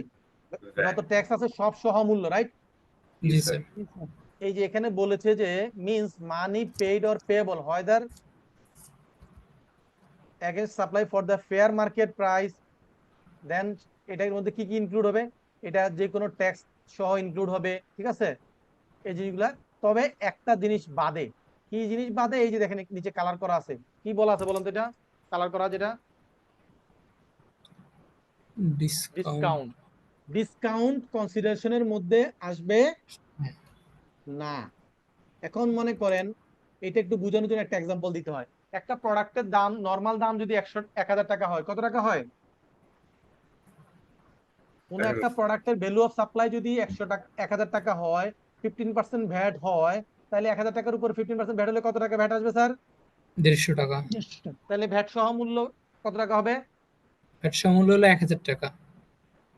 Speaker 2: যত ট্যাক্স আছে সব সহ মূল্য, রাইট?
Speaker 7: জি স্যার।
Speaker 2: এই যে এখানে বলেছে যে means money paid or payable whether against supply for the fair market price, দেন এটার মধ্যে কি কি ইনক্লুড হবে, এটা যে কোনো ট্যাক্স সহ ইনক্লুড হবে, ঠিক আছে, এই জিনিসগুলা। তবে একটা জিনিস বাদে, কি জিনিস বাদে, এই যে দেখেন নিচে কালার করা আছে, কি বলা আছে বলুন তো, এটা কালার করা যেটা
Speaker 7: ডিসকাউন্ট।
Speaker 2: ডিসকাউন্ট, ডিসকাউন্ট কনসিডারেশনের মধ্যে আসবে না। এখন মনে করেন এটা একটু বোঝানোর জন্য একটা এক্সাম্পল দিতে হয়। একটা প্রোডাক্টের দাম, নরমাল দাম যদি 1000 টাকা হয়, কত টাকা হয়? কোনো একটা প্রোডাক্টের ভ্যালু অফ সাপ্লাই যদি 100 টাকা 1000 টাকা হয়, 15% ভ্যাট হয়, তাহলে 1000 টাকার উপর 15% ভ্যাট হলে কত টাকা ভ্যাট আসবে স্যার?
Speaker 7: 150 টাকা।
Speaker 2: তাহলে ভ্যাট সহ মূল্য কত টাকা হবে?
Speaker 7: ভ্যাট সহ মূল্য হলো 1000 টাকা।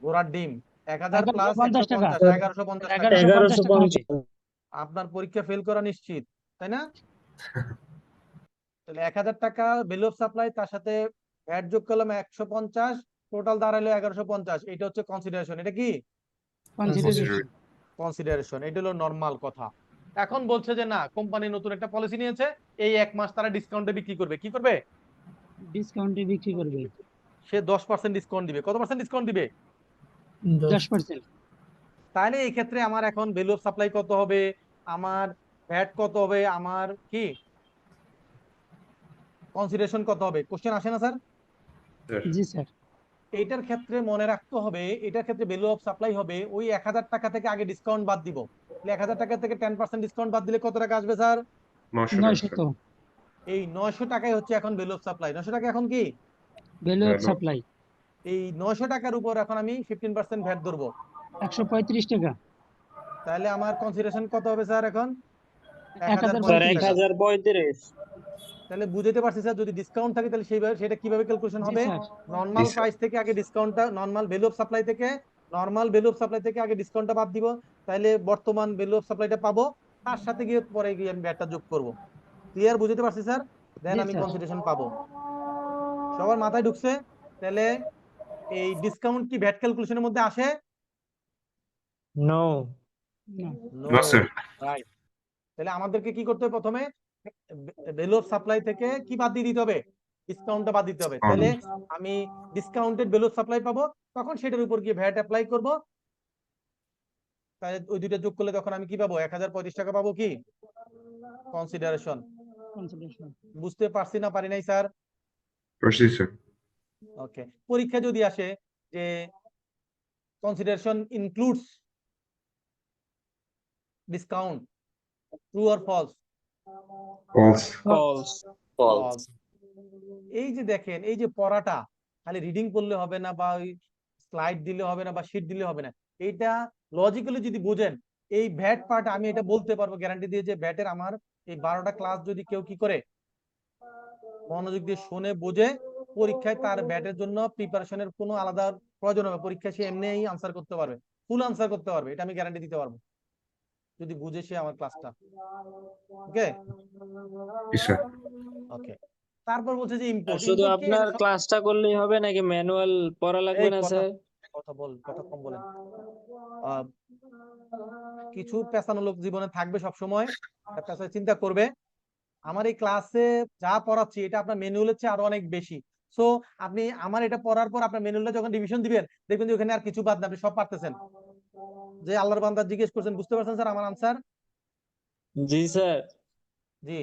Speaker 2: ঘোড়ার ডিম, 1000 প্লাস
Speaker 5: 1150 টাকা।
Speaker 2: 1150 টাকা।
Speaker 5: 1150 টাকা হবে।
Speaker 2: আপনার পরীক্ষা ফেল করা নিশ্চিত, তাই না? তাহলে 1000 টাকা ভ্যালু অফ সাপ্লাই, তার সাথে ভ্যাট যোগ করলাম 150, টোটাল দাঁড়ালো 1150। এটা হচ্ছে কনসিডারেশন। এটা কি
Speaker 5: কনসিডারেশন।
Speaker 2: কনসিডারেশন? এটা হলো নরমাল কথা। এখন বলছে যে না, কোম্পানি নতুন একটা পলিসি নিয়েছে, এই 1 মাস তারা ডিসকাউন্টে বিক্রি করবে। কি করবে?
Speaker 5: ডিসকাউন্টে বিক্রি করবে।
Speaker 2: সে 10% ডিসকাউন্ট দিবে। কত পার্সেন্ট ডিসকাউন্ট দিবে?
Speaker 5: 10%।
Speaker 2: তাহলে এই ক্ষেত্রে আমার এখন ভ্যালু অফ সাপ্লাই কত হবে, আমার ভ্যাট কত হবে, আমার কি কনসিডারেশন কত হবে? কোশ্চেন আসে না স্যার?
Speaker 5: জি স্যার।
Speaker 2: এইটার ক্ষেত্রে মনে রাখতে হবে, এটার ক্ষেত্রে ভ্যালু অফ সাপ্লাই হবে ওই 1000 টাকা থেকে আগে ডিসকাউন্ট বাদ দিব। 1000 টাকা থেকে 10% ডিসকাউন্ট বাদ দিলে কত টাকা আসবে স্যার?
Speaker 5: 900।
Speaker 2: এই 900 টাকাই হচ্ছে এখন ভ্যালু অফ সাপ্লাই। 900 টাকা এখন কি
Speaker 5: ভ্যালু অফ সাপ্লাই।
Speaker 2: এই 900 টাকার উপর এখন আমি 15% ভ্যাট ধরবো,
Speaker 5: 135 টাকা।
Speaker 2: তাহলে আমার কনসিডারেশন কত হবে স্যার এখন?
Speaker 5: 1035 টাকা।
Speaker 6: 1035।
Speaker 2: তাহলে বুঝতে পারছি স্যার, যদি ডিসকাউন্ট থাকে তাহলে সেইভাবে সেটা কিভাবে ক্যালকুলেশন
Speaker 5: জি
Speaker 2: হবে?
Speaker 5: স্যার।
Speaker 2: নরমাল প্রাইস থেকে আগে ডিসকাউন্টটা, নরমাল ভ্যালু অফ সাপ্লাই থেকে, নরমাল ভ্যালু অফ সাপ্লাই থেকে আগে ডিসকাউন্টটা বাদ দিব, তাহলে বর্তমান ভ্যালু অফ সাপ্লাইটা পাবো, তার সাথে গিয়ে পরে গিয়ে আমি ভ্যাটটা যোগ করব। ক্লিয়ার? বুঝতে পারছি স্যার? দেন
Speaker 5: জি
Speaker 2: আমি
Speaker 5: স্যার।
Speaker 2: কনসিডারেশন পাবো। সবার মাথায় ঢুকছে? তাহলে এই ডিসকাউন্ট কি ভ্যাট ক্যালকুলেশনের মধ্যে আসে?
Speaker 6: No.
Speaker 5: না।
Speaker 2: নো,
Speaker 3: না স্যার।
Speaker 2: রাইট। তাহলে আমাদেরকে কি করতে হবে? প্রথমে ভ্যালু অফ সাপ্লাই থেকে কি বাদ দিয়ে দিতে হবে? ডিসকাউন্টটা বাদ দিতে হবে। তাহলে আমি ডিসকাউন্টেড ভ্যালু অফ সাপ্লাই পাবো, তখন সেটার উপর গিয়ে ভ্যাট অ্যাপ্লাই করব, তাহলে ওই দুইটা যোগ করলে তখন আমি কি পাবো? 1035 টাকা পাবো। কি কনসিডারেশন?
Speaker 5: কনসিডারেশন।
Speaker 2: বুঝতে পারছি না পারি নাই স্যার?
Speaker 3: পারছি স্যার।
Speaker 2: ওকে, পরীক্ষা যদি আসে যে consideration includes discount, true or false?
Speaker 3: False.
Speaker 6: False.
Speaker 2: False. এই যে দেখেন, এই যে পড়াটা খালি রিডিং করলে হবে না, বা ওই স্লাইড দিলে হবে না, বা শিট দিলে হবে না। এইটা লজিক্যালি যদি বোঝেন, এই ভ্যাট পার্ট আমি এটা বলতে পারবো গ্যারান্টি দিয়ে যে ভ্যাটের আমার এই 12টা ক্লাস যদি কেউ কি করে মনোযোগ দিয়ে শুনে বোঝে, পরীক্ষায় তার ভ্যাটের জন্য প্রিপারেশনের কোনো আলাদা প্রয়োজন হবে, পরীক্ষায় সে এমনিই আনসার করতে পারবে, ফুল আনসার করতে পারবে, এটা আমি গ্যারান্টি দিতে পারবো যদি বুঝে সে আমার ক্লাসটা। ওকে
Speaker 3: জি স্যার।
Speaker 2: ওকে, তারপর বলছে যে ইম্পোর্ট।
Speaker 6: শুধু আপনার ক্লাসটা করলেই হবে নাকি ম্যানুয়াল পড়া লাগবে না স্যার?
Speaker 2: কথা কম বলেন। কিছু পেছানোলোক জীবনে থাকবে সব সময়, পেছায় চিন্তা করবে। আমার এই ক্লাসে যা পড়াচ্ছি এটা আপনার ম্যানুয়ালের চেয়ে আরো অনেক বেশি। সো আপনি আমার এটা পড়ার পর আপনার ম্যানুয়ালটা যখন রিভিশন দিবেন, দেখবেন যে ওখানে আর কিছু বাদ না, আপনি সব পারতেছেন। যে আল্লাহর বান্দা জিজ্ঞেস করছেন, বুঝতে পারছেন স্যার আমার আনসার?
Speaker 6: জি স্যার।
Speaker 2: জি,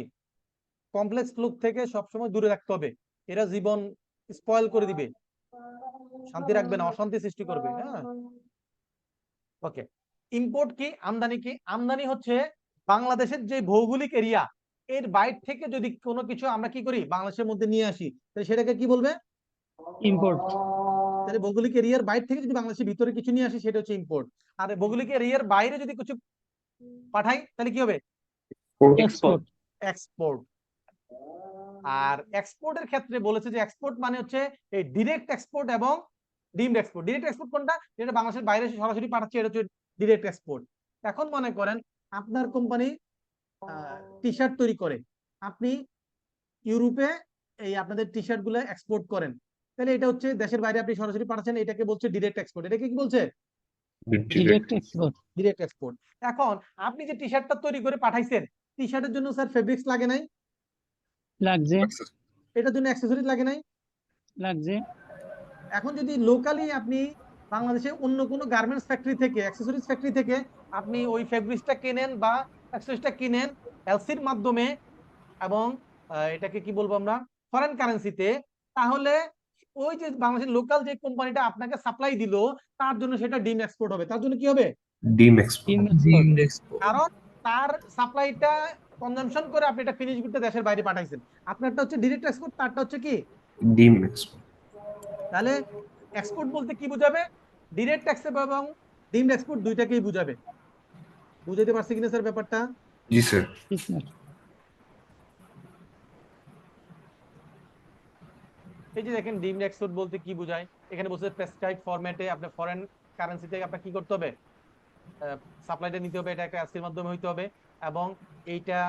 Speaker 2: কমপ্লেক্স লোক থেকে সবসময় দূরে রাখতে হবে, এরা জীবন স্পয়েল করে দিবে, শান্তি রাখবে না, অশান্তি সৃষ্টি করবে। হ্যাঁ, ওকে। ইম্পোর্ট কি? আমদানি কি? আমদানি হচ্ছে বাংলাদেশের যে ভৌগোলিক এরিয়া, এর বাইরে থেকে যদি কোনো কিছু আমরা কি করি বাংলাদেশের মধ্যে নিয়ে আসি, তাহলে সেটাকে কি বলবে?
Speaker 5: ইম্পোর্ট।
Speaker 2: তাহলে ভৌগোলিক এরিয়ার বাইরে থেকে যদি বাংলাদেশের ভিতরে কিছু নিয়ে আসি সেটা হচ্ছে ইম্পোর্ট। আর ভৌগোলিক এরিয়ার বাইরে যদি কিছু পাঠাই তাহলে কি হবে?
Speaker 5: এক্সপোর্ট।
Speaker 2: এক্সপোর্ট। আর এক্সপোর্টের ক্ষেত্রে বলেছে যে এক্সপোর্ট মানে হচ্ছে এই ডিরেক্ট এক্সপোর্ট এবং ডিমড এক্সপোর্ট। ডিরেক্ট এক্সপোর্ট কোনটা? যেটা বাংলাদেশের বাইরে সরাসরি পাঠাচ্ছে, এটা হচ্ছে ডিরেক্ট এক্সপোর্ট। এখন মনে করেন আপনার কোম্পানি টি শার্ট তৈরি করে, আপনি ইউরোপে এই আপনাদের টি শার্ট গুলো এক্সপোর্ট করেন, তাহলে এটা হচ্ছে দেশের বাইরে আপনি সরাসরি পাঠাচ্ছেন, এটাকে বলছে ডিরেক্ট এক্সপোর্ট। এটাকে কি বলছে?
Speaker 5: Direct export.
Speaker 2: Direct export. এখন আপনি যে টি শার্টটা তৈরি করে পাঠাইছেন, টি শার্টের জন্য স্যার ফেব্রিক্স লাগে নাই?
Speaker 5: লাগছে।
Speaker 2: এটার জন্য অ্যাকসেসরিজ লাগে নাই?
Speaker 5: লাগছে।
Speaker 2: এখন যদি লোকালি আপনি বাংলাদেশে অন্য কোনো গার্মেন্টস ফ্যাক্টরি থেকে, অ্যাকসেসরিজ ফ্যাক্টরি থেকে আপনি ওই ফেব্রিক্সটা কিনেন বা অ্যাকসেসরিজটা কিনেন এলসির মাধ্যমে, এবং এটাকে কি বলবো আমরা, ফরেন কারেন্সিতে, তাহলে ওই যে বাংলাদেশের লোকাল যে কোম্পানিটা আপনাকে সাপ্লাই দিল তার জন্য সেটা ডিম এক্সপোর্ট হবে। তার জন্য কি হবে?
Speaker 3: ডিম এক্সপোর্ট।
Speaker 7: Deemed export.
Speaker 2: কারণ তার সাপ্লাইটা কনজাম্পশন করে আপনি এটা ফিনিশ গুডটা দেশের বাইরে পাঠাইছেন। আপনারটা হচ্ছে ডিরেক্ট এক্সপোর্ট, তারটা হচ্ছে কি
Speaker 3: ডিম এক্সপোর্ট।
Speaker 2: তাহলে এক্সপোর্ট বলতে কি বোঝাবে? ডিরেক্ট এক্সপোর্ট এবং ডিমড এক্সপোর্ট দুইটাকেই বুঝাবে। বুঝাইতে পারছি কিনা স্যার ব্যাপারটা?
Speaker 3: জি স্যার।
Speaker 2: এই যে দেখেন ডিমড এক্সপোর্ট বলতে কি বোঝায়, এখানে বলছে প্রেসক্রাইব ফরম্যাটে আপনি ফরেন কারেন্সি থেকে আপনার কি করতে হবে, সাপ্লাইটা নিতে হবে, এটা একটা এসসির মাধ্যমে হইতে হবে। এবং এইটা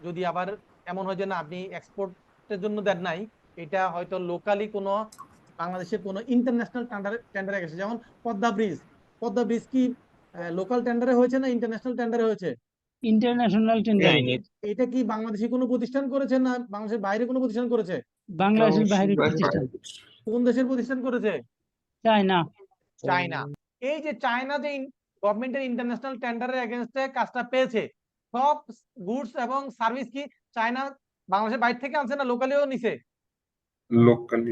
Speaker 2: যদি আবার এমন হয় যে না আপনি এক্সপোর্টের জন্য দেন নাই, এটা হয়তো লোকালি কোনো বাংলাদেশের কোনো ইন্টারন্যাশনাল টেন্ডারে গেছে, যেমন পদ্মা ব্রিজ। পদ্মা ব্রিজ কি লোকাল টেন্ডারে হয়েছে না ইন্টারন্যাশনাল টেন্ডারে হয়েছে?
Speaker 5: International tender.
Speaker 2: এটা কি বাংলাদেশি কোনো প্রতিষ্ঠান করেছে না বাংলাদেশের বাইরে কোনো প্রতিষ্ঠান করেছে?
Speaker 5: বাংলাদেশের বাইরের প্রতিষ্ঠান।
Speaker 2: কোন দেশের প্রতিষ্ঠান করেছে?
Speaker 5: চায়না।
Speaker 2: চায়না। এই যে চায়না যে গভর্নমেন্টের ইন্টারন্যাশনাল টেন্ডারের এগেইনস্টে কাজটা পেয়েছে, সব গুডস এবং সার্ভিস কি চায়না বাংলাদেশের বাইরে থেকে আনছে না লোকালিও নিছে?
Speaker 3: লোকালি।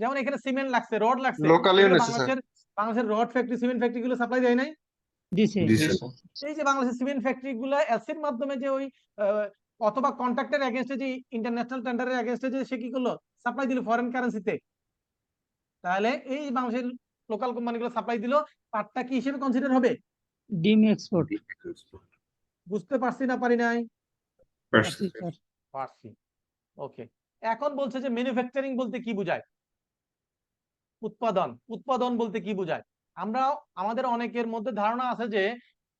Speaker 2: যেমন এখানে সিমেন্ট লাগছে, রড লাগছে,
Speaker 1: লোকালিও
Speaker 2: এগুলো
Speaker 1: নিছে স্যার।
Speaker 2: বাংলাদেশের রড ফ্যাক্টরি, সিমেন্ট ফ্যাক্টরি গুলো সাপ্লাই দেয় নাই?
Speaker 5: দিছে।
Speaker 3: জি স্যার।
Speaker 2: এই যে বাংলাদেশের সিমেন্ট ফ্যাক্টরি গুলো এলসির মাধ্যমে যে ওই অথবা কন্ট্রাক্টের এগেইনস্টে যে ইন্টারন্যাশনাল টেন্ডারের এগেইনস্টে যে সে কি করলো, সাপ্লাই দিল ফরেন কারেন্সিতে, তাহলে এই বাংলাদেশের লোকাল কোম্পানিগুলো সাপ্লাই দিল, তারটা কি হিসেবে কনসিডার হবে?
Speaker 5: ডিম এক্সপোর্ট।
Speaker 2: বুঝতে পারছি না পারি নাই?
Speaker 5: পারছি স্যার।
Speaker 2: পারছি। ওকে, এখন বলছে যে ম্যানুফ্যাকচারিং বলতে কি বোঝায়? উৎপাদন। উৎপাদন বলতে কি বোঝায়? আমরা আমাদের অনেকের মধ্যে ধারণা আছে যে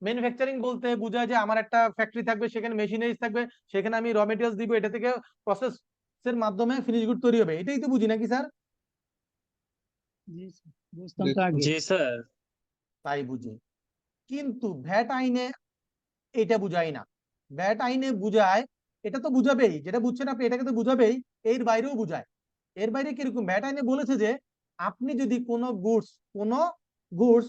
Speaker 2: ম্যানুফ্যাকচারিং বলতে বোঝায় যে আমার একটা ফ্যাক্টরি থাকবে, সেখানে মেশিনারিজ থাকবে, সেখানে আমি র মেটেরিয়ালস দিব, এটা থেকে প্রসেসের মাধ্যমে ফিনিশ গুড তৈরি হবে, এটাই তো বুঝি নাকি স্যার?
Speaker 5: জি স্যার, বুঝতাম তো আগে।
Speaker 6: জি স্যার।
Speaker 2: তাই বুঝি, কিন্তু ভ্যাট আইনে এটা বুঝাই না। ভ্যাট আইনে বুঝায়, এটা তো বুঝাবেই, যেটা বুঝছেন আপনি এটাকে তো বুঝাবেই, এর বাইরেও বুঝায়। এর বাইরে কিরকম? ভ্যাট আইনে বলেছে যে আপনি যদি কোনো গুডস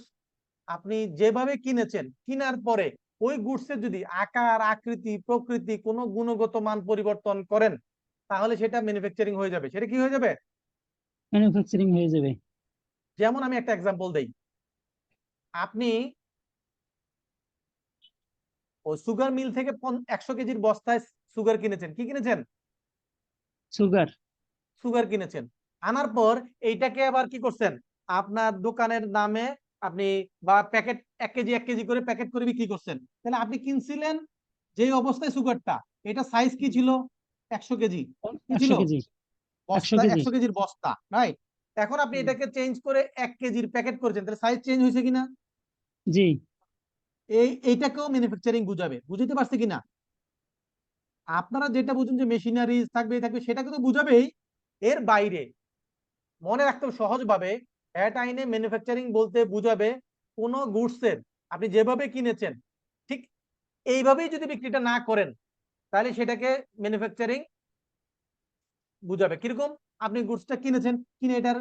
Speaker 2: আপনি যেভাবে কিনেছেন, কিনার পরে ওই গুডসের যদি আকার, আকৃতি, প্রকৃতি কোনো গুণগত মান পরিবর্তন করেন, তাহলে সেটা ম্যানুফ্যাকচারিং হয়ে যাবে। সেটা কি হয়ে যাবে?
Speaker 5: ম্যানুফ্যাকচারিং হয়ে যাবে।
Speaker 2: যেমন আমি একটা এক্সাম্পল দেই, আপনি ও সুগার মিল থেকে 100 কেজির বস্তায় সুগার কিনেছেন। কি কিনেছেন?
Speaker 5: সুগার।
Speaker 2: সুগার কিনেছেন, আনার পর এইটাকে আবার কি করছেন, আপনার দোকানের নামে আপনি বা প্যাকেট 1 কেজি করে প্যাকেট করে বিক্রি করছেন। তাহলে আপনি কিনছিলেন যেই অবস্থায় সুগারটা, এটা সাইজ কি ছিল, 100 কেজি কি ছিল,
Speaker 5: 100 কেজি 100
Speaker 2: বস্তা,
Speaker 5: কেজি
Speaker 2: 100 কেজির বস্তা, রাইট। এখন আপনি এটাকে চেঞ্জ করে 1 কেজির প্যাকেট করেছেন, তাহলে সাইজ চেঞ্জ হয়েছে কিনা?
Speaker 5: জি
Speaker 2: এইটাকেও ম্যানুফ্যাকচারিং বুঝাবে, বুঝতে পারছে কিনা? আপনারা যেটা বুঝুন যে মেশিনারি থাকবে থাকবে, সেটাকে তো বুঝাবেই। এর বাইরে মনে রাখতে হবে সহজভাবে, ভ্যাট আইনে ম্যানুফ্যাকচারিং বলতে বুঝাবে কোনো গুডসের আপনি যেভাবে কিনেছেন ঠিক এইভাবেই যদি বিক্রিটা না করেন, তাহলে সেটাকে ম্যানুফ্যাকচারিং বুঝাবে। কিরকম, আপনি গুডসটা কিনেছেন, কিনে এটার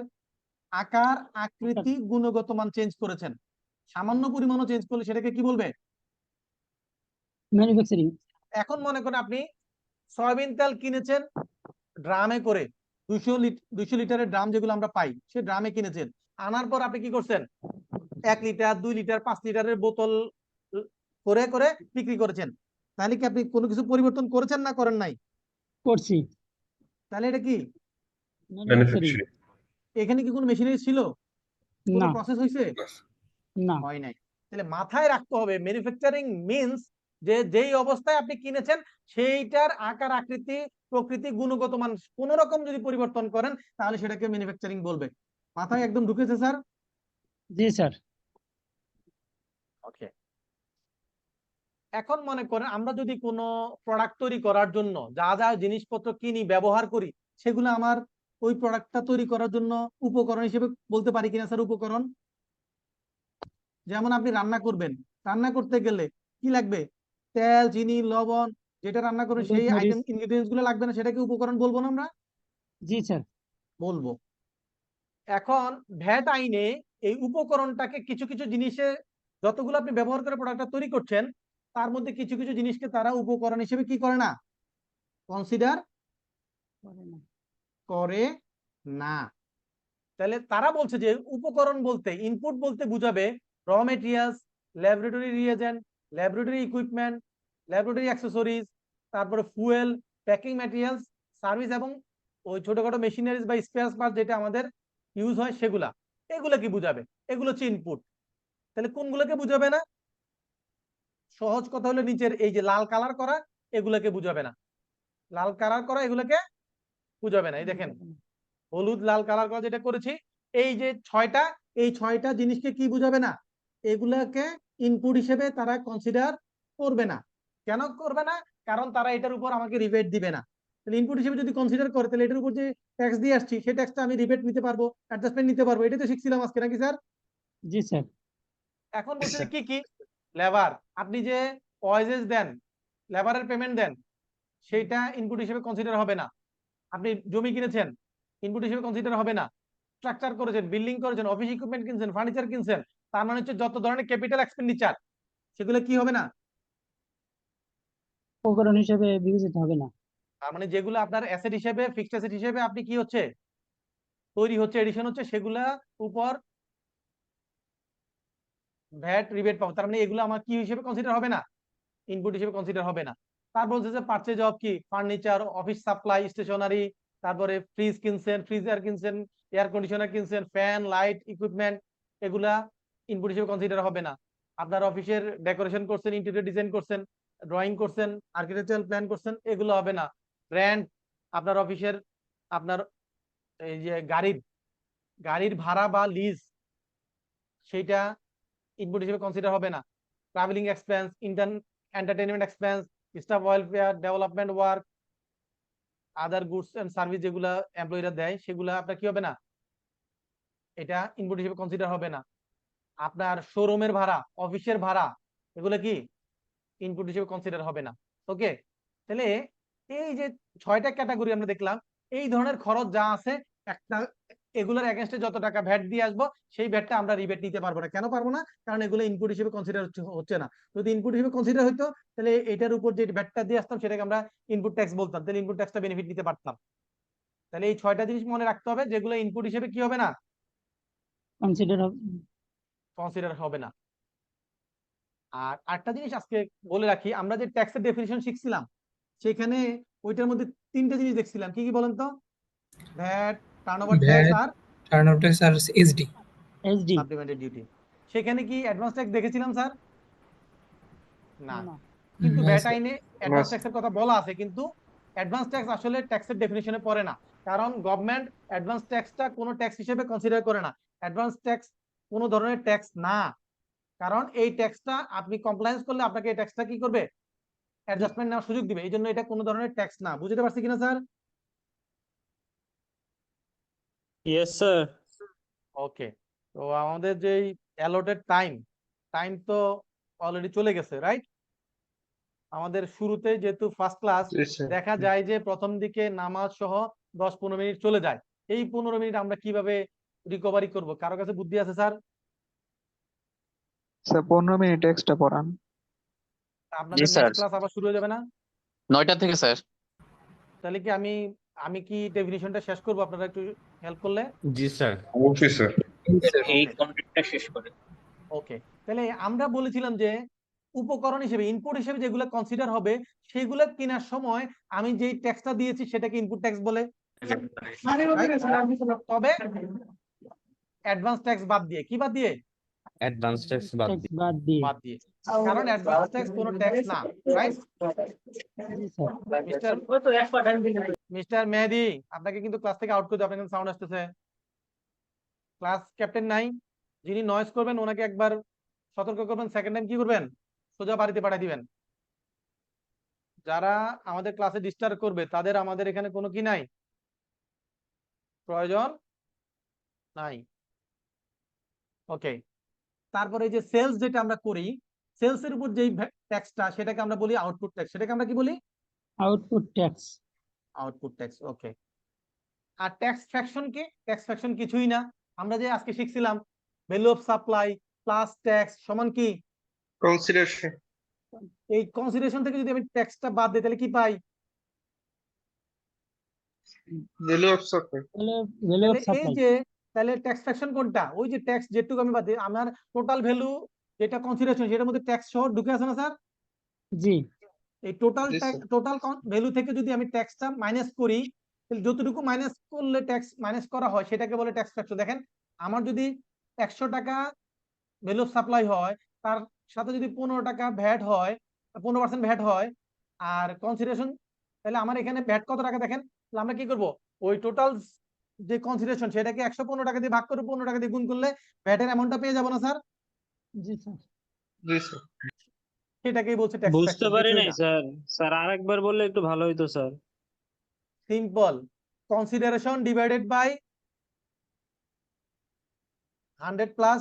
Speaker 2: আকার, আকৃতি, গুণগত মান চেঞ্জ করেছেন, সামান্য পরিমাণও চেঞ্জ করলে সেটাকে কি বলবে?
Speaker 5: ম্যানুফ্যাকচারিং
Speaker 2: এখন মনে করেন আপনি সয়াবিন তেল কিনেছেন ড্রামে করে, 200 লিটারের ড্রাম যেগুলো আমরা পাই, সে ড্রামে কিনেছেন, আনার পর আপনি কি করছেন, 1 লিটার, 2 লিটার, 5 লিটারের বোতল করে করে বিক্রি করেছেন। তাহলে কি আপনি কোনো কিছু পরিবর্তন করেছেন না করেন নাই?
Speaker 5: করছি
Speaker 2: তাহলে এটা কি,
Speaker 5: ম্যানুফ্যাকচারিং
Speaker 3: ম্যানুফ্যাকচারিং
Speaker 2: এখানে কি কোনো মেশিনারি ছিল, কোনো
Speaker 5: না
Speaker 2: প্রসেস হয়েছে?
Speaker 5: না
Speaker 2: হয় নাই। তাহলে মাথায় রাখতে হবে ম্যানুফ্যাকচারিং মিন্স যে যেই অবস্থায় আপনি কিনেছেন সেইটার আকার, আকৃতি, প্রকৃতি, গুণগত মান কোন রকম যদি পরিবর্তন করেন, তাহলে সেটাকে ম্যানুফ্যাকচারিং বলবে। মাথায় একদম ঢুকেছে স্যার?
Speaker 5: জি স্যার
Speaker 2: ওকে। এখন মনে করেন আমরা যদি কোনো প্রোডাক্ট তৈরি করার জন্য যা যা জিনিসপত্র কিনি, ব্যবহার করি, সেগুলো আমার ওই প্রোডাক্টটা তৈরি করার জন্য উপকরণ হিসেবে বলতে পারি কিনা স্যার? উপকরণ যেমন আপনি রান্না করবেন, রান্না করতে গেলে কি লাগবে, তেল, চিনি, লবণ, যেটা রান্না করবেন
Speaker 5: হলুদ,
Speaker 2: সেই
Speaker 5: মরিচ।
Speaker 2: আইটেম ইনগ্রেডিয়েন্টস গুলো লাগবে না, সেটাকে উপকরণ বলবো না আমরা?
Speaker 5: জি স্যার
Speaker 2: বলবো। এখন ভ্যাট আইনে এই উপকরণটাকে কিছু কিছু জিনিসে, যতগুলো আপনি ব্যবহার করে প্রোডাক্টটা তৈরি করছেন, তার মধ্যে কিছু কিছু জিনিসকে তারা উপকরণ হিসেবে কি করে না, কনসিডার করে না। তাহলে তারা বলছে যে উপকরণ বলতে, ইনপুট বলতে বুঝাবে raw materials, laboratory reagent, laboratory equipment, laboratory accessories, তারপরে ফুয়েল, প্যাকিং ম্যাটেরিয়ালস, সার্ভিস এবং ওই ছোটখাটো মেশিনারিজ বা স্পেয়ার পার্টস যেটা আমাদের ইউজ হয় সেগুলা, এগুলো কি বুঝাবে? এগুলো হচ্ছে ইনপুট। তাহলে কোনগুলোকে বুঝাবে না? সহজ কথা হলো নিচের এই যে লাল কালার করা, এগুলোকে বুঝাবে না। লাল কালার করা এগুলোকে বুঝাবে না। এই দেখেন হলুদ লাল কালার করা যেটা করেছি, এই যে 6টা, এই 6টা জিনিসকে কি বুঝাবে না? এগুলাকে ইনপুট হিসেবে তারা কনসিডার করবে না। কেন করবে না? কারণ তারা এটার উপর আমাকে রিবেট দিবে না। তাহলে ইনপুট হিসেবে যদি কনসিডার করে, তাহলে এটার উপর যে ট্যাক্স দিয়ে আসছি সেই ট্যাক্সটা আমি রিবেট নিতে পারবো, অ্যাডজাস্টমেন্ট নিতে পারবো। এটাই তো শিখছিলাম আজকে, নাকি স্যার?
Speaker 5: জি স্যার
Speaker 2: এখন বলছে যে কি কি, লেবার, আপনি যে ওয়াজেস দেন, লেবারের পেমেন্ট দেন, সেইটা ইনপুট হিসেবে কনসিডার হবে না। আপনি জমি কিনেছেন, ইনপুট হিসেবে কনসিডার হবে না। স্ট্রাকচার করেছেন, বিল্ডিং করেছেন, অফিস ইকুইপমেন্ট কিনছেন, ফার্নিচার কিনছেন, তার মানে হচ্ছে যত ধরনের ক্যাপিটাল এক্সপেন্ডিচার, সেগুলো কি হবে না?
Speaker 5: উপকরণ হিসেবে বিবেচিত হবে না
Speaker 2: তার মানে যেগুলো আপনার অ্যাসেট হিসেবে, ফিক্সড অ্যাসেট হিসেবে আপনি কি হচ্ছে, তৈরি হচ্ছে, এডিশন হচ্ছে, সেগুলা উপর ভ্যাট রিবেট পাবো। তার মানে এগুলো আমার কি হিসেবে কনসিডার হবে না, ইনপুট হিসেবে কনসিডার হবে না। তার বলছে যে পারচেজ অফ কি, ফার্নিচার, অফিস সাপ্লাই, স্টেশনারি, তারপরে ফ্রিজ কিনছেন, ফ্রিজার কিনছেন, এয়ার কন্ডিশনার কিনছেন, ফ্যান, লাইট, ইকুইপমেন্ট, এগুলা ইনপুট হিসেবে কনসিডার হবে না। আপনার অফিসের ডেকোরেশন করছেন, ইন্টেরিয়র ডিজাইন করছেন, ড্রয়িং করছেন, আর্কিটেকচারাল প্ল্যান করছেন, এগুলো হবে না। রেন্ট, আপনার অফিসের, আপনার এই যে গাড়ির ভাড়া বা লিজ, সেইটা ইনপুট হিসেবে কনসিডার হবে না। Travelling expense, entertainment expense, staff welfare, development work, other goods and service যেগুলা এমপ্লয়িরা দেয়, সেগুলা আপনার কি হবে না, এটা ইনপুট হিসেবে কনসিডার হবে না। আপনার শোরুমের ভাড়া, অফিসের ভাড়া, এগুলো কি ইনপুট হিসেবে কনসিডার হবে না। ওকে। তাহলে এই যে 6টা ক্যাটাগরি আমরা দেখলাম, এই ধরনের খরচ যা আছে, একটা এগুলোর এগেইনস্টে যত টাকা ভ্যাট দিয়ে আসবো, সেই ভ্যাটটা আমরা রিবেট নিতে পারবো না। কেন পারবো না? কারণ এগুলো ইনপুট হিসেবে কনসিডার হচ্ছে না। যদি ইনপুট হিসেবে কনসিডার হতো, তাহলে এটার উপর যে ভ্যাটটা দিয়ে আসতাম সেটাকে আমরা ইনপুট ট্যাক্স বলতাম, তাহলে ইনপুট ট্যাক্সটা বেনিফিট নিতে পারতাম। তাহলে এই 6টা জিনিস মনে রাখতে হবে, যেগুলো ইনপুট হিসেবে কি হবে না, কনসিডার হবে না। আর আরেকটা জিনিস আজকে বলে রাখি, আমরা যে ট্যাক্সের ডেফিনিশন শিখছিলাম, সেখানে ওইটার মধ্যে 3টে জিনিস দেখছিলাম। কি কি বলেন তো? ভ্যাট, টার্নওভার ট্যাক্স
Speaker 7: ভ্যাট,
Speaker 2: আর
Speaker 7: টার্নওভার ট্যাক্স আর এসডি।
Speaker 5: SD
Speaker 2: supplementary duty. সেখানে কি অ্যাডভান্স ট্যাক্স দেখেছিলাম স্যার? না।
Speaker 5: না
Speaker 2: কিন্তু
Speaker 7: না
Speaker 2: ভ্যাট
Speaker 7: স্যার।
Speaker 2: আইনে অ্যাডভান্স
Speaker 1: স্যার।
Speaker 2: ট্যাক্সের কথা বলা আছে, কিন্তু অ্যাডভান্স ট্যাক্স আসলে ট্যাক্সের ডেফিনিশনে পড়ে না, কারণ গভর্নমেন্ট অ্যাডভান্স ট্যাক্সটা কোনো ট্যাক্স হিসেবে কনসিডার করে না। অ্যাডভান্স ট্যাক্স কোনো ধরনের ট্যাক্স না, কারণ এই ট্যাক্সটা আপনি কমপ্লায়েন্স করলে আপনাকে এই ট্যাক্সটা কি করবে, অ্যাডজাস্টমেন্ট নেওয়ার সুযোগ দিবে। এই জন্য এটা কোনো ধরনের ট্যাক্স না। বুঝতে পারছি কিনা স্যার?
Speaker 6: Yes sir.
Speaker 2: ওকে, তো আমাদের যেই অ্যালোটেড টাইম তো অলরেডি চলে গেছে, রাইট? আমাদের শুরুতে যেহেতু ফার্স্ট ক্লাস,
Speaker 1: জি স্যার।
Speaker 2: দেখা যায় যে প্রথম দিকে নামাজ সহ 10-15 মিনিট চলে যায়। এই 15 মিনিট আমরা কিভাবে রিকভারি করব? কারো কাছে বুদ্ধি আছে স্যার?
Speaker 10: স্যার 15 মিনিট এক্সট্রা পড়ান।
Speaker 2: আপনাদের
Speaker 8: স্যার।
Speaker 2: নেক্সট ক্লাস আবার শুরু হয়ে যাবে না?
Speaker 8: 9টা থেকে স্যার।
Speaker 2: তাহলে কি আমি কি ডেফিনিশনটা শেষ করব, আপনারা একটু হেল্প করলে?
Speaker 11: জি স্যার।
Speaker 3: অবশ্যই স্যার।
Speaker 6: এই কন্টেন্টটা শেষ করে।
Speaker 2: ওকে, তাহলে আমরা বলেছিলাম যে উপকরণ হিসেবে, ইনপুট হিসেবে যেগুলো কনসিডার হবে সেগুলো কেনার সময় আমি যেই ট্যাক্সটা দিয়েছি সেটাকে ইনপুট ট্যাক্স বলে, তবে অ্যাডভান্স ট্যাক্স বাদ দিয়ে। কি বাদ দিয়ে?
Speaker 11: অ্যাডভান্স ট্যাক্স বাদ
Speaker 5: ট্যাক্স
Speaker 11: দিই।
Speaker 5: বাদ দিয়ে।
Speaker 2: বাদ দিয়ে, কারণ অ্যাডভান্স ট্যাক্স কোনো ট্যাক্স না, রাইট?
Speaker 5: জি স্যার।
Speaker 2: মিস্টার মেহেদি, আপনাকে কিন্তু ক্লাস থেকে আউট করে দেব, আপনার কিন্তু সাউন্ড আসতেছে। ক্লাস ক্যাপ্টেন নাই, যিনি নয়েজ করবেন ওনাকে একবার সতর্ক করবেন, সেকেন্ড টাইম কি করবেন, সোজা বাড়িতে পাঠিয়ে দিবেন। যারা আমাদের ক্লাসে ডিস্টার্ব করবে তাদের আমাদের এখানে কোনো কি নাই, প্রয়োজন নাই। ওকে, তারপরে এই যে সেলস যেটা আমরা করি, সেলস এর উপর যেই ট্যাক্সটা সেটাকে আমরা বলি আউটপুট ট্যাক্স। সেটাকে আমরা কি বলি?
Speaker 5: Output tax.
Speaker 2: Output tax. Okay, আর ট্যাক্স ফ্র্যাকশন কি? ট্যাক্স ফ্র্যাকশন কিছুই না, আমরা যে আজকে শিখছিলাম value of supply plus tax সমান কি?
Speaker 1: কনসিডারেশন।
Speaker 2: এই কনসিডারেশন থেকে যদি আমি ট্যাক্সটা বাদ দিই তাহলে কি পাই?
Speaker 1: Value of supply.
Speaker 5: তাহলে ভ্যালু অফ
Speaker 2: তাহলে এই
Speaker 5: সাপ্লাই।
Speaker 2: যে, তাহলে ট্যাক্স ফ্র্যাকশন কোনটা? ওই যে ট্যাক্স যেটুকু আমি বাদ দিই, আমার টোটাল ভ্যালু যেটা কনসিডারেশন সেটার মধ্যে ট্যাক্স সহ ঢুকে আছে না স্যার?
Speaker 5: জি
Speaker 2: এই টোটাল
Speaker 1: জি স্যার।
Speaker 2: টোটাল ভ্যালু থেকে যদি আমি ট্যাক্সটা মাইনাস করি, তাহলে যতটুকু মাইনাস করলে ট্যাক্স মাইনাস করা হয় সেটাকে বলে ট্যাক্স ফ্র্যাকশন। দেখেন, আমার যদি 100 টাকা ভ্যালু অফ সাপ্লাই হয়, তার সাথে যদি 15 টাকা ভ্যাট হয়, 15% ভ্যাট হয় আর কনসিডারেশন, তাহলে আমার এখানে ভ্যাট কত টাকা দেখেন। তাহলে আমরা কি করব, ওই টোটাল যে কনসিডারেশন সেটাকে 115 টাকা দিয়ে ভাগ করে 15 টাকা দিয়ে গুণ করলে ভ্যাটের অ্যামাউন্টটা পেয়ে যাবো না স্যার?
Speaker 5: জি স্যার।
Speaker 1: জি স্যার।
Speaker 2: সেটাকেই বলছে ট্যাক্স
Speaker 6: বুঝতে
Speaker 2: ফ্র্যাকশন,
Speaker 6: পারি
Speaker 2: কিছুই
Speaker 6: নাই
Speaker 2: না।
Speaker 6: স্যার। স্যার আরেকবার বললে একটু ভালো হইতো sir.
Speaker 2: Simple, consideration divided by 100 plus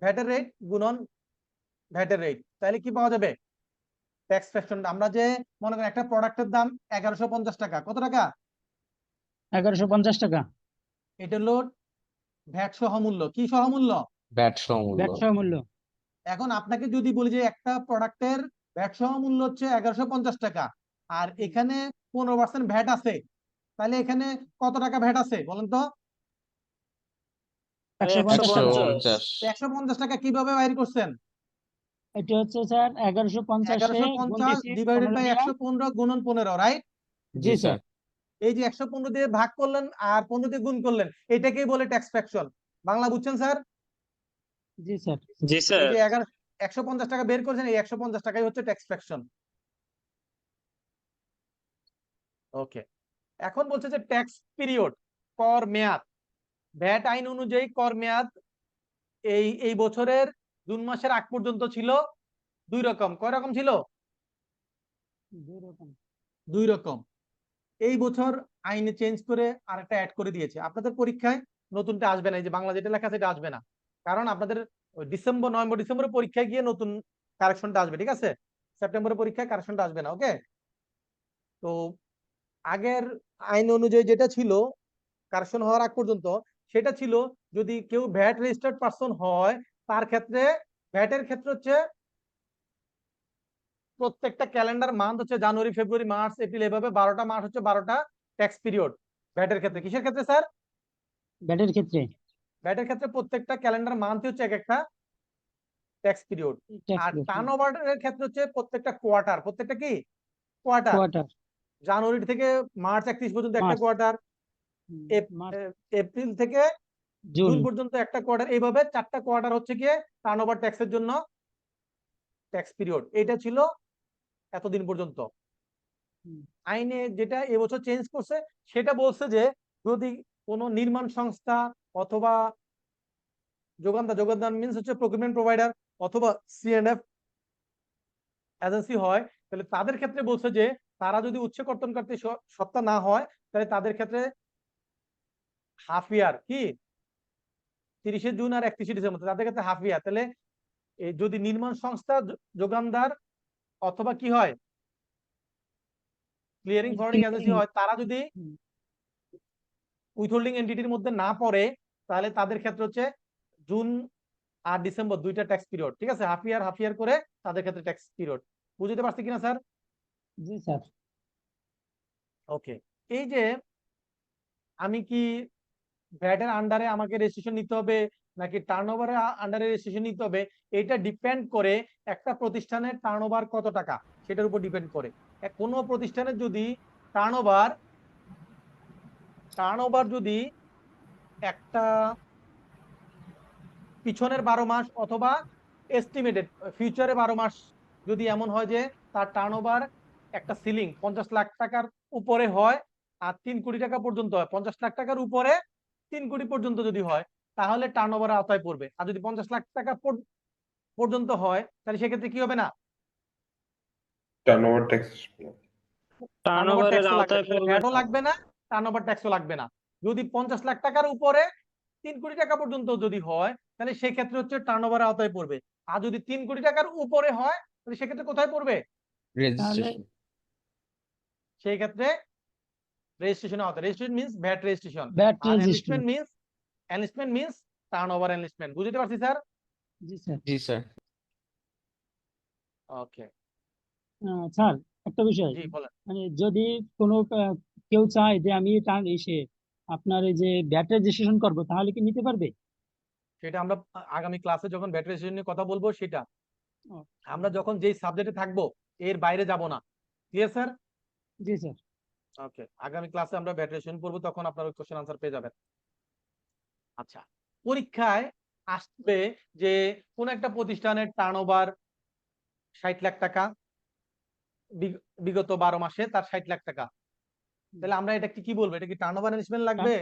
Speaker 2: ভ্যাটের রেট গুণন ভ্যাটের রেট, তাহলে কি পাওয়া যাবে? Tax fraction. আমরা যে মনে করেন একটা প্রোডাক্টের দাম 1150 টাকা, কত টাকা?
Speaker 5: 1150 টাকা।
Speaker 2: এটা হলো ভ্যাট সহ মূল্য। কি সহ মূল্য?
Speaker 11: ব্যাট সমূল্য।
Speaker 5: ভ্যাট সহ মূল্য।
Speaker 2: এখন আপনাকে যদি বলি যে একটা প্রোডাক্টের ভ্যাট সহ মূল্য হচ্ছে 1150 টাকা, আর এখানে 15% ভ্যাট আছে, তাহলে এখানে কত টাকা ভ্যাট আছে বলেন তো?
Speaker 5: 150 টাকা।
Speaker 11: 150।
Speaker 2: 150 টাকা কিভাবে বাইর করছেন?
Speaker 5: এটা হচ্ছে স্যার 1150
Speaker 2: 1150 ডিভাইডেড বাই 115 গুণন 15, রাইট?
Speaker 5: জি স্যার।
Speaker 2: এই যে 115 দিয়ে ভাগ করলেন আর 15 দিয়ে গুণ করলেন, এটাকেই বলে ট্যাক্স ফ্র্যাকশন। বাংলা বুঝছেন স্যার?
Speaker 5: জি স্যার।
Speaker 6: জি
Speaker 2: এই
Speaker 6: স্যার।
Speaker 2: যে 150 টাকা বের করেছেন, এই 150 টাকাই হচ্ছে ট্যাক্স ফ্র্যাকশন। ওকে, এখন বলছে যে ট্যাক্স পিরিয়ড, কর মেয়াদ। ভ্যাট আইন অনুযায়ী কর মেয়াদ এই বছরের জুন মাসের আগ পর্যন্ত ছিল 2 রকম। কয় রকম ছিল? 2 রকম। এই বছর আইনে চেঞ্জ করে আরেকটা অ্যাড করে দিয়েছে। আপনাদের পরীক্ষায় নতুনটা আসবে না, এই যে বাংলা যেটা লেখা আছে এটা আসবে না, কারণ আপনাদের নভেম্বর ডিসেম্বরের পরীক্ষায় গিয়ে নতুন কারেকশনটা আসবে, ঠিক আছে? সেপ্টেম্বরের পরীক্ষায় কারেকশনটা আসবে না। ওকে, তো আগের আইন অনুযায়ী যেটা ছিল কারেকশন হওয়ার আগ পর্যন্ত, সেটা ছিল যদি কেউ ভ্যাট রেজিস্টার্ড পারসন হয়, তার ক্ষেত্রে ভ্যাটের ক্ষেত্রে হচ্ছে প্রত্যেকটা ক্যালেন্ডার মান্থ হচ্ছে জানুয়ারি, ফেব্রুয়ারি, মার্চ, এপ্রিল, এভাবে 12টা মাস হচ্ছে 12টা ট্যাক্স পিরিয়ড ভ্যাটের ক্ষেত্রে। কিসের ক্ষেত্রে স্যার?
Speaker 5: ভ্যাটের ক্ষেত্রে।
Speaker 2: ভ্যাটের ক্ষেত্রে প্রত্যেকটা ক্যালেন্ডার মান্থ হচ্ছে এক একটা ট্যাক্স পিরিয়ড। আর টার্নওভারের ক্ষেত্রে হচ্ছে প্রত্যেকটা কোয়ার্টার। প্রত্যেকটা কি? কোয়ার্টার।
Speaker 5: কোয়ার্টার।
Speaker 2: জানুয়ারি থেকে মার্চ 31 পর্যন্ত একটা
Speaker 5: মার্চ।
Speaker 2: কোয়ার্টার,
Speaker 5: মার্চ
Speaker 2: এপ্রিল থেকে
Speaker 5: জুন
Speaker 2: জুন পর্যন্ত একটা কোয়ার্টার, এইভাবে 4টা কোয়ার্টার হচ্ছে গিয়ে টার্নওভার ট্যাক্সের জন্য ট্যাক্স পিরিয়ড। এটা ছিল এতদিন পর্যন্ত।
Speaker 5: হুম।
Speaker 2: আইনে যেটা এবছর চেঞ্জ করছে সেটা বলছে যে যদি কোনো নির্মাণ সংস্থা অথবা যোগানদার মিন্স হচ্ছে প্রকিউরমেন্ট প্রোভাইডার অথবা সিএনএফ এজেন্সি হয়, তাহলে তাদের ক্ষেত্রে বলছে যে তারা যদি উৎসে কর্তনকারী সত্তা না হয় তাহলে তাদের ক্ষেত্রে হাফ ইয়ার কি 30শে জুন আর 31শে ডিসেম্বর তাদের ক্ষেত্রে হাফ ইয়ার। তাহলে যদি নির্মাণ সংস্থা যোগানদার অথবা কি হয় ক্লিয়ারিং ফরওয়ার্ডিং এজেন্সি হয়, তারা যদি উইথহোল্ডিং এন্টিটির মধ্যে না পড়ে তাহলে তাদের ক্ষেত্রে হচ্ছে জুন আর ডিসেম্বর 2টা ট্যাক্স পিরিয়ড। ঠিক আছে, হাফ ইয়ার করে তাদের ক্ষেত্রে ট্যাক্স পিরিয়ড। বুঝতে পারছি কিনা স্যার?
Speaker 5: জি স্যার।
Speaker 2: ওকে, এই যে আমি কি ভ্যাটের আন্ডারে আমাকে রেজিস্ট্রেশন নিতে হবে নাকি টার্নওভারের আন্ডারে রেজিস্ট্রেশন নিতে হবে, এটা ডিপেন্ড করে একটা প্রতিষ্ঠানের টার্নওভার কত টাকা সেটার উপর ডিপেন্ড করে। কোনো প্রতিষ্ঠানের যদি টার্নওভার যদি একটা পিছনের 12 মাস অথবা এস্টিমেটেড ফিউচারে 12 মাস যদি এমন হয় যে তার টার্নওভার একটা সিলিং 50 লাখ টাকার উপরে হয় আর 3 কোটি টাকা পর্যন্ত হয়, 50 লাখ টাকার উপরে 3 কোটি পর্যন্ত যদি হয় তাহলে টার্নওভারের আওতায় পড়বে। আর যদি 50 লাখ টাকা পর্যন্ত হয় তাহলে সেক্ষেত্রে কি হবে না,
Speaker 3: টার্নওভার ট্যাক্স
Speaker 6: টার্নওভারের আওতায় পড়বে
Speaker 2: ভ্যাটও
Speaker 6: না।
Speaker 2: লাগবে না, টার্নওভার ট্যাক্সও লাগবে না। যদি 50 লাখ টাকার উপরে 3 কোটি টাকা পর্যন্ত যদি হয় তাহলে সেই ক্ষেত্রে হচ্ছে টার্নওভারের আওতায় পড়বে। আর যদি 3 কোটি টাকার উপরে হয় তাহলে সেক্ষেত্রে কোথায় পড়বে,
Speaker 11: রেজিস্ট্রেশন।
Speaker 2: সেই ক্ষেত্রে রেজিস্ট্রেশন আওতায়। Registration means VAT registration,
Speaker 5: VAT
Speaker 2: আর
Speaker 5: registration.
Speaker 2: Enlistment means turnover enlistment. বুঝতে পারছি স্যার?
Speaker 5: জি স্যার।
Speaker 11: জি স্যার।
Speaker 2: ওকে,
Speaker 5: স্যার একটা বিষয়,
Speaker 2: জি বলেন।
Speaker 5: মানে যদি কোনো কেউ চায় যে আমি আপনার এই যে ভ্যাট রেজিস্ট্রেশন করবো তাহলে কি নিতে পারবে?
Speaker 2: সেটা আমরা আগামী ক্লাসে যখন ভ্যাট রেজিস্ট্রেশন নিয়ে কথা বলবো সেটা
Speaker 5: ও,
Speaker 2: আমরা যখন যেই সাবজেক্টে থাকবো এর বাইরে যাব না। Clear sir?
Speaker 5: জি স্যার।
Speaker 2: ওকে, আগামী ক্লাসে আমরা ভ্যাট রেজিস্ট্রেশন পড়বো, তখন আপনারা ওই কোশ্চেন আনসার পেয়ে যাবেন। আচ্ছা, পরীক্ষায় আসবে যে কোন একটা প্রতিষ্ঠানের টার্নওভার 60 লাখ টাকা, বিগত 12 মাসে তার 60 লাখ টাকা, তাহলে আমরা এটা কি বলবো, এটা কি টার্নওভার এনলিস্টমেন্ট লাগবে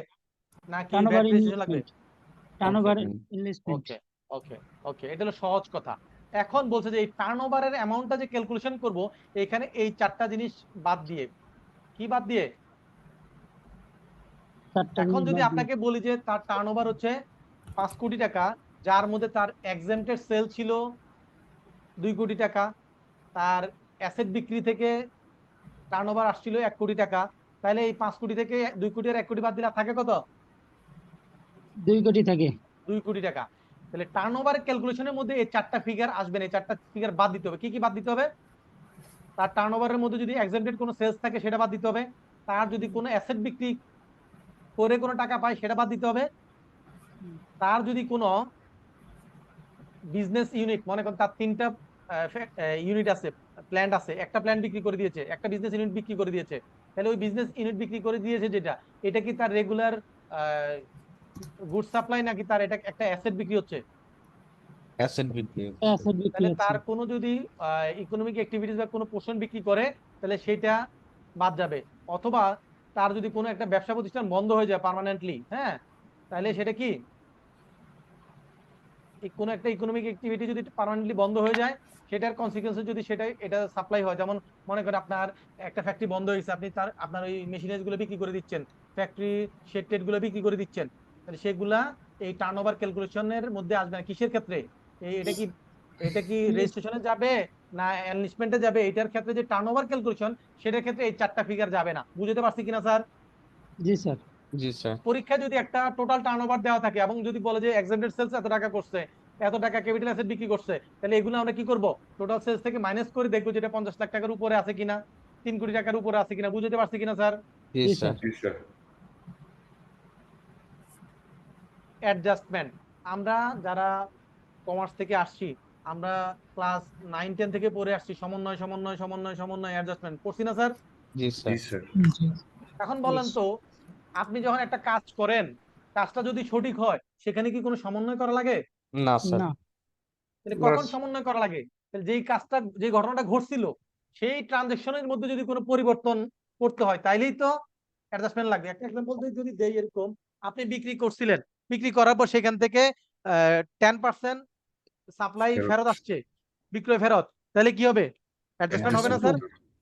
Speaker 2: নাকি
Speaker 5: টার্নওভার
Speaker 2: ভ্যাট রেজিস্ট্রেশন লাগবে?
Speaker 5: Investment, turnover
Speaker 11: Okay.
Speaker 5: ইনভেস্টমেন্ট।
Speaker 2: ওকে ওকে ওকে, এটা হলো সহজ কথা। এখন বলছে যে এই টার্নওভারের অ্যামাউন্টটা যে ক্যালকুলেশন করব এখানে এই 4টা জিনিস বাদ দিয়ে, কি বাদ দিয়ে, এখন যদি আপনাকে বলি যে তার টার্নওভার হচ্ছে 5 কোটি টাকা, যার মধ্যে তার এক্সেম্পটেড সেল ছিল 2 কোটি টাকা, তার অ্যাসেট বিক্রি থেকে টার্নওভার আসছিল 1 কোটি টাকা, তাহলে এই 5 কোটি থেকে 2 কোটি আর 1 কোটি বাদ দিলে থাকে কত?
Speaker 5: 2 কোটি থাকে।
Speaker 2: 2 কোটি টাকা। তাহলে টার্নওভার ক্যালকুলেশনের মধ্যে এই 4টা ফিগার আসবে না, এই 4টা ফিগার বাদ দিতে হবে। কি কি বাদ দিতে হবে? তার টার্নওভারের মধ্যে যদি এক্সেম্পটেড কোনো সেলস থাকে সেটা বাদ দিতে হবে, তার যদি কোনো অ্যাসেট বিক্রি করে কোনো টাকা পায় সেটা বাদ দিতে হবে, তার যদি কোনো বিজনেস ইউনিট, মনে করেন তার 3টা ইউনিট আছে, প্ল্যান্ট আছে, একটা প্ল্যান্ট বিক্রি করে দিয়েছে, একটা বিজনেস ইউনিট বিক্রি করে দিয়েছে, তাহলে ওই বিজনেস ইউনিট বিক্রি করে দিয়েছে যেটা, এটা কি তার রেগুলার গুড সাপ্লাই নাকি তার এটা একটা অ্যাসেট বিক্রি হচ্ছে?
Speaker 11: অ্যাসেট বিক্রি।
Speaker 5: অ্যাসেট বিক্রি
Speaker 2: তাহলে
Speaker 5: হচ্ছে।
Speaker 2: তার কোনো যদি ইকোনমিক অ্যাক্টিভিটিস বা কোনো পোর্শন বিক্রি করে তাহলে সেটা বাদ যাবে। অথবা তার যদি কোনো একটা ব্যবসা প্রতিষ্ঠান বন্ধ হয়ে যায় পার্মানেন্টলি, হ্যাঁ, তাহলে সেটা কি, কোনো একটা ইকোনমিক অ্যাক্টিভিটি যদি পার্মানেন্টলি বন্ধ হয়ে যায় সেটার কনসিকুয়েন্সে যদি সেটা এটা সাপ্লাই হয়, যেমন মনে করেন আপনার একটা ফ্যাক্টরি বন্ধ হয়েছে, আপনি তার আপনার ওই মেশিনারিজ গুলো বিক্রি করে দিচ্ছেন, ফ্যাক্টরি শেড টেড গুলো বিক্রি করে দিচ্ছেন, তাহলে সেগুলা এই টার্নওভার ক্যালকুলেশনের মধ্যে আসবে না। কিসের ক্ষেত্রে? এটা কি রেজিস্ট্রেশনে যাবে না এনলিস্টমেন্টে যাবে? এটার ক্ষেত্রে যে টার্নওভার ক্যালকুলেশন সেটার ক্ষেত্রে এই 4টা ফিগার যাবে না। বুঝতে পারছি কিনা স্যার?
Speaker 5: জি স্যার।
Speaker 11: জি স্যার।
Speaker 2: পরীক্ষায় যদি একটা টোটাল টার্নওভার দেওয়া থাকে এবং যদি বলে যে এক্সেম্পটেড সেলস এত টাকা করছে, এত টাকা ক্যাপিটাল অ্যাসেট বিক্রি করছে, তাহলে এগুলো আমরা কি করব, টোটাল সেলস থেকে মাইনাস করে দেখবো যেটা 50 লাখ টাকার উপরে আছে কিনা, 3 কোটি টাকার উপরে আছে কিনা। বুঝতে পারছি কিনা স্যার?
Speaker 11: জি
Speaker 5: জি
Speaker 11: স্যার।
Speaker 3: জি স্যার।
Speaker 2: অ্যাডজাস্টমেন্ট, আমরা যারা কমার্স থেকে আসছি, আমরা ক্লাস 9 10 থেকে পড়ে আসছি সমন্বয় সমন্বয় সমন্বয় সমন্বয় অ্যাডজাস্টমেন্ট, পড়ছি না স্যার?
Speaker 11: জি
Speaker 3: জি
Speaker 11: স্যার।
Speaker 3: স্যার।
Speaker 2: এখন বলেন তো আপনি যখন একটা কাজ করেন, কাজটা যদি সঠিক হয় সেখানে কি কোনো সমন্বয় করা লাগে?
Speaker 11: না স্যার।
Speaker 5: না
Speaker 2: তাহলে
Speaker 1: না,
Speaker 2: কখন সমন্বয় করা লাগে? তাহলে যেই কাজটা, যে ঘটনাটা ঘটছিল সেই ট্রানজেকশনের মধ্যে যদি কোনো পরিবর্তন করতে হয় তাইলেই তো অ্যাডজাস্টমেন্ট লাগবে। একটা এক্সাম্পল যদি দেই, এরকম আপনি বিক্রি করছিলেন, বিক্রি করার পর সেখান থেকে 10% সাপ্লাই
Speaker 3: ফেরত।
Speaker 2: ফেরত আসছে, বিক্রয় ফেরত, তাহলে কি হবে? অ্যাডজাস্টমেন্ট হবে না স্যার?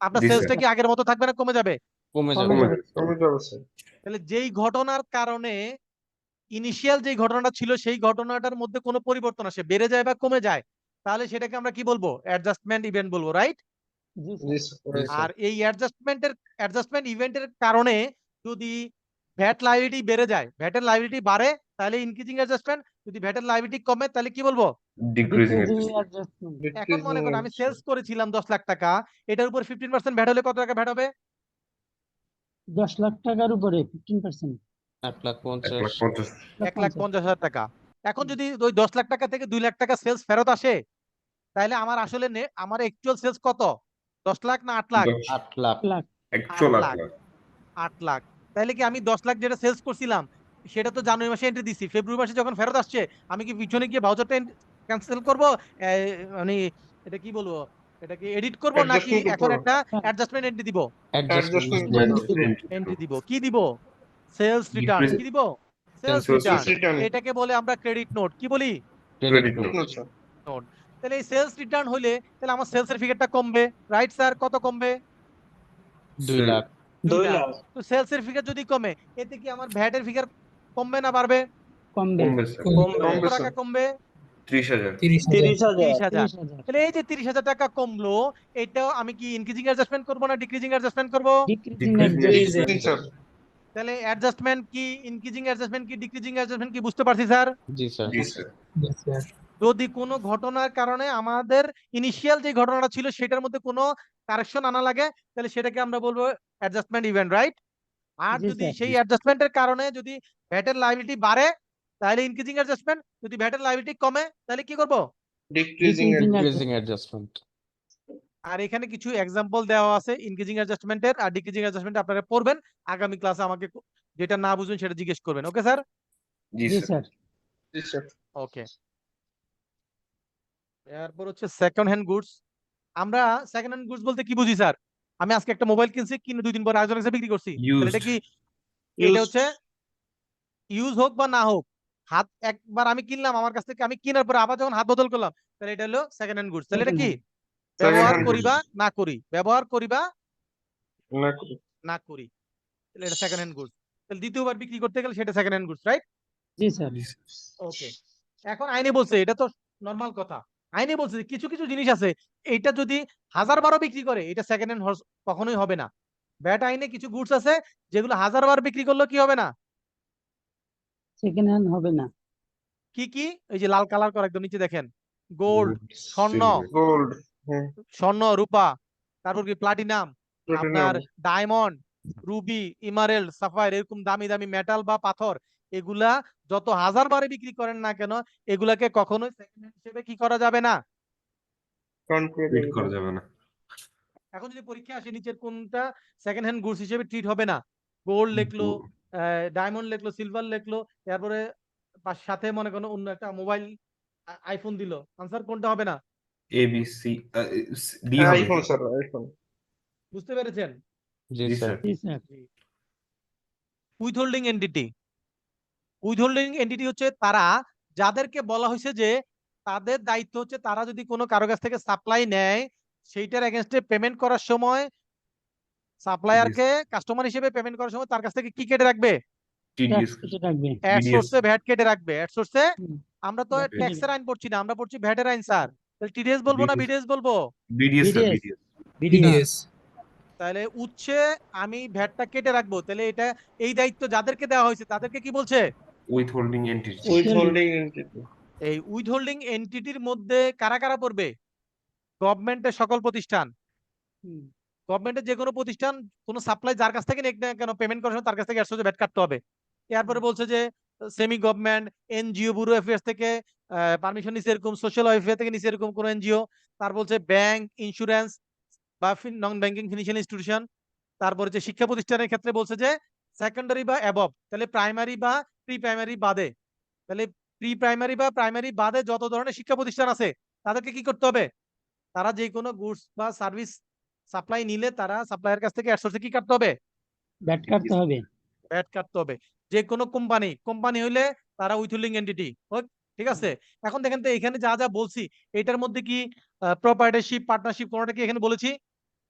Speaker 2: আপনার
Speaker 3: জি
Speaker 2: সেলসটা
Speaker 3: স্যার।
Speaker 2: কি আগের মতো থাকবে না কমে যাবে?
Speaker 11: কমে
Speaker 5: কমে
Speaker 11: যাবে।
Speaker 3: কমে
Speaker 5: যাবে।
Speaker 3: যাবে।
Speaker 1: কমে যাবে স্যার।
Speaker 2: তাহলে যেই ঘটনার কারণে ইনিশিয়াল যেই ঘটনাটা ছিল সেই ঘটনাটার মধ্যে কোনো পরিবর্তন আসে, বেড়ে যায় বা কমে যায়, তাহলে সেটাকে আমরা কি বলবো? অ্যাডজাস্টমেন্ট ইভেন্ট বলবো, রাইট?
Speaker 5: জি
Speaker 1: জি
Speaker 5: স্যার।
Speaker 1: স্যার।
Speaker 11: জি
Speaker 2: আর
Speaker 11: স্যার।
Speaker 2: এই অ্যাডজাস্টমেন্ট ইভেন্টের কারণে যদি ভ্যাট লাইবিলিটি বেড়ে যায়, ভ্যাটের লাইবিলিটি বাড়ে তাহলে ইনক্রিজিং অ্যাডজাস্টমেন্ট, যদি ভ্যাটের লাইবিলিটি কমে তাহলে কি বলবো?
Speaker 3: Decreasing
Speaker 5: decreasing
Speaker 3: adjustment.
Speaker 5: অ্যাডজাস্টমেন্ট।
Speaker 2: এখন মনে করেন আমি সেলস করেছিলাম 10 লাখ টাকা, এটার উপর 15% ভ্যাট হলে কত টাকা ভ্যাট হবে?
Speaker 5: 10 লাখ টাকার উপরে 15%।
Speaker 11: 1,50,000।
Speaker 3: 1,50,000।
Speaker 2: 1,50,000 টাকা। এখন যদি ওই 10 লাখ টাকা থেকে 2 লাখ টাকা সেলস ফেরত আসে, তাহলে আমার আসলে আমার অ্যাকচুয়াল সেলস কত? 10 লাখ না 8 লাখ?
Speaker 11: 8 লাখ।
Speaker 5: লাখ।
Speaker 3: অ্যাকচুয়াল
Speaker 2: 8
Speaker 3: 8
Speaker 2: লাখ।
Speaker 3: লাখ।
Speaker 2: 8 লাখ। তাহলে কি আমি 10 লাখ যেটা সেলস করছিলাম সেটা তো জানুয়ারি মাসে এন্ট্রি দিছি, ফেব্রুয়ারি মাসে যখন ফেরত আসছে আমি কি পিছনে গিয়ে ভাউচারটা ক্যান্সেল করব? মানে এটা কি বলবো, এটা কি এডিট করব নাকি
Speaker 1: Adjustment
Speaker 2: এখন
Speaker 1: করবো।
Speaker 2: একটা অ্যাডজাস্টমেন্ট এন্ট্রি দিব?
Speaker 11: অ্যাডজাস্টমেন্ট।
Speaker 1: Adjustment
Speaker 2: এন্ট্রি দিব। কি দিব? Sales return. কি দিব? Sales
Speaker 11: Sales
Speaker 2: return.
Speaker 1: return।
Speaker 2: এটাকে বলে আমরা ক্রেডিট নোট। কি বলি?
Speaker 11: Credit
Speaker 3: Credit
Speaker 11: note.
Speaker 3: note।
Speaker 1: Sir.
Speaker 2: Note. তাহলে এই সেলস রিটার্ন হইলে তাহলে আমার সেলস এর ফিগারটা কমবে, রাইট স্যার? কত কমবে?
Speaker 11: 2 লাখ।
Speaker 2: 2 লাখ। তো সেলস এর ফিগার যদি কমে, এতে কি আমার ভ্যাট এর ফিগার কমবে না বাড়বে?
Speaker 5: কমবে।
Speaker 3: কমবে স্যার।
Speaker 11: কমবে।
Speaker 2: কত
Speaker 1: কমবে
Speaker 2: টাকা
Speaker 1: স্যার।
Speaker 2: কমবে?
Speaker 3: 30,000।
Speaker 6: 30,000।
Speaker 2: 30,000।
Speaker 5: 30,000।
Speaker 2: তাহলে এই যে 30,000 টাকা কমলো, এটাও আমি কি ইনক্রিজিং অ্যাডজাস্টমেন্ট করব না ডিক্রিজিং অ্যাডজাস্টমেন্ট করব?
Speaker 5: Decreasing
Speaker 3: Decreasing
Speaker 5: adjustment.
Speaker 1: জি স্যার।
Speaker 2: তাহলে অ্যাডজাস্টমেন্ট কি, ইনক্রিজিং অ্যাডজাস্টমেন্ট কি, ডিক্রিজিং অ্যাডজাস্টমেন্ট কি, বুঝতে পারছি স্যার?
Speaker 11: জি স্যার।
Speaker 3: জি স্যার।
Speaker 5: জি স্যার।
Speaker 2: যদি কোনো ঘটনার কারণে আমাদের ইনিশিয়াল যে ঘটনাটা ছিল সেটার মধ্যে কোনো কারেকশন আনা লাগে, তাহলে সেটাকে আমরা বলবো অ্যাডজাস্টমেন্ট ইভেন্ট, রাইট? আর
Speaker 5: জি
Speaker 2: যদি
Speaker 5: স্যার।
Speaker 2: সেই অ্যাডজাস্টমেন্টের কারণে যদি ভ্যাটের লাইবিলিটি বাড়ে তাহলে ইনক্রিজিং অ্যাডজাস্টমেন্ট, যদি ভ্যাটের লাইবিলিটি কমে তাহলে কি করব?
Speaker 1: Decreasing
Speaker 5: decreasing
Speaker 11: decreasing adjustment.
Speaker 2: আর এখানে কিছু এক্সাম্পল দেওয়া আছে ইনক্রিজিং অ্যাডজাস্টমেন্টের আর ডিক্রিজিং অ্যাডজাস্টমেন্ট, আপনারা পড়বেন, আগামী ক্লাসে আমাকে যেটা না বুঝবেন সেটা জিজ্ঞেস করবেন। Okay sir?
Speaker 3: জি
Speaker 5: জি
Speaker 3: স্যার।
Speaker 5: স্যার।
Speaker 1: জি স্যার।
Speaker 2: ওকে। এরপর হচ্ছে সেকেন্ড হ্যান্ড গুডস। আমরা সেকেন্ড হ্যান্ড গুডস বলতে কি বুঝি স্যার? আমি আজকে একটা মোবাইল কিনছি, কিনে 2 দিন পরে আরেকজনের কাছে বিক্রি করছি, তাহলে এটা
Speaker 3: Used।
Speaker 2: কি? এটা হচ্ছে ইউজ হোক বা না হোক, হাত একবার আমি কিনলাম, আমার কাছ থেকে আমি কেনার পরে আবার যখন হাত বদল করলাম, তাহলে এটা হলো সেকেন্ড হ্যান্ড গুডস। তাহলে এটা কি? ব্যবহার
Speaker 1: hand
Speaker 2: করি
Speaker 1: goods।
Speaker 2: বা না করি, ব্যবহার করি বা
Speaker 1: না করি।
Speaker 2: না করি, তাহলে এটা সেকেন্ড হ্যান্ড গুডস। তাহলে দ্বিতীয়বার বিক্রি করতে গেলে সেটা সেকেন্ড হ্যান্ড গুডস, রাইট?
Speaker 5: জি স্যার।
Speaker 2: ওকে। এখন আইনে বলছে, এটা তো নরমাল কথা, আইনে বলছে যে কিছু কিছু জিনিস আছে এইটা যদি 1000 বারও বিক্রি করে এটা সেকেন্ড হ্যান্ড কখনোই হবে না। ব্যাট আইনে কিছু গুডস আছে যেগুলো 1000 বার বিক্রি করলেও কি হবে না?
Speaker 5: সেকেন্ড হ্যান্ড হবে না।
Speaker 2: কি কি? এই যে লাল কালার করা একদম নিচে দেখেন, গোল্ড, স্বর্ণ,
Speaker 3: Silver।
Speaker 1: গোল্ড। হ্যাঁ।
Speaker 2: স্বর্ণ, রূপা, তারপর কি প্লাটিনাম, আপনার ডায়মন্ড, রুবি, ইমারেল্ড, সাফায়ার, এরকম দামি দামি মেটাল বা পাথর, এগুলা যত 1000 বারে বিক্রি করেন না কেন এগুলাকে কখনোই সেকেন্ড হ্যান্ড হিসেবে কি করা যাবে না?
Speaker 1: কাউন্ট করে
Speaker 3: Read
Speaker 1: দেবে।
Speaker 3: করা যাবে না।
Speaker 2: এখন যদি পরীক্ষা আসে নিচের কোনটা সেকেন্ড হ্যান্ড গুডস হিসেবে ট্রিট হবে না, গোল্ড লিখলো, ডায়মন্ড লিখলো, সিলভার লিখলো, তারপরে সাথে মনে করো অন্য একটা মোবাইল আইফোন দিল, আনসার কোনটা হবে না?
Speaker 3: A B C D হবে
Speaker 1: আইফোন
Speaker 3: স্যার।
Speaker 1: Sir, iPhone.
Speaker 2: বুঝতে পেরেছেন?
Speaker 11: জি
Speaker 3: জি
Speaker 11: স্যার।
Speaker 3: স্যার।
Speaker 5: জি sir.
Speaker 2: Withholding entity. Withholding entity হচ্ছে তারা যাদেরকে বলা হয়েছে যে তাদের দায়িত্ব হচ্ছে তারা যদি কোনো কারো কাছ থেকে সাপ্লাই নেয় সেইটার এগেইনস্টে পেমেন্ট করার সময় সাপ্লায়ারকে কাস্টমার হিসেবে পেমেন্ট করার সময় তার কাছ থেকে কি কেটে রাখবে?
Speaker 3: TDS।
Speaker 5: ট্যাক্স কেটে রাখবে।
Speaker 2: Add
Speaker 3: BDS।
Speaker 2: সোর্সে ভ্যাট কেটে রাখবে। অ্যাড সোর্সে
Speaker 5: হুম।
Speaker 2: আমরা তো
Speaker 5: VAT কেটে
Speaker 2: ট্যাক্সের আইন পড়ছি না, আমরা পড়ছি ভ্যাটের আইন স্যার। তাহলে টিডিএস বলবো না
Speaker 3: BDS।
Speaker 2: বিডিএস বলবো?
Speaker 3: BDS sir.
Speaker 5: BDS।
Speaker 3: BDS।
Speaker 7: BDS.
Speaker 2: তাহলে উচ্ছে আমি ভ্যাটটা কেটে রাখবো, তাহলে এটা এই দায়িত্ব যাদেরকে দেওয়া হয়েছে তাদেরকে কি বলছে?
Speaker 3: Withholding entity।
Speaker 1: Withholding entity.
Speaker 2: এই উইথহোল্ডিং এন্টিটির মধ্যে কারা কারা পড়বে? গভর্নমেন্টের সকল প্রতিষ্ঠান,
Speaker 5: হুম।
Speaker 2: গভর্নমেন্টের যে কোনো প্রতিষ্ঠান কোনো সাপ্লাই যার কাছ থেকে নেক না কেন পেমেন্ট করার সময় তার কাছ থেকে 100 ভ্যাট কাটতে হবে। এরপরে বলছে যে semi government, NGO, bureau affairs থেকে পারমিশন নিছে এরকম, সোশ্যাল ওয়েলফেয়ার থেকে নিছে এরকম কোন এনজিও, তার বলছে ব্যাংক, ইন্স্যুরেন্স বা নন ব্যাংকিং ফিনান্সিয়াল ইনস্টিটিউশন, তারপরে যে শিক্ষা প্রতিষ্ঠানের ক্ষেত্রে বলছে যে সেকেন্ডারি বা অ্যাবভ, তাহলে প্রাইমারি বা প্রি প্রাইমারি বাদে, তাহলে প্রি প্রাইমারি বা প্রাইমারি বাদে যত ধরনের শিক্ষা প্রতিষ্ঠান আছে তাদেরকে কি করতে হবে? তারা যে কোনো গুডস বা সার্ভিস সাপ্লাই নিলে তারা সাপ্লায়ার কাছ থেকে অ্যাডসোর্সে কি কাটতে হবে?
Speaker 5: ব্যাট কাটতে হবে।
Speaker 2: ভ্যাট কাটতে হবে। যে কোনো কোম্পানি হইলে তারা উইথহোল্ডিং এন্টিটি, ঠিক আছে। এখন দেখেন তো এখানে যা যা বলছি এটার মধ্যে কি প্রপার্টরশিপ, পার্টনারশিপ কোনোটা কি এখানে বলেছি?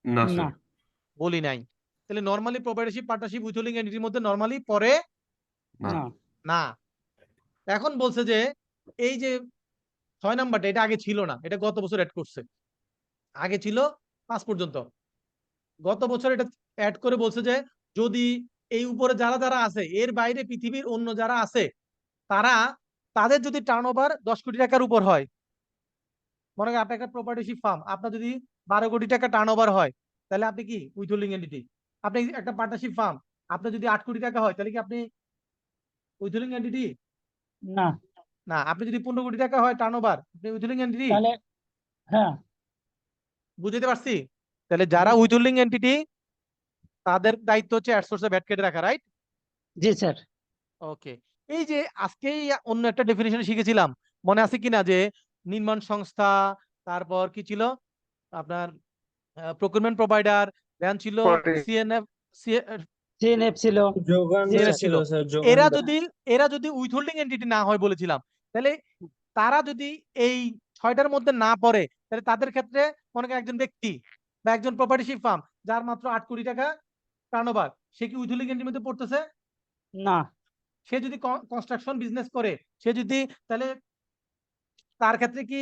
Speaker 3: না
Speaker 5: না,
Speaker 3: স্যার।
Speaker 2: বলি নাই। তাহলে নরমালি প্রপার্টরশিপ, পার্টনারশিপ, উইথহোল্ডিং এন্টিটির মধ্যে নরমালি পড়ে
Speaker 3: না।
Speaker 5: না,
Speaker 2: না। এখন বলছে যে এই যে 6 নাম্বারটা এটা আগে ছিল না, এটা গত বছর অ্যাড করছে। আগে ছিল 5 পর্যন্ত, গত বছর এটা অ্যাড করে বলছে যে যদি এই উপরে যারা যারা আছে এর বাইরে পৃথিবীর অন্য যারা আছে তারা, তাদের যদি টার্নওভার 10 কোটি টাকার উপর হয়, মনে করেন আপনার একটা প্রপার্টিশিপ ফার্ম, আপনার যদি 12 কোটি টাকা টার্নওভার হয় তাহলে আপনি কি উইথহোল্ডিং এন্টিটি। আপনি একটা পার্টনারশিপ ফার্ম, আপনার যদি 8 কোটি টাকা হয় তাহলে কি আপনি উইথহোল্ডিং এন্টিটি?
Speaker 5: না,
Speaker 2: না। আপনি যদি 15 কোটি টাকা হয় টার্নওভার, আপনি উইথহোল্ডিং এন্টিটি।
Speaker 5: তাহলে হ্যাঁ,
Speaker 2: বুঝতে পারছি? তাহলে যারা উইথহোল্ডিং এন্টিটি তাদের দায়িত্ব হচ্ছে অ্যাডসোর্সে ভ্যাট কেটে রাখা, রাইট?
Speaker 5: জি স্যার।
Speaker 2: ওকে। এই যে আজকেই অন্য একটা ডেফিনিশন শিখেছিলাম, মনে আছে কিনা, যে নির্মাণ সংস্থা, তারপর কি ছিল আপনার প্রকিউরমেন্ট প্রোভাইডার, দেন ছিল
Speaker 1: পরে
Speaker 2: সিএনএফ,
Speaker 5: সিএনএফ ছিল।
Speaker 6: যোগানদার
Speaker 2: ছিল।
Speaker 6: ছিল স্যার,
Speaker 2: এরা
Speaker 6: যোগানদার।
Speaker 2: যদি উইথহোল্ডিং এন্টিটি না হয় বলেছিলাম, তাহলে তারা যদি এই 6টার মধ্যে না পড়ে তাহলে তাদের ক্ষেত্রে মনে করেন একজন ব্যক্তি বা একজন প্রপার্টিশিপ ফার্ম যার মাত্র 8 কোটি টাকা টার্নওভার, সে কি উইথহোল্ডিং এন্টিটির মধ্যে পড়তেছে?
Speaker 5: না,
Speaker 2: সে যদি কনস্ট্রাকশন বিজনেস করে, সে যদি, তাহলে তার ক্ষেত্রে কি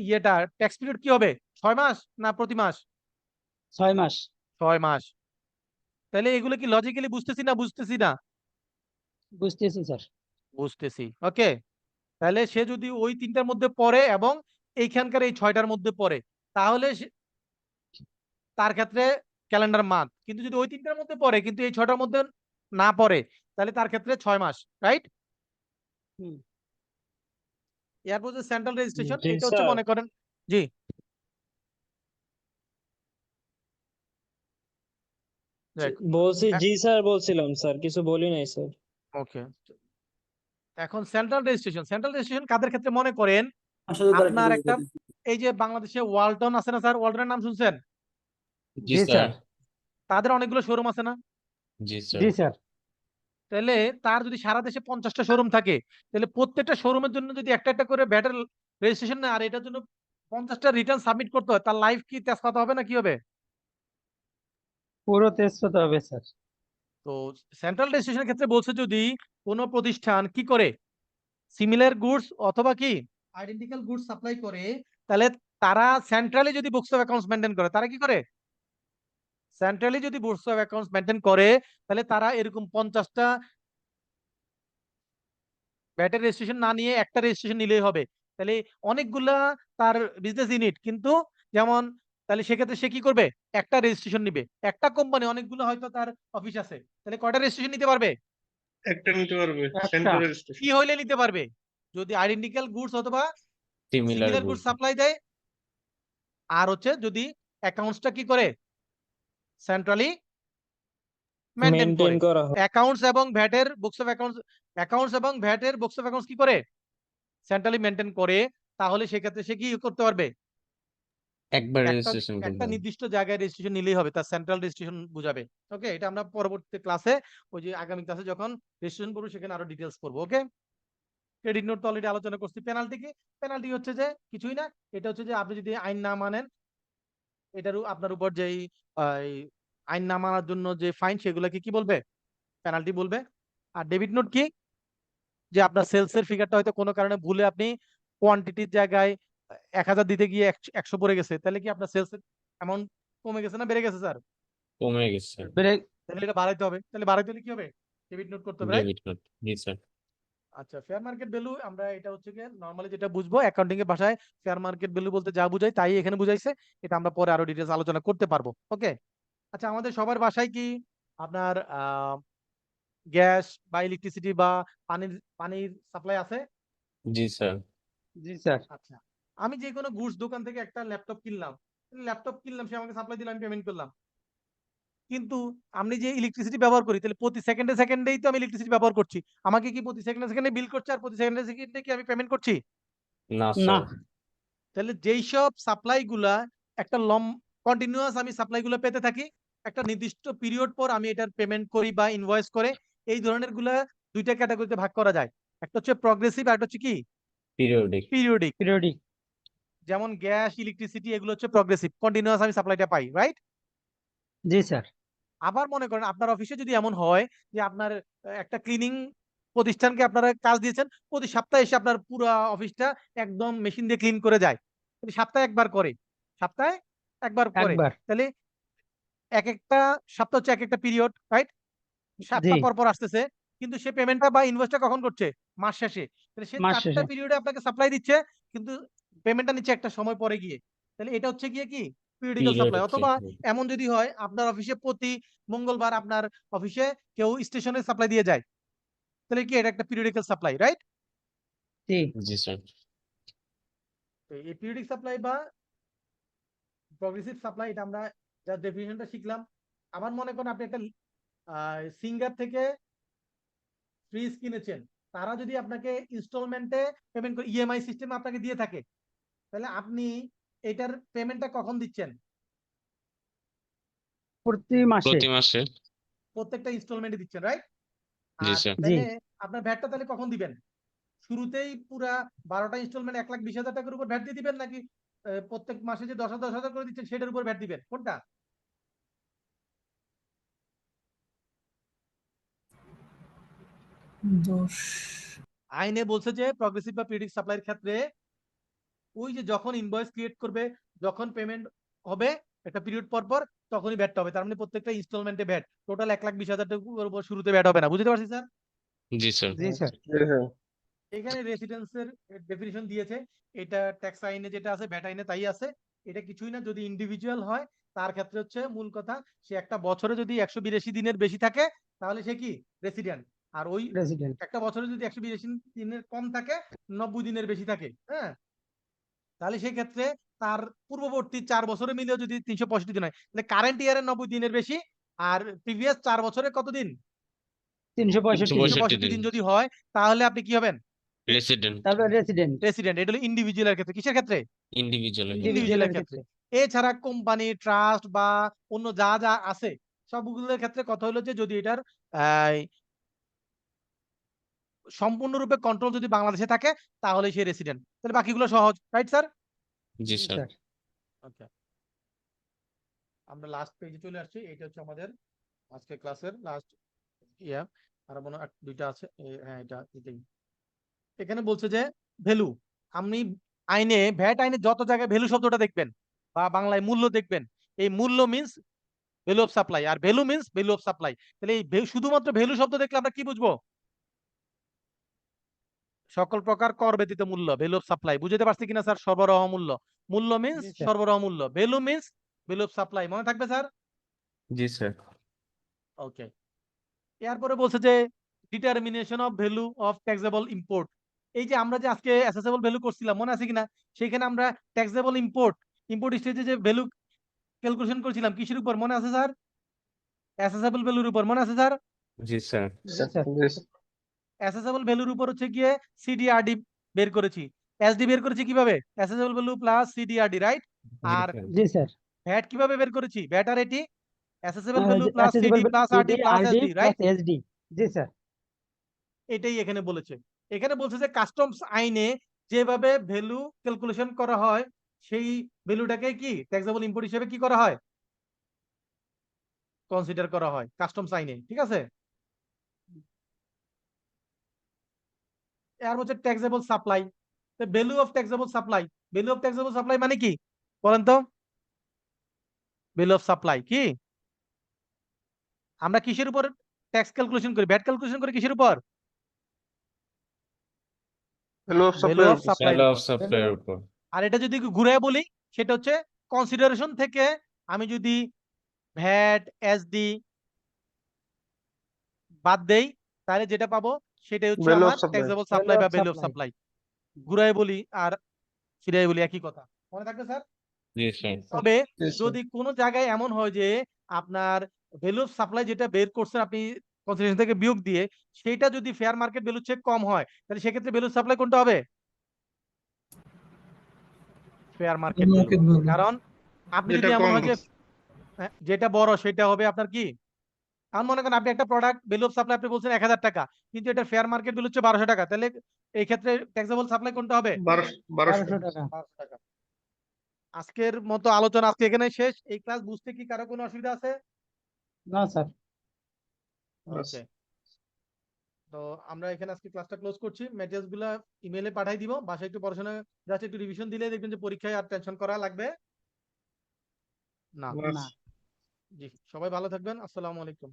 Speaker 2: ইয়েটা ট্যাক্স পিরিয়ড কি হবে? 6 মাস না প্রতি মাস?
Speaker 5: 6 মাস।
Speaker 2: 6 মাস। তাহলে এগুলো কি লজিক্যালি বুঝতেছি না বুঝতেছি না?
Speaker 5: বুঝতেছি স্যার।
Speaker 2: বুঝতেছি। ওকে। তাহলে সে যদি ওই 3টার মধ্যে পড়ে এবং এইখানকার এই 6টার মধ্যে পড়ে, তাহলে তার ক্ষেত্রে ক্যালেন্ডার মান্থ। কিন্তু যদি ওই 3টার মধ্যে পড়ে কিন্তু এই 6টার মধ্যে না পড়ে, তাহলে তার ক্ষেত্রে 6 মাস, রাইট?
Speaker 5: হুম।
Speaker 2: এরপর যে সেন্ট্রাল রেজিস্ট্রেশন,
Speaker 6: জি
Speaker 2: এটা হচ্ছে
Speaker 6: স্যার।
Speaker 2: মনে করেন, জি
Speaker 6: বলছি জি স্যার, বলছিলাম স্যার, কিছু বলি নাই স্যার।
Speaker 2: ওকে। এখন সেন্ট্রাল রেজিস্ট্রেশন কাদের ক্ষেত্রে মনে করেন?
Speaker 9: আসলে তারা কি
Speaker 2: আপনার
Speaker 9: বলতে
Speaker 2: একটা,
Speaker 9: চাইছে?
Speaker 2: এই যে বাংলাদেশে ওয়ালটন আছে না স্যার, ওয়ালটনের নাম শুনছেন?
Speaker 11: জি
Speaker 5: জি
Speaker 11: স্যার।
Speaker 5: স্যার।
Speaker 2: তাদের অনেকগুলো শোরুম আছে না?
Speaker 11: জি
Speaker 5: জি
Speaker 11: স্যার।
Speaker 5: স্যার।
Speaker 2: তাহলে তার যদি সারা দেশে 50টা শোরুম থাকে, তাহলে প্রত্যেকটা শোরুমের জন্য যদি একটা একটা করে ব্যাটার রেজিস্ট্রেশন নেয় আর এটার জন্য 50টা রিটার্ন সাবমিট করতে হয়, তার লাইফ কি তেজপাতা হবে না কি হবে?
Speaker 5: পুরো তেজপাতা হবে স্যার।
Speaker 2: তো সেন্ট্রাল রেজিস্ট্রেশনের ক্ষেত্রে বলছে যদি কোনো প্রতিষ্ঠান কি করে সিমিলার গুডস অথবা কি আইডেন্টিক্যাল গুডস সাপ্লাই করে, তাহলে তারা সেন্ট্রালি যদি বুকস অফ অ্যাকাউন্টস মেনটেন করে, তারা কি করে? সেন্ট্রালি যদি বুকস অফ অ্যাকাউন্টস মেনটেন করে, তাহলে তারা এরকম 50টা ব্যাটারি রেজিস্ট্রেশন না নিয়ে একটা রেজিস্ট্রেশন নিলেই হবে। তাহলে অনেকগুলা তার বিজনেস ইউনিট, কিন্তু যেমন, তাহলে সেক্ষেত্রে সে কি করবে? একটা রেজিস্ট্রেশন নিবে। একটা কোম্পানি অনেকগুলো হয়তো তার অফিস আছে, তাহলে কয়টা রেজিস্ট্রেশন নিতে পারবে?
Speaker 1: একটা নিতে পারবে
Speaker 5: একটা।
Speaker 1: সেন্ট্রাল
Speaker 2: কি
Speaker 1: রেজিস্ট্রেশন।
Speaker 2: হইলে নিতে পারবে? যদি আইডেন্টিক্যাল গুডস অথবা
Speaker 11: similar
Speaker 2: similar
Speaker 11: good.
Speaker 2: Goods supply দেয়, আর হচ্ছে যদি অ্যাকাউন্টসটা কি করে সেন্ট্রালি মেনটেন করে।
Speaker 6: মেনটেন করা হয়।
Speaker 2: অ্যাকাউন্টস এবং ভ্যাটের বুকস অফ অ্যাকাউন্টস, কি করে সেন্ট্রালি মেনটেন করে, তাহলে সেক্ষেত্রে সে কি করতে পারবে?
Speaker 11: একবার
Speaker 2: একটা
Speaker 11: রেজিস্ট্রেশন করতে
Speaker 2: একটা
Speaker 11: হবে।
Speaker 2: নির্দিষ্ট জায়গায় রেজিস্ট্রেশন নিলেই হবে, তার সেন্ট্রাল রেজিস্ট্রেশন বুঝাবে। ওকে, এটা আমরা পরবর্তী ক্লাসে, ওই যে আগামী ক্লাসে যখন রেজিস্ট্রেশন করবো সেখানে আরো ডিটেলস করবো। ওকে। ক্রেডিট নোট তো অলরেডি আলোচনা করছি। পেনাল্টি কি? পেনাল্টি হচ্ছে যে কিছুই না, এটা হচ্ছে যে আপনি যদি আইন না মানেন, এটার আপনার উপর যেই আইন না মানার জন্য যে ফাইন, সেগুলোকে কি বলবে? পেনাল্টি বলবে। আর ডেবিট নোট কি? যে আপনার সেলস এর ফিগারটা হয়তো কোনো কারণে ভুলে আপনি কোয়ান্টিটির জায়গায় 1000 দিতে গিয়ে 100 পড়ে গেছে, তাহলে কি আপনার সেলস অ্যামাউন্ট কমে গেছে না বেড়ে গেছে স্যার?
Speaker 11: কমে গেছে স্যার।
Speaker 2: তাহলে এটা বাড়াইতে হবে। তাহলে বাড়াইতে হলে কি হবে? ডেবিট নোট করতে হবে, রাইট?
Speaker 11: Debit note. জি স্যার।
Speaker 2: আচ্ছা, ফেয়ার মার্কেট ভ্যালু আমরা এটা হচ্ছে কি নরমালি যেটা বুঝবো অ্যাকাউন্টিং এর ভাষায়, ফেয়ার মার্কেট ভ্যালু বলতে যা বুঝাই তাই এখানে বুঝাইছে। এটা আমরা পরে আরো ডিটেইলস আলোচনা করতে পারবো। ওকে। আচ্ছা, আমাদের সবার বাসায় কি আপনার গ্যাস বা ইলেকট্রিসিটি বা পানির পানির সাপ্লাই আছে?
Speaker 11: জি স্যার।
Speaker 5: জি স্যার।
Speaker 2: আচ্ছা, আমি যে কোনো গুডস দোকান থেকে একটা ল্যাপটপ কিনলাম, সে আমাকে সাপ্লাই দিল, আমি পেমেন্ট করলাম। কিন্তু আমি যে ইলেকট্রিসিটি ব্যবহার করি তাহলে প্রতি সেকেন্ডে সেকেন্ডেই তো আমি ইলেকট্রিসিটি ব্যবহার করছি, আমাকে কি প্রতি সেকেন্ডে সেকেন্ডে বিল করছে আর প্রতি সেকেন্ডে সেকেন্ডে কি আমি পেমেন্ট করছি?
Speaker 11: না
Speaker 5: না
Speaker 11: স্যার
Speaker 2: তাহলে যেই সব সাপ্লাই গুলা একটা কন্টিনিউয়াস আমি সাপ্লাই গুলো পেতে থাকি, একটা নির্দিষ্ট পিরিয়ড পর আমি এটার পেমেন্ট করি বা ইনভয়েস করে, এই ধরনের গুলা দুইটা ক্যাটাগরিতে ভাগ করা যায়। একটা হচ্ছে প্রগ্রেসিভ আর একটা হচ্ছে কি
Speaker 11: পিরিয়ডিক
Speaker 2: পিরিয়ডিক।
Speaker 5: পিরিয়ডিক।
Speaker 2: যেমন গ্যাস, ইলেকট্রিসিটি এগুলো হচ্ছে প্রগ্রেসিভ, কন্টিনিউয়াস আমি সাপ্লাইটা পাই, রাইট?
Speaker 5: জি স্যার।
Speaker 2: আবার মনে করেন আপনার অফিসে যদি এমন হয় যে আপনার একটা ক্লিনিং প্রতিষ্ঠানকে আপনারা কাজ দিয়েছেন, প্রতি সপ্তাহে এসে আপনার পুরো অফিসটা একদম মেশিন দিয়ে ক্লিন করে যায়, প্রতি সপ্তাহে একবার করে, সপ্তাহে একবার করে,
Speaker 5: একবার।
Speaker 2: তাহলে এক একটা সপ্তাহ হচ্ছে এক একটা পিরিয়ড, রাইট? সপ্তাহ
Speaker 5: জি।
Speaker 2: পর পর আসতেছে, কিন্তু সে পেমেন্টটা বা ইনভয়েসটা কখন করছে? মাস শেষে। তাহলে সে
Speaker 5: মাস
Speaker 2: 4টা
Speaker 5: শেষে।
Speaker 2: পিরিয়ডে আপনাকে সাপ্লাই দিচ্ছে, কিন্তু পেমেন্টটা নিচ্ছে একটা সময় পরে গিয়ে। তাহলে এটা হচ্ছে গিয়ে কি পিরিয়ডিক্যাল সাপ্লাই।
Speaker 11: পিরিয়ডিক
Speaker 2: অথবা এমন যদি হয় আপনার অফিসে প্রতি মঙ্গলবার আপনার অফিসে কেউ স্টেশনে সাপ্লাই দিয়ে যায়, তাহলে কি এটা একটা পিরিয়ডিক্যাল সাপ্লাই, রাইট?
Speaker 5: জি।
Speaker 11: জি স্যার
Speaker 2: তো এই পিরিয়ডিক সাপ্লাই বা প্রগ্রেসিভ সাপ্লাই এটা আমরা যা ডেফিনিশনটা শিখলাম। আবার মনে করেন আপনি একটা সিঙ্গার থেকে ফ্রিজ কিনেছেন, তারা যদি আপনাকে ইনস্টলমেন্টে পেমেন্ট করে ইএমআই সিস্টেমে আপনাকে দিয়ে থাকে, তাহলে আপনি এটার পেমেন্টটা কখন দিচ্ছেন?
Speaker 5: প্রতি মাসে।
Speaker 11: প্রতি মাসে
Speaker 2: প্রত্যেকটা ইনস্টলমেন্টে দিচ্ছেন, রাইট?
Speaker 11: জি
Speaker 2: আর
Speaker 11: স্যার
Speaker 2: তাহলে আপনার ভ্যাটটা তাহলে কখন দিবেন? শুরুতেই পুরা 12টা ইনস্টলমেন্ট 1,20,000 টাকার উপর ভ্যাট দিয়ে দিবেন, নাকি প্রত্যেক মাসে যে 10,000 করে দিচ্ছেন সেটার উপর ভ্যাট দিবেন, কোনটা?
Speaker 7: দোষ
Speaker 2: আইনে বলছে যে প্রগ্রেসিভ বা পিরিয়ডিক সাপ্লাইয়ের ক্ষেত্রে ওই যে যখন ইনভয়েস ক্রিয়েট করবে, যখন পেমেন্ট হবে একটা পিরিয়ড পর পর, তখনই ভ্যাটটা হবে। তার মানে প্রত্যেকটা ইনস্টলমেন্টে ভ্যাট, টোটাল 1,20,000 টাকার উপর শুরুতে ভ্যাট হবে না। বুঝতে পারছি স্যার?
Speaker 11: জি স্যার
Speaker 5: জি স্যার।
Speaker 2: এখানে রেসিডেন্সের ডেফিনিশন দিয়েছে, এটা ট্যাক্স আইনে যেটা আছে ভ্যাট আইনে তাই আছে। এটা কিছুই না, যদি ইন্ডিভিজুয়াল হয় তার ক্ষেত্রে হচ্ছে মূল কথা, সে একটা বছরে যদি 182 দিনের বেশি থাকে তাহলে সে কি রেসিডেন্ট, আর ওই
Speaker 5: রেসিডেন্ট।
Speaker 2: একটা বছরে যদি 182 দিনের কম থাকে, 90 দিনের বেশি থাকে, হ্যাঁ, তাহলে সেই ক্ষেত্রে তার পূর্ববর্তী 4 বছরে মিলেও যদি 365 দিন হয়, তাহলে কারেন্ট ইয়ারে 90 দিনের বেশি, আর প্রিভিয়াস 4 বছরে কত দিন?
Speaker 5: 365 দিন।
Speaker 2: 365 দিন যদি হয়, তাহলে আপনি কি হবেন?
Speaker 11: রেসিডেন্ট
Speaker 5: তারপর রেসিডেন্ট।
Speaker 2: রেসিডেন্ট। এটা হলো ইন্ডিভিজুয়ালের ক্ষেত্রে। কিসের ক্ষেত্রে?
Speaker 11: ইন্ডিভিজুয়াল
Speaker 2: ইন্ডিভিজুয়ালের ক্ষেত্রে। এছাড়া কোম্পানি, ট্রাস্ট বা অন্য যা যা আছে সবগুলোর ক্ষেত্রে কথা হলো যে যদি এটার আহ, সম্পূর্ণরূপে কন্ট্রোল যদি বাংলাদেশে থাকে তাহলে সে রেসিডেন্ট। তাহলে বাকিগুলো সহজ, রাইট স্যার?
Speaker 11: জি স্যার
Speaker 2: ওকে, আমরা লাস্ট পেজে চলে আসছি। এটা হচ্ছে আমাদের আজকে ক্লাসের লাস্ট ইয়া, আর মনে হয় দুইটা আছে, হ্যাঁ এটা এটাই। এখানে বলছে যে ভ্যালু, আপনি আইনে ভ্যাট আইনে যত জায়গায় ভ্যালু শব্দটা দেখবেন বা বাংলায় মূল্য দেখবেন, এই মূল্য মিন্স ভ্যালু অফ সাপ্লাই, আর value means value of supply. তাহলে এই শুধুমাত্র ভ্যালু শব্দ দেখলে আমরা কি বুঝবো? সকল প্রকার কর ব্যতীত মূল্য, ভ্যালু অফ সাপ্লাই। বুঝতে পারছি কিনা স্যার? সরবরাহ মূল্য, মূল্য মিন্স
Speaker 5: জি, স্যার।
Speaker 2: সরবরাহ মূল্য, value means value of supply. মনে থাকবে স্যার?
Speaker 3: জি স্যার
Speaker 2: ওকে, এরপরে বলছে যে determination of value of taxable import. এই যে আমরা যে আজকে অ্যাসেসেবল ভ্যালু করছিলাম, মনে আছে কিনা? সেখানে আমরা ট্যাক্সেবল ইম্পোর্ট স্টেজে যে ভ্যালু ক্যালকুলেশন করেছিলাম কিসের উপর, মনে আছে স্যার? অ্যাসেসেবল ভ্যালুর উপর, মনে আছে স্যার?
Speaker 3: জি স্যার
Speaker 2: অ্যাসেসেবল ভ্যালুর উপর হচ্ছে গিয়ে সিডিআরডি বের করেছি। এসডি বের করেছি কিভাবে? Assessable value plus CD RD, right? আর
Speaker 5: জি স্যার।
Speaker 2: ভ্যাট কিভাবে বের করেছি? ভ্যাট আর AT assessable value plus
Speaker 5: accessible
Speaker 2: CD plus RD plus
Speaker 5: RD
Speaker 2: SD, right?
Speaker 5: plus SD। জি স্যার।
Speaker 2: এটাই এখানে বলেছে। এখানে বলছে যে কাস্টমস আইনে যেভাবে ভ্যালু ক্যালকুলেশন করা হয়, সেই ভ্যালুটাকে কি ট্যাক্সেবল ইম্পোর্ট হিসেবে কি করা হয়? কনসিডার করা হয় কাস্টমস আইনে, ঠিক আছে? আর হচ্ছে taxable supply, value of taxable supply. Value of taxable supply মানে কি বলেন তো? ভ্যালু অফ সাপ্লাই কি? আমরা কিসের উপর ট্যাক্স ক্যালকুলেশন করি? ভ্যাট ক্যালকুলেশন করি কিসের উপর?
Speaker 1: Value of
Speaker 2: value
Speaker 1: supply.
Speaker 2: Of supply.
Speaker 11: Value of সাপ্লাইয়ের উপর
Speaker 2: আর এটা যদি ঘুরে বলি, সেটা হচ্ছে কনসিডারেশন থেকে আমি যদি ভ্যাট এসডি বাদ দেই, তাহলে যেটা পাবো সেটাই হচ্ছে
Speaker 1: Value of
Speaker 2: আমার
Speaker 1: supply.
Speaker 2: ট্যাক্সেবল সাপ্লাই
Speaker 5: Value
Speaker 2: বা
Speaker 5: of
Speaker 2: value of
Speaker 5: supply।
Speaker 2: Supply. ঘুরাই বলি আর ফিরাই বলি একই কথা, মনে থাকবে স্যার?
Speaker 11: জি স্যার
Speaker 2: তবে
Speaker 1: Yes, sir.
Speaker 2: যদি কোনো জায়গায় এমন হয় যে আপনার ভ্যালু অফ সাপ্লাই যেটা বের করছেন আপনি কনসিডারেশন থেকে বিয়োগ দিয়ে, সেটা যদি ফেয়ার মার্কেট ভ্যালু চেয়ে কম হয়, তাহলে সেক্ষেত্রে ভ্যালু সাপ্লাই কোনটা হবে? Fair market value.
Speaker 7: Market value.
Speaker 2: কারণ আপনি
Speaker 1: যেটা
Speaker 2: যদি এমন
Speaker 1: কম
Speaker 2: হয় যে
Speaker 1: হচ্ছে।
Speaker 2: যেটা বড় সেটা হবে আপনার কি, এখন মনে করেন আপনি একটা প্রোডাক্ট ভ্যালু অফ সাপ্লাই আপনি বলছেন 1000 টাকা, কিন্তু এটা ফেয়ার মার্কেট ভ্যালু হচ্ছে 1200 টাকা, তাহলে এই ক্ষেত্রে ট্যাক্সেবল সাপ্লাই কোনটা হবে?
Speaker 1: 1200
Speaker 5: 1200 টাকা।
Speaker 2: 1200 টাকা। আজকের মতো আলোচনা আজকে এখানে শেষ। এই ক্লাস বুঝতে কি কারো কোনো অসুবিধা আছে?
Speaker 5: না স্যার।
Speaker 2: ওকে, তো আমরা এখানে আজকে ক্লাসটা ক্লোজ করছি। ম্যাটেরিয়ালস গুলা ইমেইলে পাঠাই দিব, বাসায় একটু পড়াশোনা জাস্ট একটু রিভিশন দিলে দেখবেন যে পরীক্ষায় আর টেনশন করা লাগবে না।
Speaker 5: না।
Speaker 2: জি, সবাই ভালো থাকবেন। আসসালামু আলাইকুম।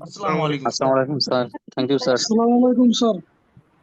Speaker 1: আসসালামু আলাইকুম।
Speaker 9: আসসালামু আলাইকুম স্যার, থ্যাংক ইউ স্যার।
Speaker 5: আসসালামু আলাইকুম স্যার।